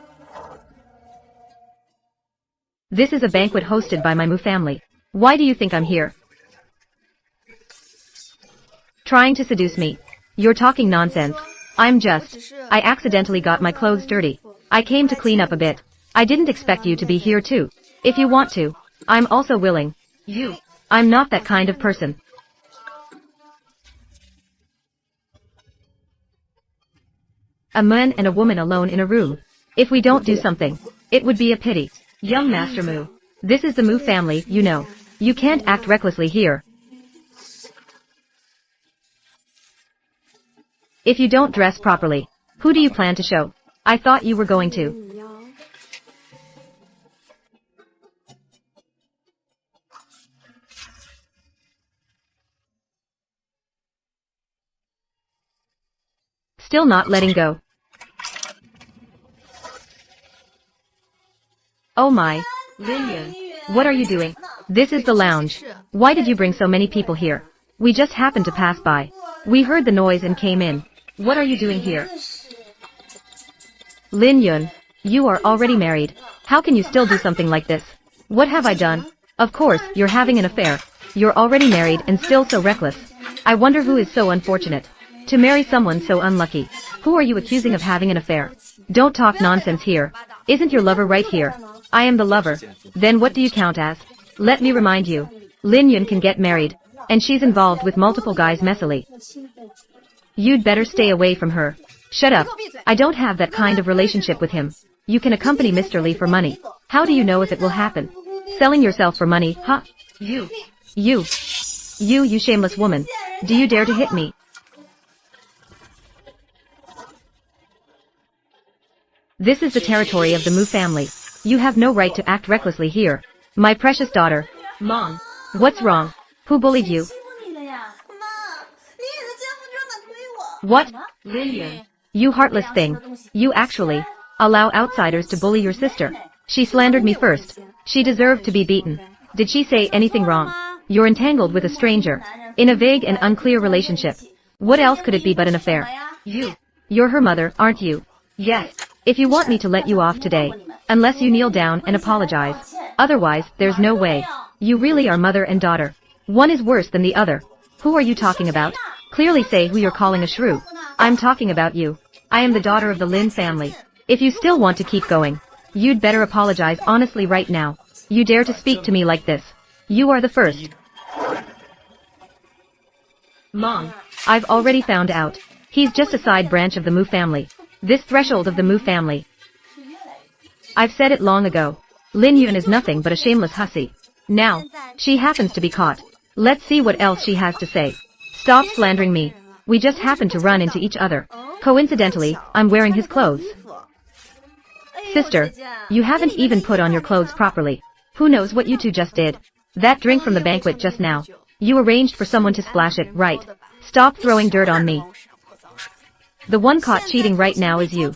This is a banquet hosted by my Mu family. Why do you think I'm here? Trying to seduce me. You're talking nonsense. I accidentally got my clothes dirty. I came to clean up a bit. I didn't expect you to be here too. If you want to, I'm also willing. I'm not that kind of person. A man and a woman alone in a room. If we don't do something, it would be a pity. Young Master Mu. This is the Mu family, you know. You can't act recklessly here. If you don't dress properly, who do you plan to show? I thought you were going to. Still not letting go. Oh my. Lillian. What are you doing? This is the lounge. Why did you bring so many people here? We just happened to pass by. We heard the noise and came in. What are you doing here? Lin Yun, you are already married. How can you still do something like this? What have I done? Of course, you're having an affair. You're already married and still so reckless. I wonder who is so unfortunate to marry someone so unlucky. Who are you accusing of having an affair? Don't talk nonsense here. Isn't your lover right here? I am the lover. Then what do you count as? Let me remind you. Lin Yun can get married, and she's involved with multiple guys messily. You'd better stay away from her. Shut up. I don't have that kind of relationship with him. You can accompany Mr. Lee for money. How do you know if it will happen? Selling yourself for money, huh? You shameless woman. Do you dare to hit me? This is the territory of the Mu family. You have no right to act recklessly here. My precious daughter. Mom. What's wrong? Who bullied you? What? Lillian. You heartless thing. You actually allow outsiders to bully your sister. She slandered me first. She deserved to be beaten. Did she say anything wrong? You're entangled with a stranger in a vague and unclear relationship. What else could it be but an affair? You're her mother, aren't you? Yes. If you want me to let you off today, unless you kneel down and apologize. Otherwise, there's no way. You really are mother and daughter. One is worse than the other. Who are you talking about? Clearly say who you're calling a shrew. I'm talking about you. I am the daughter of the Lin family. If you still want to keep going, you'd better apologize honestly right now. You dare to speak to me like this. You are the first. Mom, I've already found out. He's just a side branch of the Mu family. This threshold of the Mu family. I've said it long ago. Lin Yun is nothing but a shameless hussy. Now, she happens to be caught. Let's see what else she has to say. Stop slandering me. We just happened to run into each other. Coincidentally, I'm wearing his clothes. Sister, you haven't even put on your clothes properly. Who knows what you two just did? That drink from the banquet just now. You arranged for someone to splash it, right? Stop throwing dirt on me. The one caught cheating right now is you.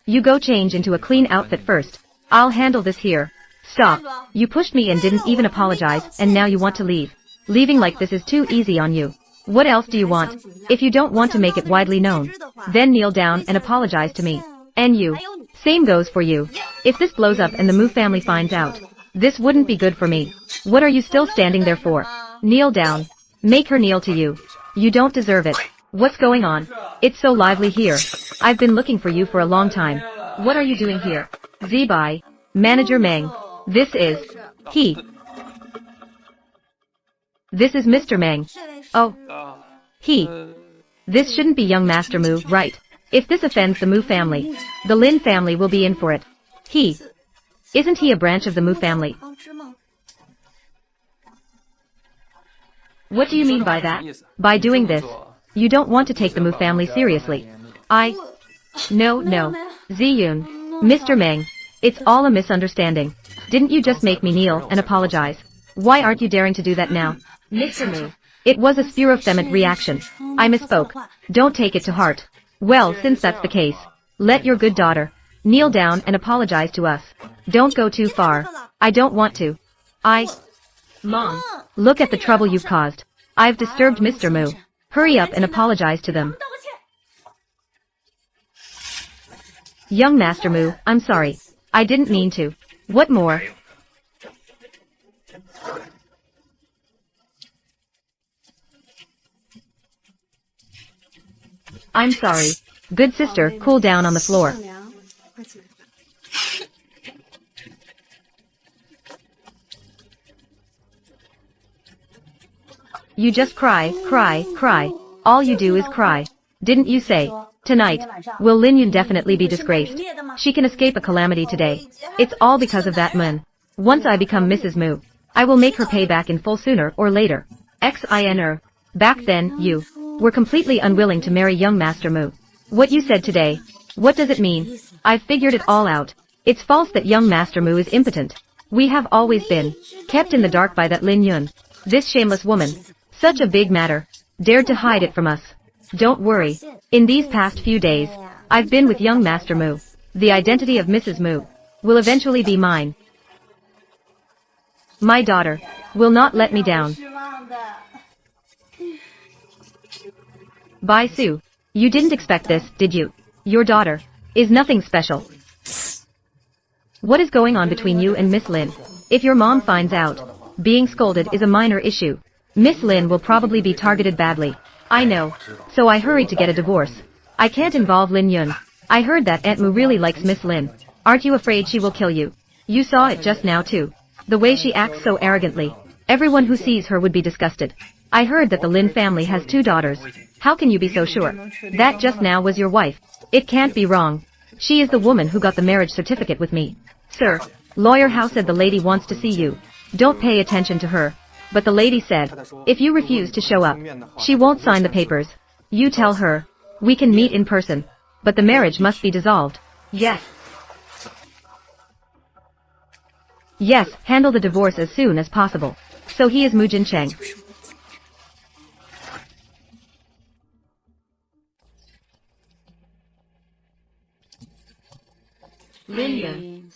You go change into a clean outfit first. I'll handle this here. Stop. You pushed me and didn't even apologize, and now you want to leave. Leaving like this is too easy on you. What else do you want? If you don't want to make it widely known, then kneel down and apologize to me. And you. Same goes for you. If this blows up and the Mu family finds out, This wouldn't be good for me. What are you still standing there for? Kneel down. Make her kneel to you. You don't deserve it. What's going on? It's so lively here. I've been looking for you for a long time. What are you doing here? Zibai. Manager Meng. This is... he. This is Mr. Meng. Oh. He. This shouldn't be young Master Mu, right? If this offends the Mu family, the Lin family will be in for it. He. Isn't he a branch of the Mu family? What do you mean by that? By doing this, you don't want to take the Mu family seriously. No, Ziyun. Mr. Meng. It's all a misunderstanding. Didn't you just make me kneel and apologize? Why aren't you daring to do that now? Mr. Mu. It was a spur-of-the-moment reaction. I misspoke. Don't take it to heart. Well, since that's the case, let your good daughter kneel down and apologize to us. Don't go too far. I don't want to. Mom, look at the trouble you've caused. I've disturbed Mr. Mu. Hurry up and apologize to them. Young Master Mu, I'm sorry. I didn't mean to. What more? I'm sorry. Good sister, cool down on the floor. You just cry. All you do is cry. Didn't you say? Tonight, will Lin Yun definitely be disgraced? She can escape a calamity today. It's all because of that Mun. Once I become Mrs. Mu, I will make her pay back in full sooner or later. XINR. Back then, you were completely unwilling to marry young Master Mu. What you said today, what does it mean? I've figured it all out. It's false that young Master Mu is impotent. We have always been kept in the dark by that Lin Yun. This shameless woman, such a big matter, dared to hide it from us. Don't worry. In these past few days, I've been with young Master Mu. The identity of Mrs. Mu will eventually be mine. My daughter will not let me down. Bai Su, you didn't expect this, did you? Your daughter is nothing special. What is going on between you and Miss Lin? If your mom finds out, being scolded is a minor issue. Miss Lin will probably be targeted badly. I know. So I hurried to get a divorce. I can't involve Lin Yun. I heard that Aunt Mu really likes Miss Lin. Aren't you afraid she will kill you? You saw it just now too. The way she acts so arrogantly. Everyone who sees her would be disgusted. I heard that the Lin family has 2 daughters. How can you be so sure? That just now was your wife. It can't be wrong. She is the woman who got the marriage certificate with me. Sir, Lawyer Hao said the lady wants to see you. Don't pay attention to her. But the lady said, if you refuse to show up, she won't sign the papers. You tell her, we can meet in person. But the marriage must be dissolved. Yes. Yes, handle the divorce as soon as possible. So he is Mu Jincheng.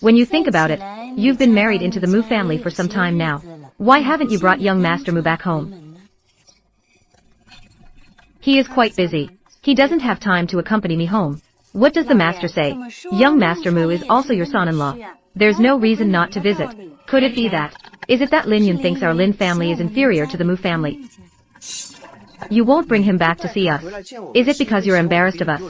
When you think about it, you've been married into the Mu family for some time now. Why haven't you brought young Master Mu back home? He is quite busy. He doesn't have time to accompany me home. What does the master say? Young Master Mu is also your son-in-law. There's no reason not to visit. Could it be that? Is it that Lin Yun thinks our Lin family is inferior to the Mu family? You won't bring him back to see us. Is it because you're embarrassed of us?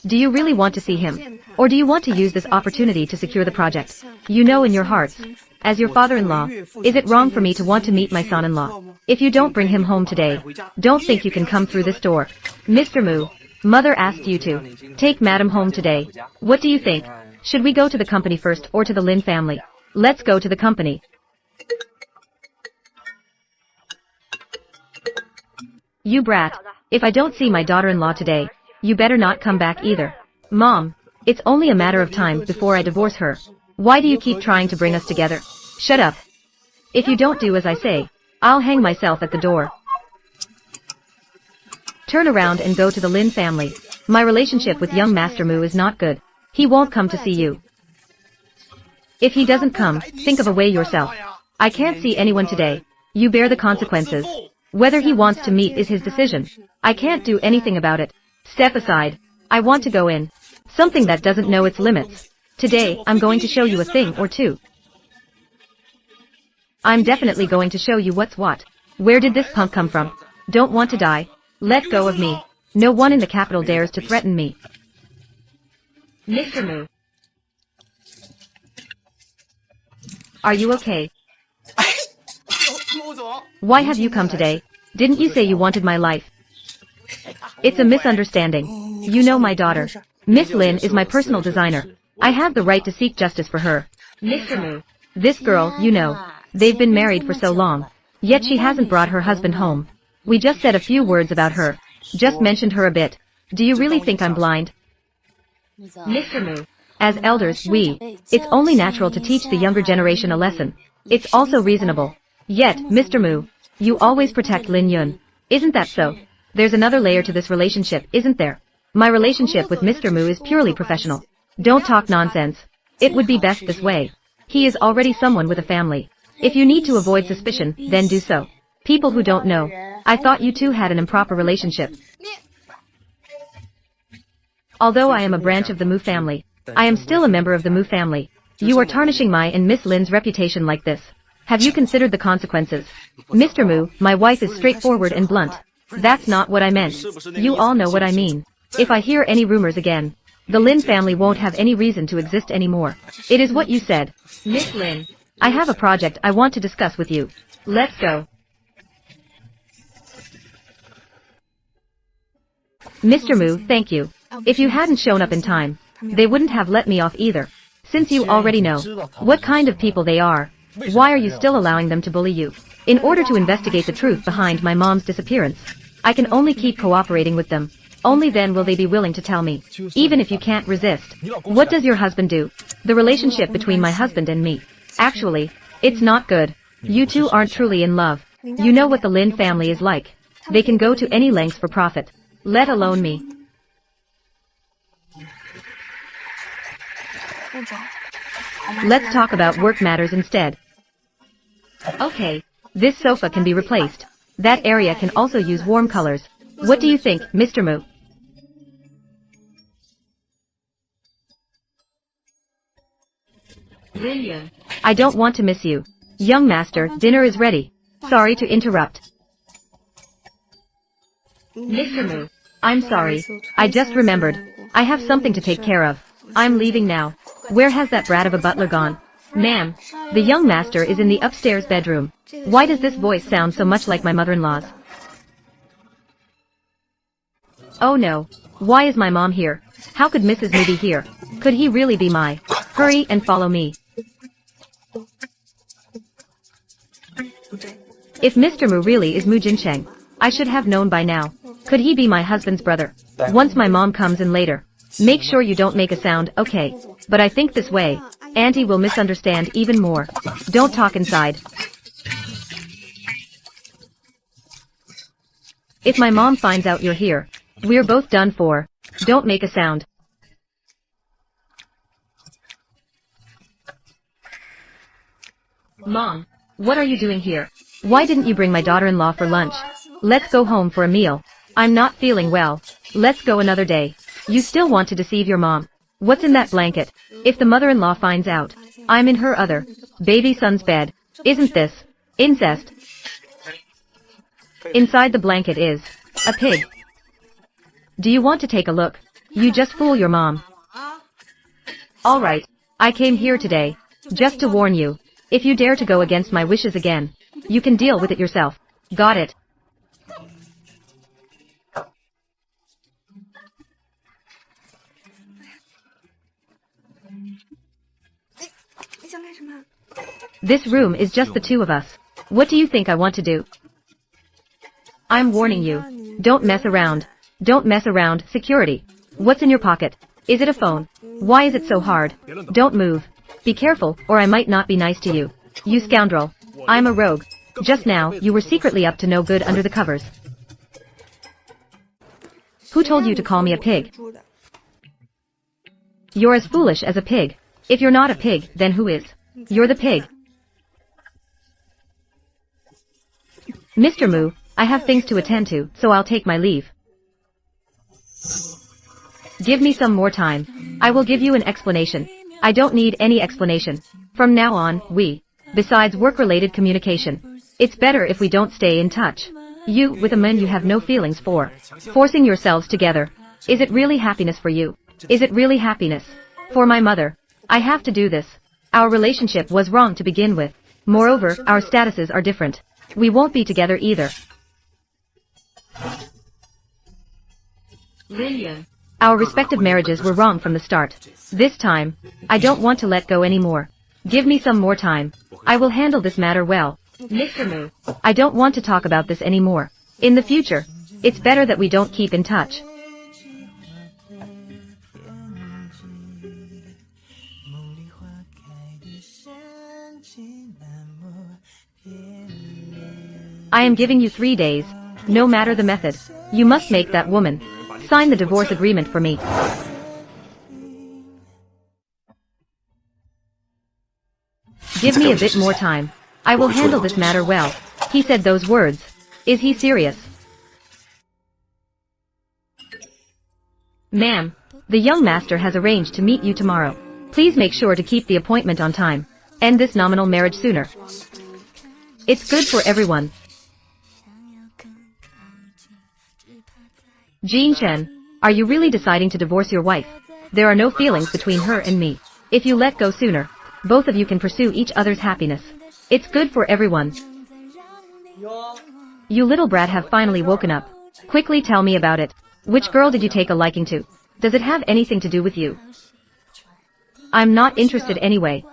Do you really want to see him? Or do you want to use this opportunity to secure the project? You know in your hearts, as your father-in-law, is it wrong for me to want to meet my son-in-law? If you don't bring him home today, don't think you can come through this door. Mr. Mu, mother asked you to take madam home today. What do you think? Should we go to the company first or to the Lin family? Let's go to the company. You brat, if I don't see my daughter-in-law today, you better not come back either. Mom, it's only a matter of time before I divorce her. Why do you keep trying to bring us together? Shut up. If you don't do as I say, I'll hang myself at the door. Turn around and go to the Lin family. My relationship with young Master Mu is not good. He won't come to see you. If he doesn't come, think of a way yourself. I can't see anyone today. You bear the consequences. Whether he wants to meet is his decision. I can't do anything about it. Step aside. I want to go in. Something that doesn't know its limits. Today, I'm going to show you a thing or two. I'm definitely going to show you what's what. Where did this punk come from? Don't want to die? Let go of me. No one in the capital dares to threaten me. Mr. Mu. Are you okay? Why have you come today? Didn't you say you wanted my life? It's a misunderstanding. You know my daughter. Miss Lin is my personal designer. I have the right to seek justice for her. Mr. Mu. This girl, you know. They've been married for so long. Yet she hasn't brought her husband home. We just said a few words about her. Just mentioned her a bit. Do you really think I'm blind? Mr. Mu. As elders, it's only natural to teach the younger generation a lesson. It's also reasonable. Yet, Mr. Mu, you always protect Lin Yun. Isn't that so? There's another layer to this relationship, isn't there? My relationship with Mr. Mu is purely professional. Don't talk nonsense. It would be best this way. He is already someone with a family. If you need to avoid suspicion, then do so. People who don't know. I thought you two had an improper relationship. Although I am a branch of the Mu family, I am still a member of the Mu family. You are tarnishing my and Miss Lin's reputation like this. Have you considered the consequences? Mr. Mu, my wife is straightforward and blunt. That's not what I meant. You all know what I mean. If I hear any rumors again, the Lin family won't have any reason to exist anymore. It is what you said. Miss Lin, I have a project I want to discuss with you. Let's go. Mr. Mu, thank you. If you hadn't shown up in time, they wouldn't have let me off either. Since you already know what kind of people they are, why are you still allowing them to bully you? In order to investigate the truth behind my mom's disappearance, I can only keep cooperating with them. Only then will they be willing to tell me. Even if you can't resist. What does your husband do? The relationship between my husband and me. Actually, it's not good. You two aren't truly in love. You know what the Lin family is like. They can go to any lengths for profit. Let alone me. Let's talk about work matters instead. Okay. This sofa can be replaced. That area can also use warm colors. What do you think, Mr. Mu? Lin, I don't want to miss you. Young master, dinner is ready. Sorry to interrupt. Mr. Mu, I'm sorry. I just remembered. I have something to take care of. I'm leaving now. Where has that brat of a butler gone? Ma'am, the young master is in the upstairs bedroom. Why does this voice sound so much like my mother-in-law's? Oh no. Why is my mom here? How could Mrs. Mu be here? Could he really be my? Hurry and follow me. If Mr. Mu really is Mu Jincheng, I should have known by now. Could he be my husband's brother? Once my mom comes in later, make sure you don't make a sound, okay? But I think this way, Auntie will misunderstand even more. Don't talk inside. If my mom finds out you're here, we're both done for. Don't make a sound. Mom, what are you doing here? Why didn't you bring my daughter-in-law for lunch? Let's go home for a meal. I'm not feeling well. Let's go another day. You still want to deceive your mom. What's in that blanket? If the mother-in-law finds out, I'm in her other baby son's bed. Isn't this incest? Inside the blanket is a pig. Do you want to take a look? You just fool your mom. Alright, I came here today just to warn you. If you dare to go against my wishes again, you can deal with it yourself. Got it? This room is just the two of us. What do you think I want to do? I'm warning you. Don't mess around. Don't mess around. Security. What's in your pocket? Is it a phone? Why is it so hard? Don't move. Be careful, or I might not be nice to you. You scoundrel. I'm a rogue. Just now, you were secretly up to no good under the covers. Who told you to call me a pig? You're as foolish as a pig. If you're not a pig, then who is? You're the pig. Mr. Mu, I have things to attend to, so I'll take my leave. Give me some more time. I will give you an explanation. I don't need any explanation. From now on, Besides work-related communication, it's better if we don't stay in touch. You, with a man you have no feelings for, forcing yourselves together. Is it really happiness for you? Is it really happiness? For my mother, I have to do this. Our relationship was wrong to begin with. Moreover, our statuses are different. We won't be together either. Lillian. Our respective marriages were wrong from the start. This time, I don't want to let go anymore. Give me some more time. I will handle this matter well. Mr. Mu, I don't want to talk about this anymore. In the future, it's better that we don't keep in touch. I am giving you 3 days. No matter the method, you must make that woman sign the divorce agreement for me. Give me a bit more time. I will handle this matter well. He said those words. Is he serious? Ma'am, the young master has arranged to meet you tomorrow. Please make sure to keep the appointment on time. End this nominal marriage sooner. It's good for everyone. Jean Chen, are you really deciding to divorce your wife? There are no feelings between her and me. If you let go sooner, both of you can pursue each other's happiness. It's good for everyone. You little brat have finally woken up. Quickly tell me about it. Which girl did you take a liking to? Does it have anything to do with you? I'm not interested anyway.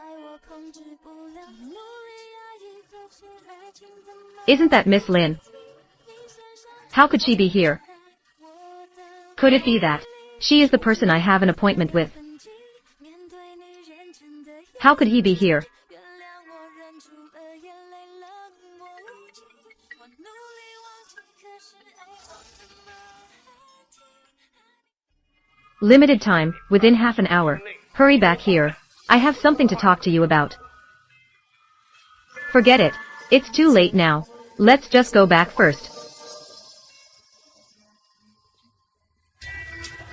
Isn't that Miss Lin? How could she be here? Could it be that she is the person I have an appointment with? How could he be here? Limited time, within half an hour. Hurry back here. I have something to talk to you about. Forget it. It's too late now. Let's just go back first.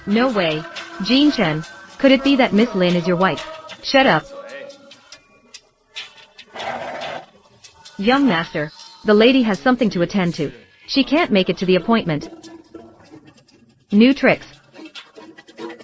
No way. Jean Chen, could it be that Miss Lin is your wife? Shut up. Young master, the lady has something to attend to. She can't make it to the appointment. New tricks.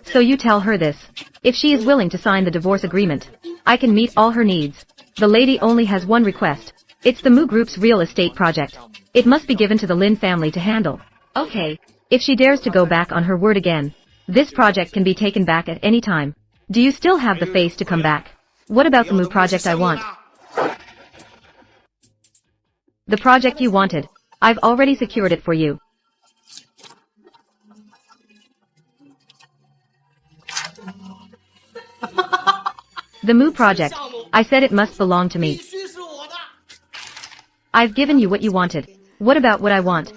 So you tell her this. If she is willing to sign the divorce agreement, I can meet all her needs. The lady only has one request. It's the Mu Group's real estate project. It must be given to the Lin family to handle. Okay. If she dares to go back on her word again, this project can be taken back at any time. Do you still have the face to come back? What about the Mu project I want? The project you wanted. I've already secured it for you. The Mu project. I said it must belong to me. I've given you what you wanted. What about what I want?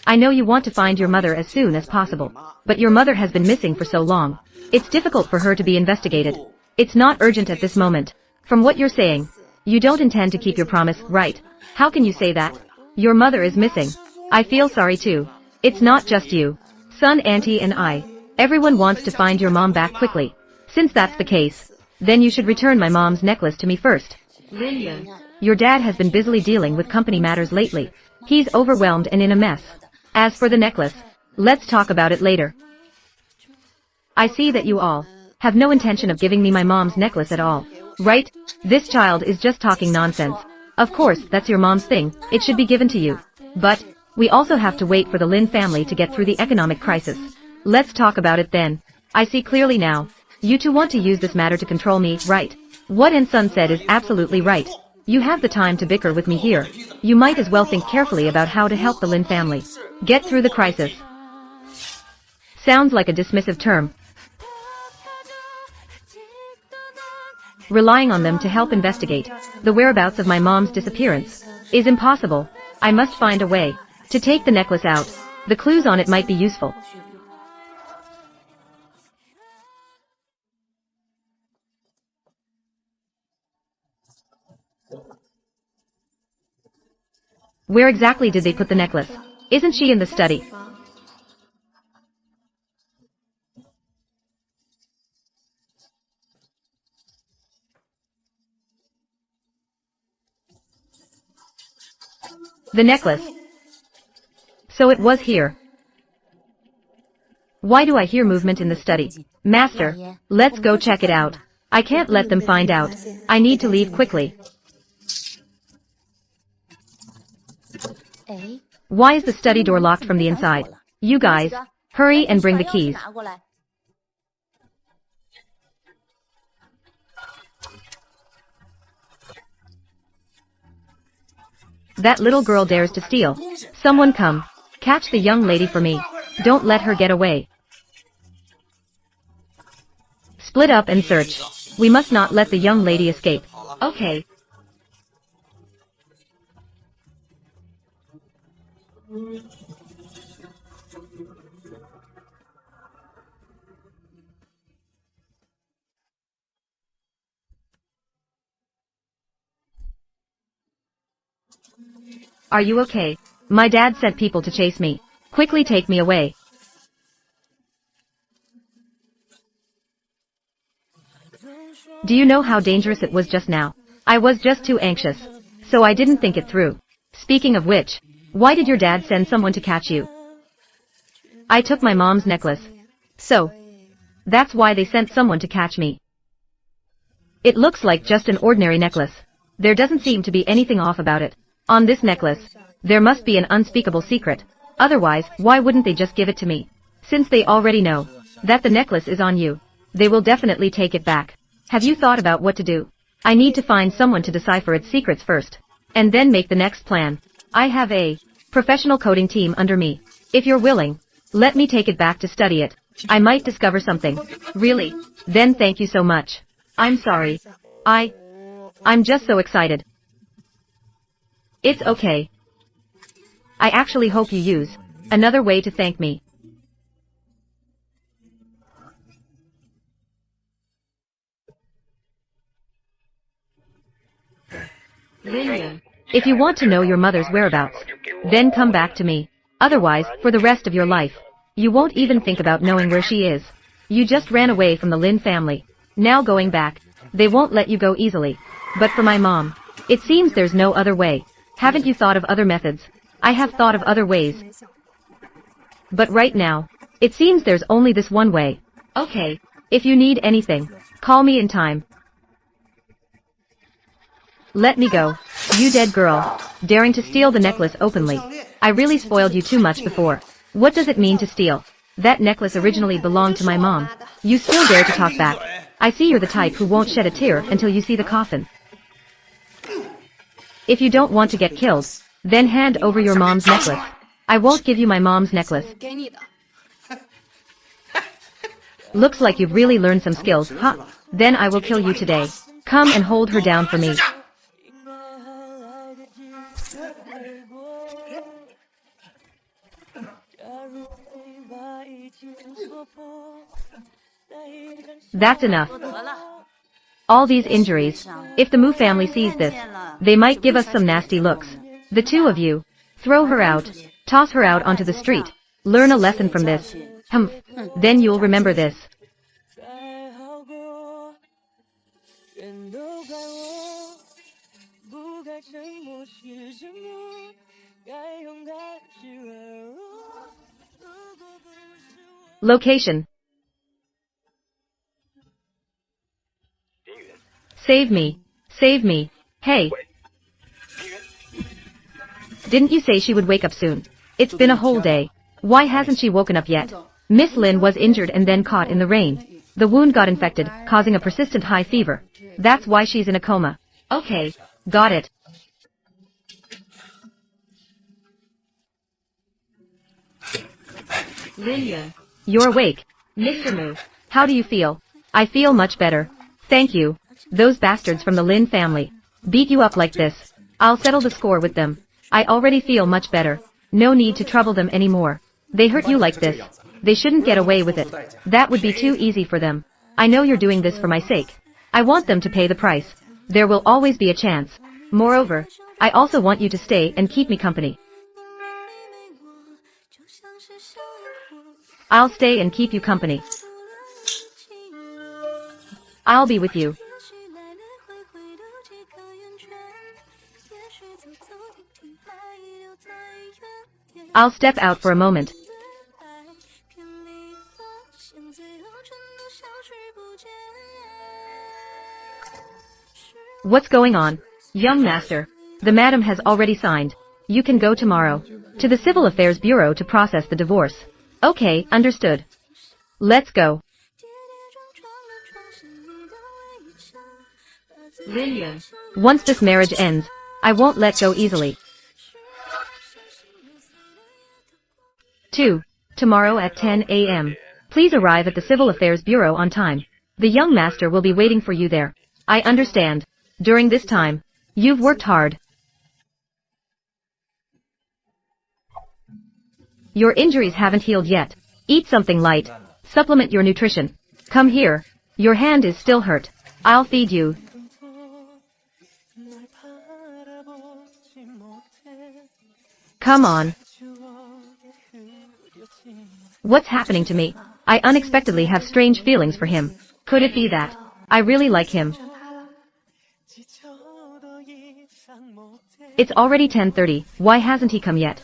I know you want to find your mother as soon as possible. But your mother has been missing for so long. It's difficult for her to be investigated. It's not urgent at this moment. From what you're saying, you don't intend to keep your promise, right? How can you say that? Your mother is missing. I feel sorry too. It's not just you. Son, auntie and I. Everyone wants to find your mom back quickly. Since that's the case, then you should return my mom's necklace to me first. Lillian. Your dad has been busily dealing with company matters lately. He's overwhelmed and in a mess. As for the necklace, let's talk about it later. I see that you all have no intention of giving me my mom's necklace at all. Right? This child is just talking nonsense. Of course, that's your mom's thing. It should be given to you. But we also have to wait for the Lin family to get through the economic crisis. Let's talk about it then. I see clearly now. You two want to use this matter to control me, right? What Ensun said is absolutely right. You have the time to bicker with me here. You might as well think carefully about how to help the Lin family get through the crisis. Sounds like a dismissive term. Relying on them to help investigate the whereabouts of my mom's disappearance is impossible. I must find a way to take the necklace out. The clues on it might be useful. Where exactly did they put the necklace? Isn't she in the study? The necklace. So it was here. Why do I hear movement in the study? Master, let's go check it out. I can't let them find out. I need to leave quickly. Why is the study door locked from the inside? You guys, hurry and bring the keys. That little girl dares to steal. Someone come. Catch the young lady for me. Don't let her get away. Split up and search. We must not let the young lady escape. Okay. Are you okay? My dad sent people to chase me. Quickly take me away. Do you know how dangerous it was just now? I was just too anxious. So I didn't think it through. Speaking of which, why did your dad send someone to catch you? I took my mom's necklace. So, that's why they sent someone to catch me. It looks like just an ordinary necklace. There doesn't seem to be anything off about it. On this necklace, there must be an unspeakable secret. Otherwise, why wouldn't they just give it to me? Since they already know that the necklace is on you, they will definitely take it back. Have you thought about what to do? I need to find someone to decipher its secrets first, and then make the next plan. I have a professional coding team under me. If you're willing, let me take it back to study it. I might discover something. Really? Then thank you so much. I'm sorry. I'm just so excited. It's okay. I actually hope you use another way to thank me. Linda, if you want to know your mother's whereabouts, then come back to me. Otherwise, for the rest of your life, you won't even think about knowing where she is. You just ran away from the Lin family. Now going back, they won't let you go easily. But for my mom, it seems there's no other way. Haven't you thought of other methods? I have thought of other ways. But right now, it seems there's only this one way. Okay, if you need anything, call me in time. Let me go. You dead girl, daring to steal the necklace openly. I really spoiled you too much before. What does it mean to steal? That necklace originally belonged to my mom. You still dare to talk back. I see you're the type who won't shed a tear until you see the coffin. If you don't want to get killed, then hand over your mom's necklace. I won't give you my mom's necklace. Looks like you've really learned some skills, huh? Then I will kill you today. Come and hold her down for me. That's enough. All these injuries. If the Mu family sees this, they might give us some nasty looks. The two of you, throw her out, toss her out onto the street. Learn a lesson from this. Then you'll remember this. Location. Save me. Save me. Hey. Didn't you say she would wake up soon? It's been a whole day. Why hasn't she woken up yet? Miss Lin was injured and then caught in the rain. The wound got infected, causing a persistent high fever. That's why she's in a coma. Okay, got it. Lilia, you're awake. Mr. Mu, how do you feel? I feel much better. Thank you. Those bastards from the Lin family beat you up like this. I'll settle the score with them. I already feel much better. No need to trouble them anymore. They hurt you like this. They shouldn't get away with it. That would be too easy for them. I know you're doing this for my sake. I want them to pay the price. There will always be a chance. Moreover, I also want you to stay and keep me company. I'll stay and keep you company. I'll be with you. I'll step out for a moment. What's going on? Young master, the madam has already signed. You can go tomorrow to the Civil Affairs Bureau to process the divorce. Okay, understood. Let's go. Lillian, once this marriage ends, I won't let go easily. 2. Tomorrow at 10 a.m. Please arrive at the Civil Affairs Bureau on time. The young master will be waiting for you there. I understand. During this time, you've worked hard. Your injuries haven't healed yet. Eat something light. Supplement your nutrition. Come here. Your hand is still hurt. I'll feed you. Come on. What's happening to me? I unexpectedly have strange feelings for him. Could it be that I really like him? It's already 10:30. Why hasn't he come yet?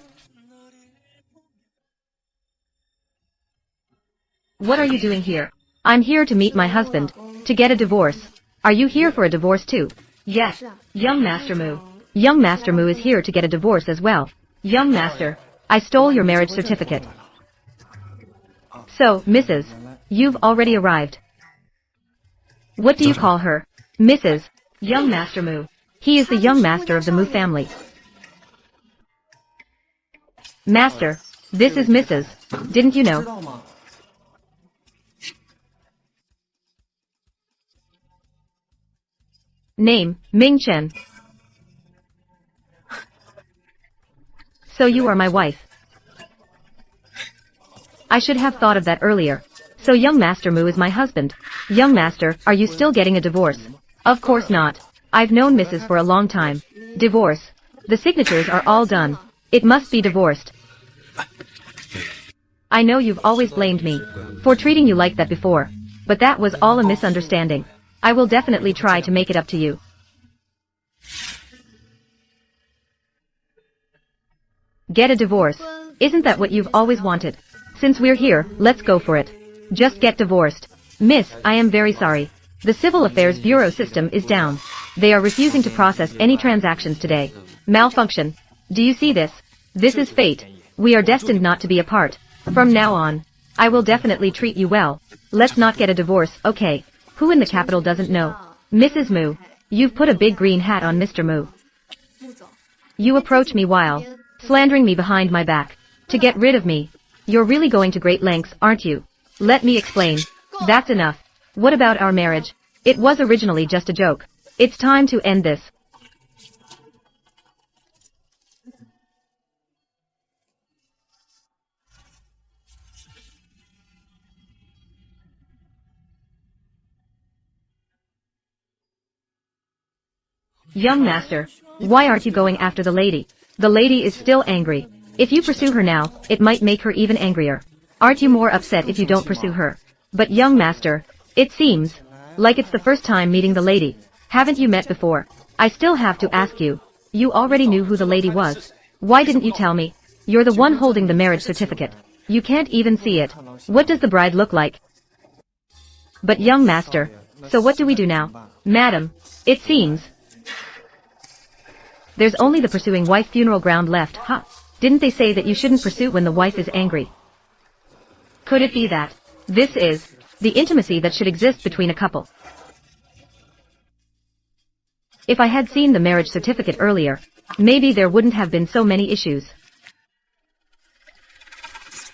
What are you doing here? I'm here to meet my husband, to get a divorce. Are you here for a divorce too? Yes, young Master Mu. Young Master Mu is here to get a divorce as well. Young Master, I stole your marriage certificate. So, Mrs., you've already arrived. What do you call her? Mrs. Young Master Mu. He is the young master of the Mu family. Master, this is Mrs. Didn't you know? Name, Ming Chen. So you are my wife. I should have thought of that earlier. So young Master Mu is my husband. Young Master, are you still getting a divorce? Of course not. I've known Mrs. for a long time. Divorce. The signatures are all done. It must be divorced. I know you've always blamed me for treating you like that before, but that was all a misunderstanding. I will definitely try to make it up to you. Get a divorce. Isn't that what you've always wanted? Since we're here, let's go for it. Just get divorced. Miss, I am very sorry. The Civil Affairs Bureau system is down. They are refusing to process any transactions today. Malfunction. Do you see this? This is fate. We are destined not to be apart. From now on, I will definitely treat you well. Let's not get a divorce, okay? Who in the capital doesn't know? Mrs. Mu, you've put a big green hat on Mr. Mu. You approach me while slandering me behind my back to get rid of me. You're really going to great lengths, aren't you? Let me explain. That's enough. What about our marriage? It was originally just a joke. It's time to end this. Young master, why aren't you going after the lady? The lady is still angry. If you pursue her now, it might make her even angrier. Aren't you more upset if you don't pursue her? But young master, it seems like it's the first time meeting the lady. Haven't you met before? I still have to ask you. You already knew who the lady was. Why didn't you tell me? You're the one holding the marriage certificate. You can't even see it. What does the bride look like? But young master, so what do we do now? Madam, it seems there's only the pursuing wife funeral ground left, huh? Didn't they say that you shouldn't pursue when the wife is angry? Could it be that this is the intimacy that should exist between a couple? If I had seen the marriage certificate earlier, maybe there wouldn't have been so many issues.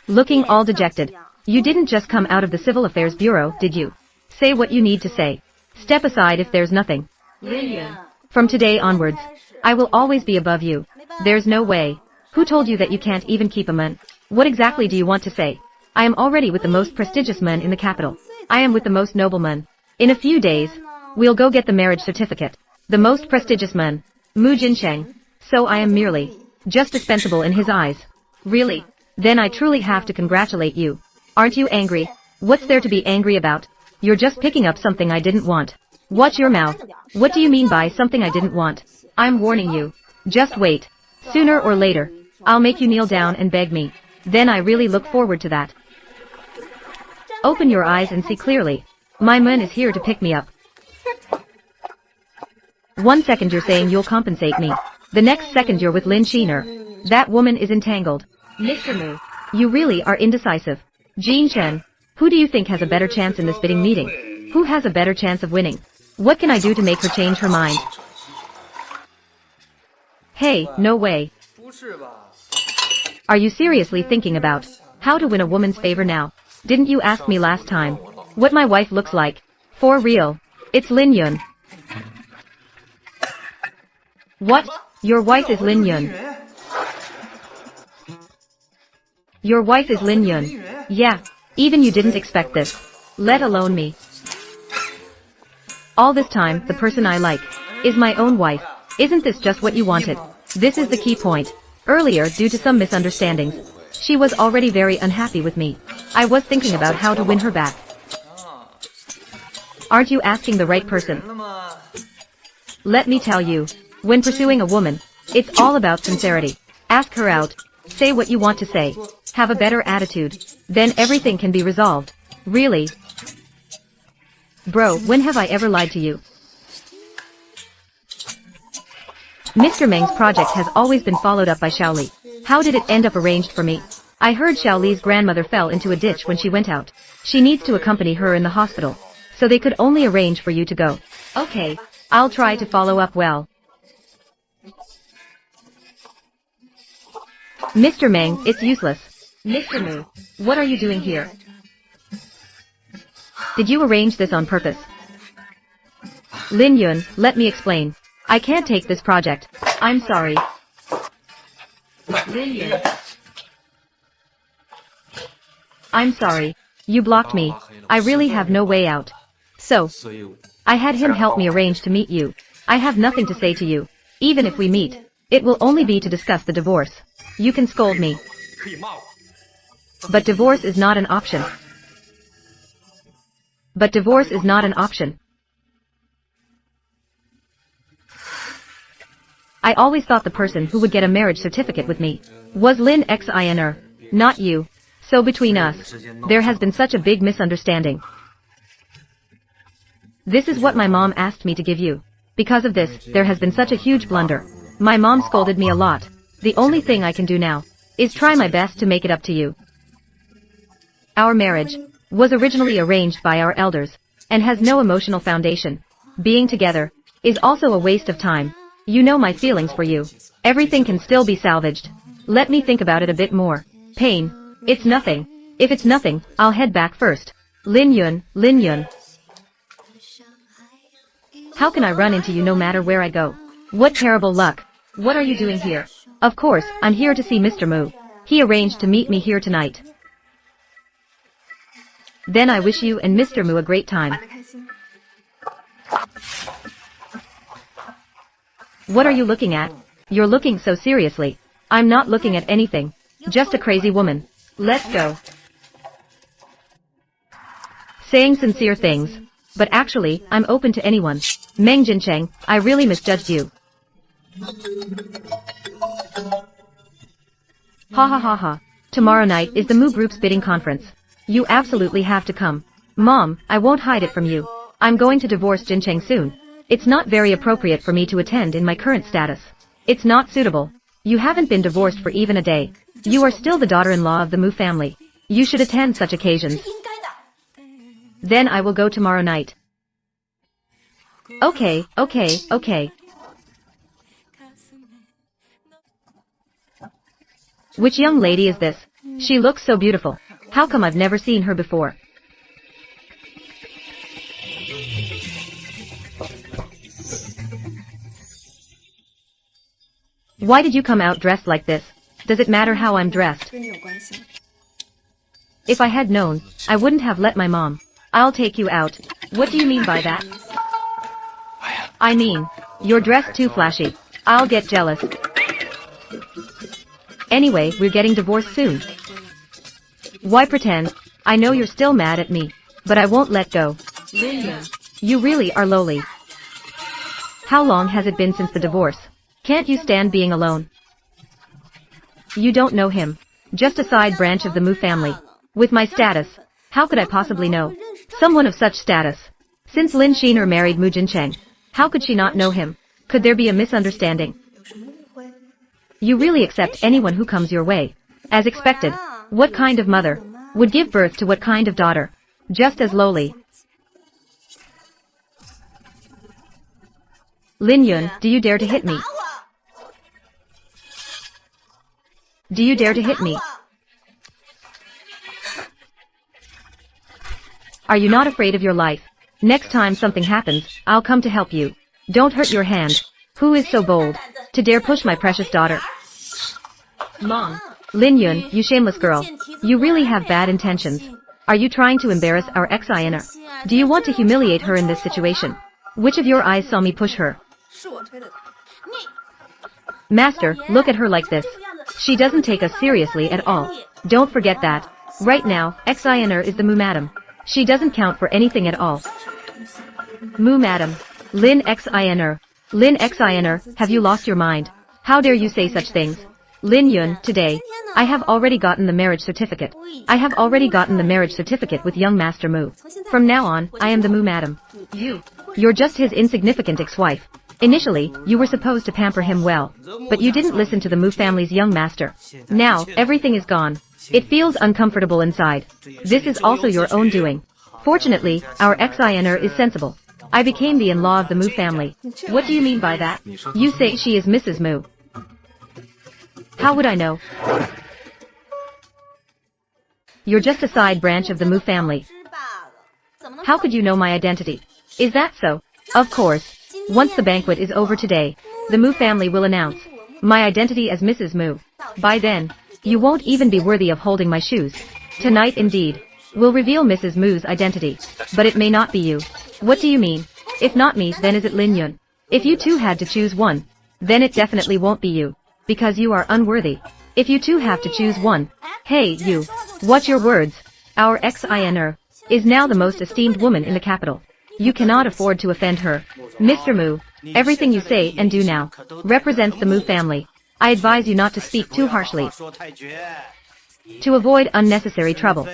Looking all dejected. You didn't just come out of the Civil Affairs Bureau, did you? Say what you need to say. Step aside if there's nothing. Lillian. From today onwards, I will always be above you. There's no way. Who told you that you can't even keep a man? What exactly do you want to say? I am already with the most prestigious man in the capital. I am with the most noble man. In a few days, we'll go get the marriage certificate. The most prestigious man, Mu Jinsheng. So I am merely just dispensable in his eyes. Really? Then I truly have to congratulate you. Aren't you angry? What's there to be angry about? You're just picking up something I didn't want. Watch your mouth. What do you mean by something I didn't want? I'm warning you. Just wait. Sooner or later, I'll make you kneel down and beg me. Then I really look forward to that. Open your eyes and see clearly. My man is here to pick me up. 1 second you're saying you'll compensate me. The next second you're with Lin Sheener. That woman is entangled. Mr. Mu, you really are indecisive. Jean Chen, who do you think has a better chance in this bidding meeting? Who has a better chance of winning? What can I do to make her change her mind? Hey, no way. Are you seriously thinking about how to win a woman's favor now? Didn't you ask me last time what my wife looks like? For real. It's Lin Yun. What? Your wife is Lin Yun. Your wife is Lin Yun. Yeah, even you didn't expect this. Let alone me. All this time, the person I like is my own wife. Isn't this just what you wanted? This is the key point. Earlier, due to some misunderstandings, she was already very unhappy with me. I was thinking about how to win her back. Aren't you asking the right person? Let me tell you, when pursuing a woman, it's all about sincerity. Ask her out. Say what you want to say. Have a better attitude. Then everything can be resolved. Really? Bro, when have I ever lied to you? Mr. Meng's project has always been followed up by Xiaoli. How did it end up arranged for me? I heard Xiaoli's grandmother fell into a ditch when she went out. She needs to accompany her in the hospital. So they could only arrange for you to go. Okay, I'll try to follow up well. Mr. Meng, it's useless. Mr. Mu, what are you doing here? Did you arrange this on purpose? Lin Yun, let me explain. I can't take this project. I'm sorry. Lin Yun. I'm sorry. You blocked me. I really have no way out. So, I had him help me arrange to meet you. I have nothing to say to you. Even if we meet, it will only be to discuss the divorce. You can scold me. But divorce is not an option. But divorce is not an option. I always thought the person who would get a marriage certificate with me was Lin Xiner, not you. So between us, there has been such a big misunderstanding. This is what my mom asked me to give you. Because of this, there has been such a huge blunder. My mom scolded me a lot. The only thing I can do now is try my best to make it up to you. Our marriage was originally arranged by our elders and has no emotional foundation. Being together is also a waste of time. You know my feelings for you. Everything can still be salvaged. Let me think about it a bit more. Pain. It's nothing. If it's nothing, I'll head back first. Lin Yun, Lin Yun. How can I run into you no matter where I go? What terrible luck. What are you doing here? Of course, I'm here to see Mr. Mu. He arranged to meet me here tonight. Then I wish you and Mr. Mu a great time. What are you looking at? You're looking so seriously. I'm not looking at anything. Just a crazy woman. Let's go. Saying sincere things. But actually, I'm open to anyone. Meng Jincheng, I really misjudged you. Ha ha ha ha. Tomorrow night is the Mu Group's bidding conference. You absolutely have to come. Mom, I won't hide it from you. I'm going to divorce Jincheng soon. It's not very appropriate for me to attend in my current status. It's not suitable. You haven't been divorced for even a day. You are still the daughter-in-law of the Mu family. You should attend such occasions. Then I will go tomorrow night. Okay, okay, okay. Which young lady is this? She looks so beautiful. How come I've never seen her before? Why did you come out dressed like this? Does it matter how I'm dressed? If I had known, I wouldn't have let my mom. I'll take you out. What do you mean by that? I mean, you're dressed too flashy. I'll get jealous. Anyway, we're getting divorced soon. Why pretend? I know you're still mad at me, but I won't let go. You really are lowly. How long has it been since the divorce? Can't you stand being alone? You don't know him. Just a side branch of the Mu family. With my status, how could I possibly know someone of such status? Since Lin Xiner married Mu Jincheng, how could she not know him? Could there be a misunderstanding? You really accept anyone who comes your way. As expected. What kind of mother would give birth to what kind of daughter? Just as lowly. Lin Yun, do you dare to hit me? Do you dare to hit me? Are you not afraid of your life? Next time something happens, I'll come to help you. Don't hurt your hand. Who is so bold to dare push my precious daughter? Mom. Lin Yun, you shameless girl. You really have bad intentions. Are you trying to embarrass our ex-INR? Do you want to humiliate her in this situation? Which of your eyes saw me push her? Master, look at her like this. She doesn't take us seriously at all. Don't forget that. Right now, ex-INR is the Mu Madam. She doesn't count for anything at all. Mu Madam. Lin ex-INR. Lin ex-INR, have you lost your mind? How dare you say such things? Lin Yun, today, I have already gotten the marriage certificate. I have already gotten the marriage certificate with young Master Mu. From now on, I am the Mu Madam. You're just his insignificant ex-wife. Initially, you were supposed to pamper him well, but you didn't listen to the Mu family's young master. Now, everything is gone. It feels uncomfortable inside. This is also your own doing. Fortunately, our ex-INR is sensible. I became the in-law of the Mu family. What do you mean by that? You say she is Mrs. Mu. How would I know? You're just a side branch of the Mu family. How could you know my identity? Is that so? Of course. Once the banquet is over today, the Mu family will announce my identity as Mrs. Mu. By then, you won't even be worthy of holding my shoes. Tonight indeed, we'll reveal Mrs. Mu's identity. But it may not be you. What do you mean? If not me, then is it Lin Yun? If you two had to choose one, then it definitely won't be you. Because you are unworthy. If you two have to choose one, hey, you. Watch your words. Our ex-INR is now the most esteemed woman in the capital. You cannot afford to offend her. Mr. Mu, everything you say and do now represents the Mu family. I advise you not to speak too harshly. To avoid unnecessary trouble.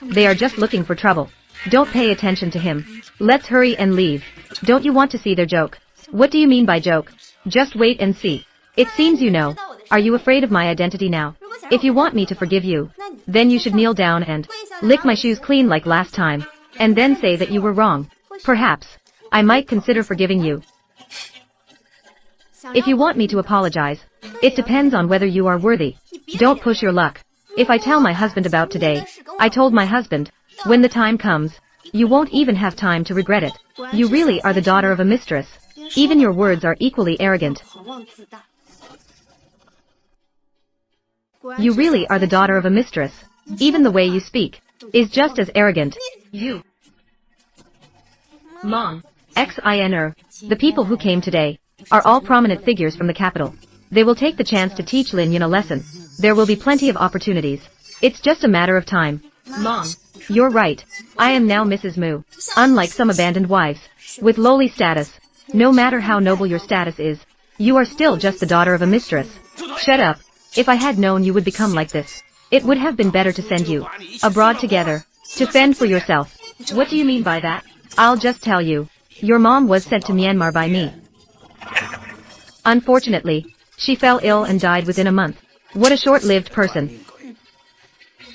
They are just looking for trouble. Don't pay attention to him. Let's hurry and leave. Don't you want to see their joke? What do you mean by joke? Just wait and see. It seems you know. Are you afraid of my identity now? If you want me to forgive you, then you should kneel down and lick my shoes clean like last time, and then say that you were wrong. Perhaps I might consider forgiving you. If you want me to apologize, it depends on whether you are worthy. Don't push your luck. If I tell my husband about today, I told my husband, when the time comes, you won't even have time to regret it. You really are the daughter of a mistress. Even your words are equally arrogant. You really are the daughter of a mistress. Even the way you speak is just as arrogant. You. Mom, ex-INR, the people who came today are all prominent figures from the capital. They will take the chance to teach Lin Yun a lesson. There will be plenty of opportunities. It's just a matter of time. Mom, you're right. I am now Mrs. Mu. Unlike some abandoned wives, with lowly status, no matter how noble your status is, you are still just the daughter of a mistress. Shut up. If I had known you would become like this, it would have been better to send you abroad together, to fend for yourself. What do you mean by that? I'll just tell you. Your mom was sent to Myanmar by me. Unfortunately, she fell ill and died within a month. What a short-lived person.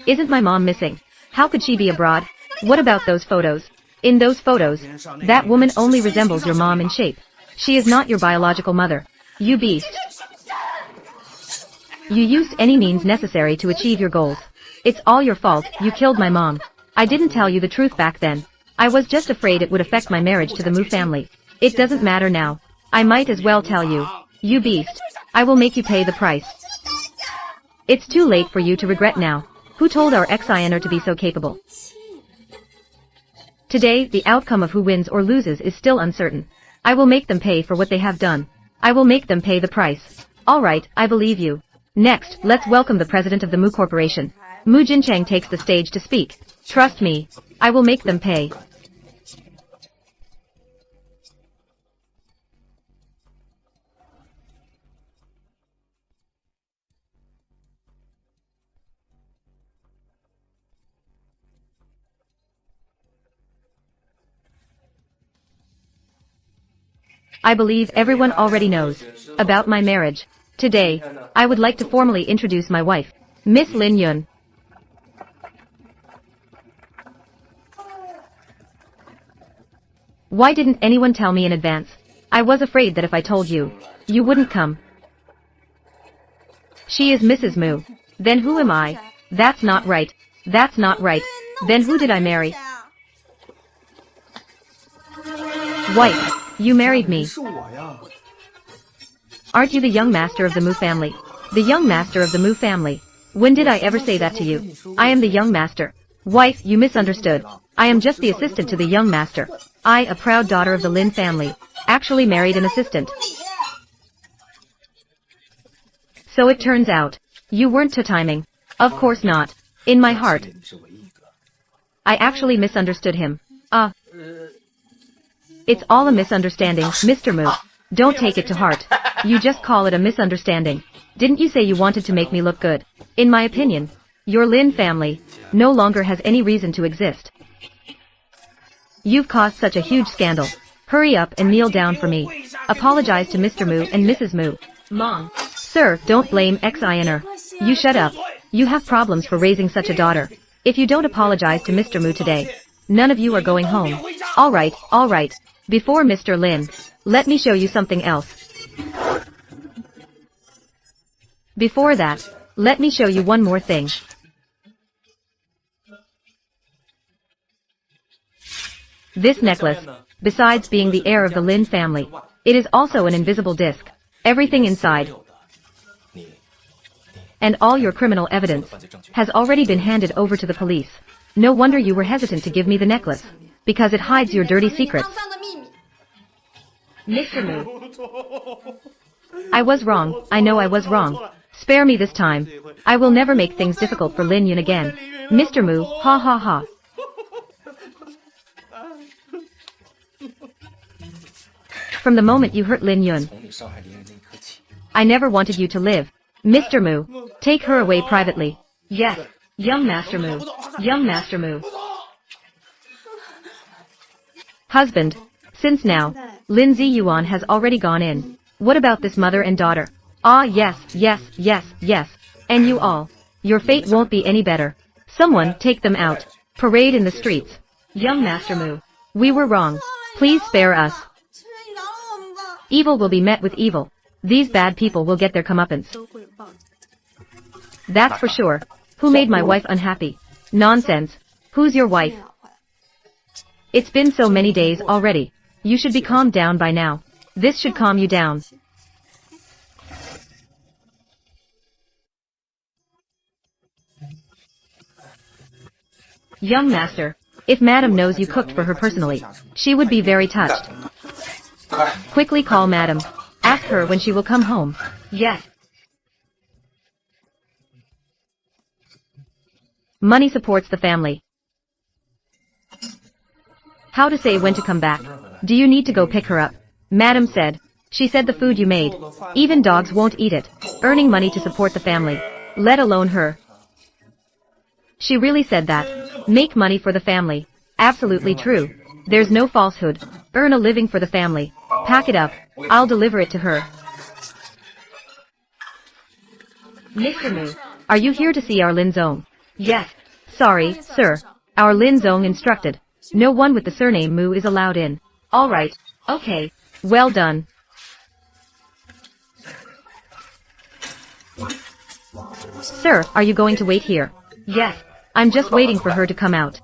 Isn't my mom missing? How could she be abroad? What about those photos? In those photos, that woman only resembles your mom in shape. She is not your biological mother. You beast. You used any means necessary to achieve your goals. It's all your fault. You killed my mom. I didn't tell you the truth back then. I was just afraid it would affect my marriage to the Mu family. It doesn't matter now. I might as well tell you. You beast. I will make you pay the price. It's too late for you to regret now. Who told our ex-INR to be so capable? Today, the outcome of who wins or loses is still uncertain. I will make them pay for what they have done. I will make them pay the price. Alright, I believe you. Next, let's welcome the president of the Mu Corporation. Mu Jincheng takes the stage to speak. Trust me, I will make them pay. I believe everyone already knows about my marriage. Today, I would like to formally introduce my wife, Miss Lin Yun. Why didn't anyone tell me in advance? I was afraid that if I told you, you wouldn't come. She is Mrs. Mu. Then who am I? That's not right. That's not right. Then who did I marry? Wife, you married me. Aren't you the young master of the Mu family? The young master of the Mu family. When did I ever say that to you? I am the young master. Wife, you misunderstood. I am just the assistant to the young master. I, a proud daughter of the Lin family, actually married an assistant. So it turns out, you weren't to timing. Of course not. In my heart, I actually misunderstood him. It's all a misunderstanding, Mr. Mu. Don't take it to heart. You just call it a misunderstanding. Didn't you say you wanted to make me look good? In my opinion, your Lin family no longer has any reason to exist. You've caused such a huge scandal. Hurry up and kneel down for me. Apologize to Mr. Mu and Mrs. Mu. Mom. Sir, don't blame Xiner. You shut up. You have problems for raising such a daughter. If you don't apologize to Mr. Mu today, none of you are going home. Alright, alright. Before Mr. Lin, let me show you something else. Before that, let me show you one more thing. This necklace, besides being the heir of the Lin family, it is also an invisible disc. Everything inside, and all your criminal evidence, has already been handed over to the police. No wonder you were hesitant to give me the necklace, because it hides your dirty secrets. Mr. Mu. I was wrong, I know I was wrong. Spare me this time. I will never make things difficult for Lin Yun again. Mr. Mu, ha ha ha. From the moment you hurt Lin Yun, I never wanted you to live. Mr. Mu, take her away privately. Yes, young Master Mu. Young Master Mu. Husband, since now, Lin Ziyuan has already gone in. What about this mother and daughter? Ah yes, yes, yes, yes. And you all. Your fate won't be any better. Someone take them out. Parade in the streets. Young Master Mu. We were wrong. Please spare us. Evil will be met with evil. These bad people will get their comeuppance. That's for sure. Who made my wife unhappy? Nonsense. Who's your wife? It's been so many days already. You should be calmed down by now. This should calm you down. Young master, if madam knows you cooked for her personally, she would be very touched. Quickly call madam. Ask her when she will come home. Yes. Money supports the family. How to say when to come back? Do you need to go pick her up? Madam said. She said the food you made. Even dogs won't eat it. Earning money to support the family. Let alone her. She really said that. Make money for the family. Absolutely true. There's no falsehood. Earn a living for the family. Pack it up. I'll deliver it to her. Mr. Mu, are you here to see our Lin Zong? Yes. Sorry, sir. Our Lin Zong instructed. No one with the surname Mu is allowed in. Alright. Okay. Well done. Sir, are you going to wait here? Yes. I'm just waiting for her to come out.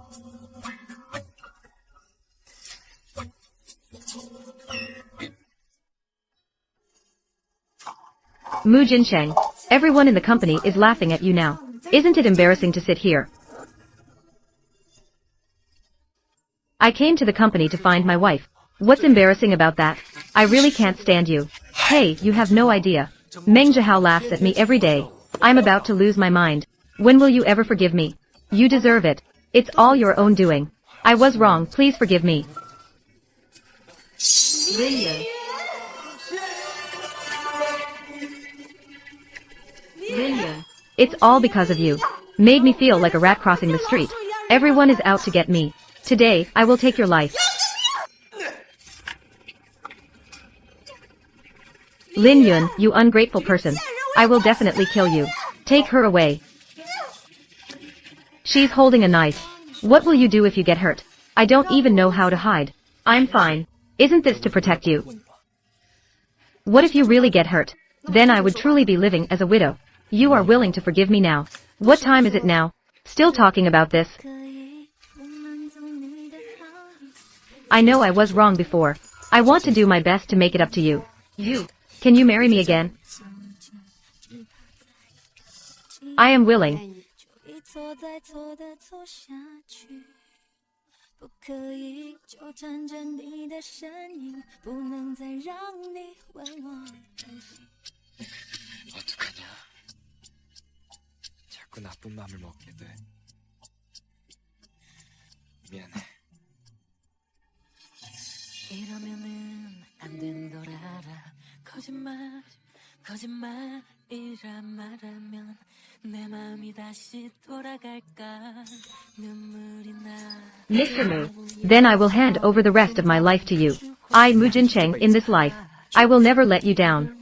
Mu Jinsheng, everyone in the company is laughing at you now. Isn't it embarrassing to sit here? I came to the company to find my wife. What's embarrassing about that? I really can't stand you. Hey, you have no idea. Meng Zhihao laughs at me every day. I'm about to lose my mind. When will you ever forgive me? You deserve it. It's all your own doing. I was wrong, please forgive me. Lin Yun, it's all because of you. Made me feel like a rat crossing the street. Everyone is out to get me. Today, I will take your life. Lin Yun, you ungrateful person. I will definitely kill you. Take her away. She's holding a knife. What will you do if you get hurt? I don't even know how to hide. I'm fine. Isn't this to protect you? What if you really get hurt? Then I would truly be living as a widow. You are willing to forgive me now. What time is it now? Still talking about this? I know I was wrong before. I want to do my best to make it up to you. Can you marry me again? I am willing. 어떡하냐? 자꾸 나쁜 마음을 먹게 돼. 미안해. 이러면은 안 되는 걸 알아. 거짓말이라 말하면 내 마음이 다시 돌아갈까. 눈물이 나. Mr. Mu, then I will hand over the rest of my life to you. I, Mu Jincheng, in this life, I will never let you down.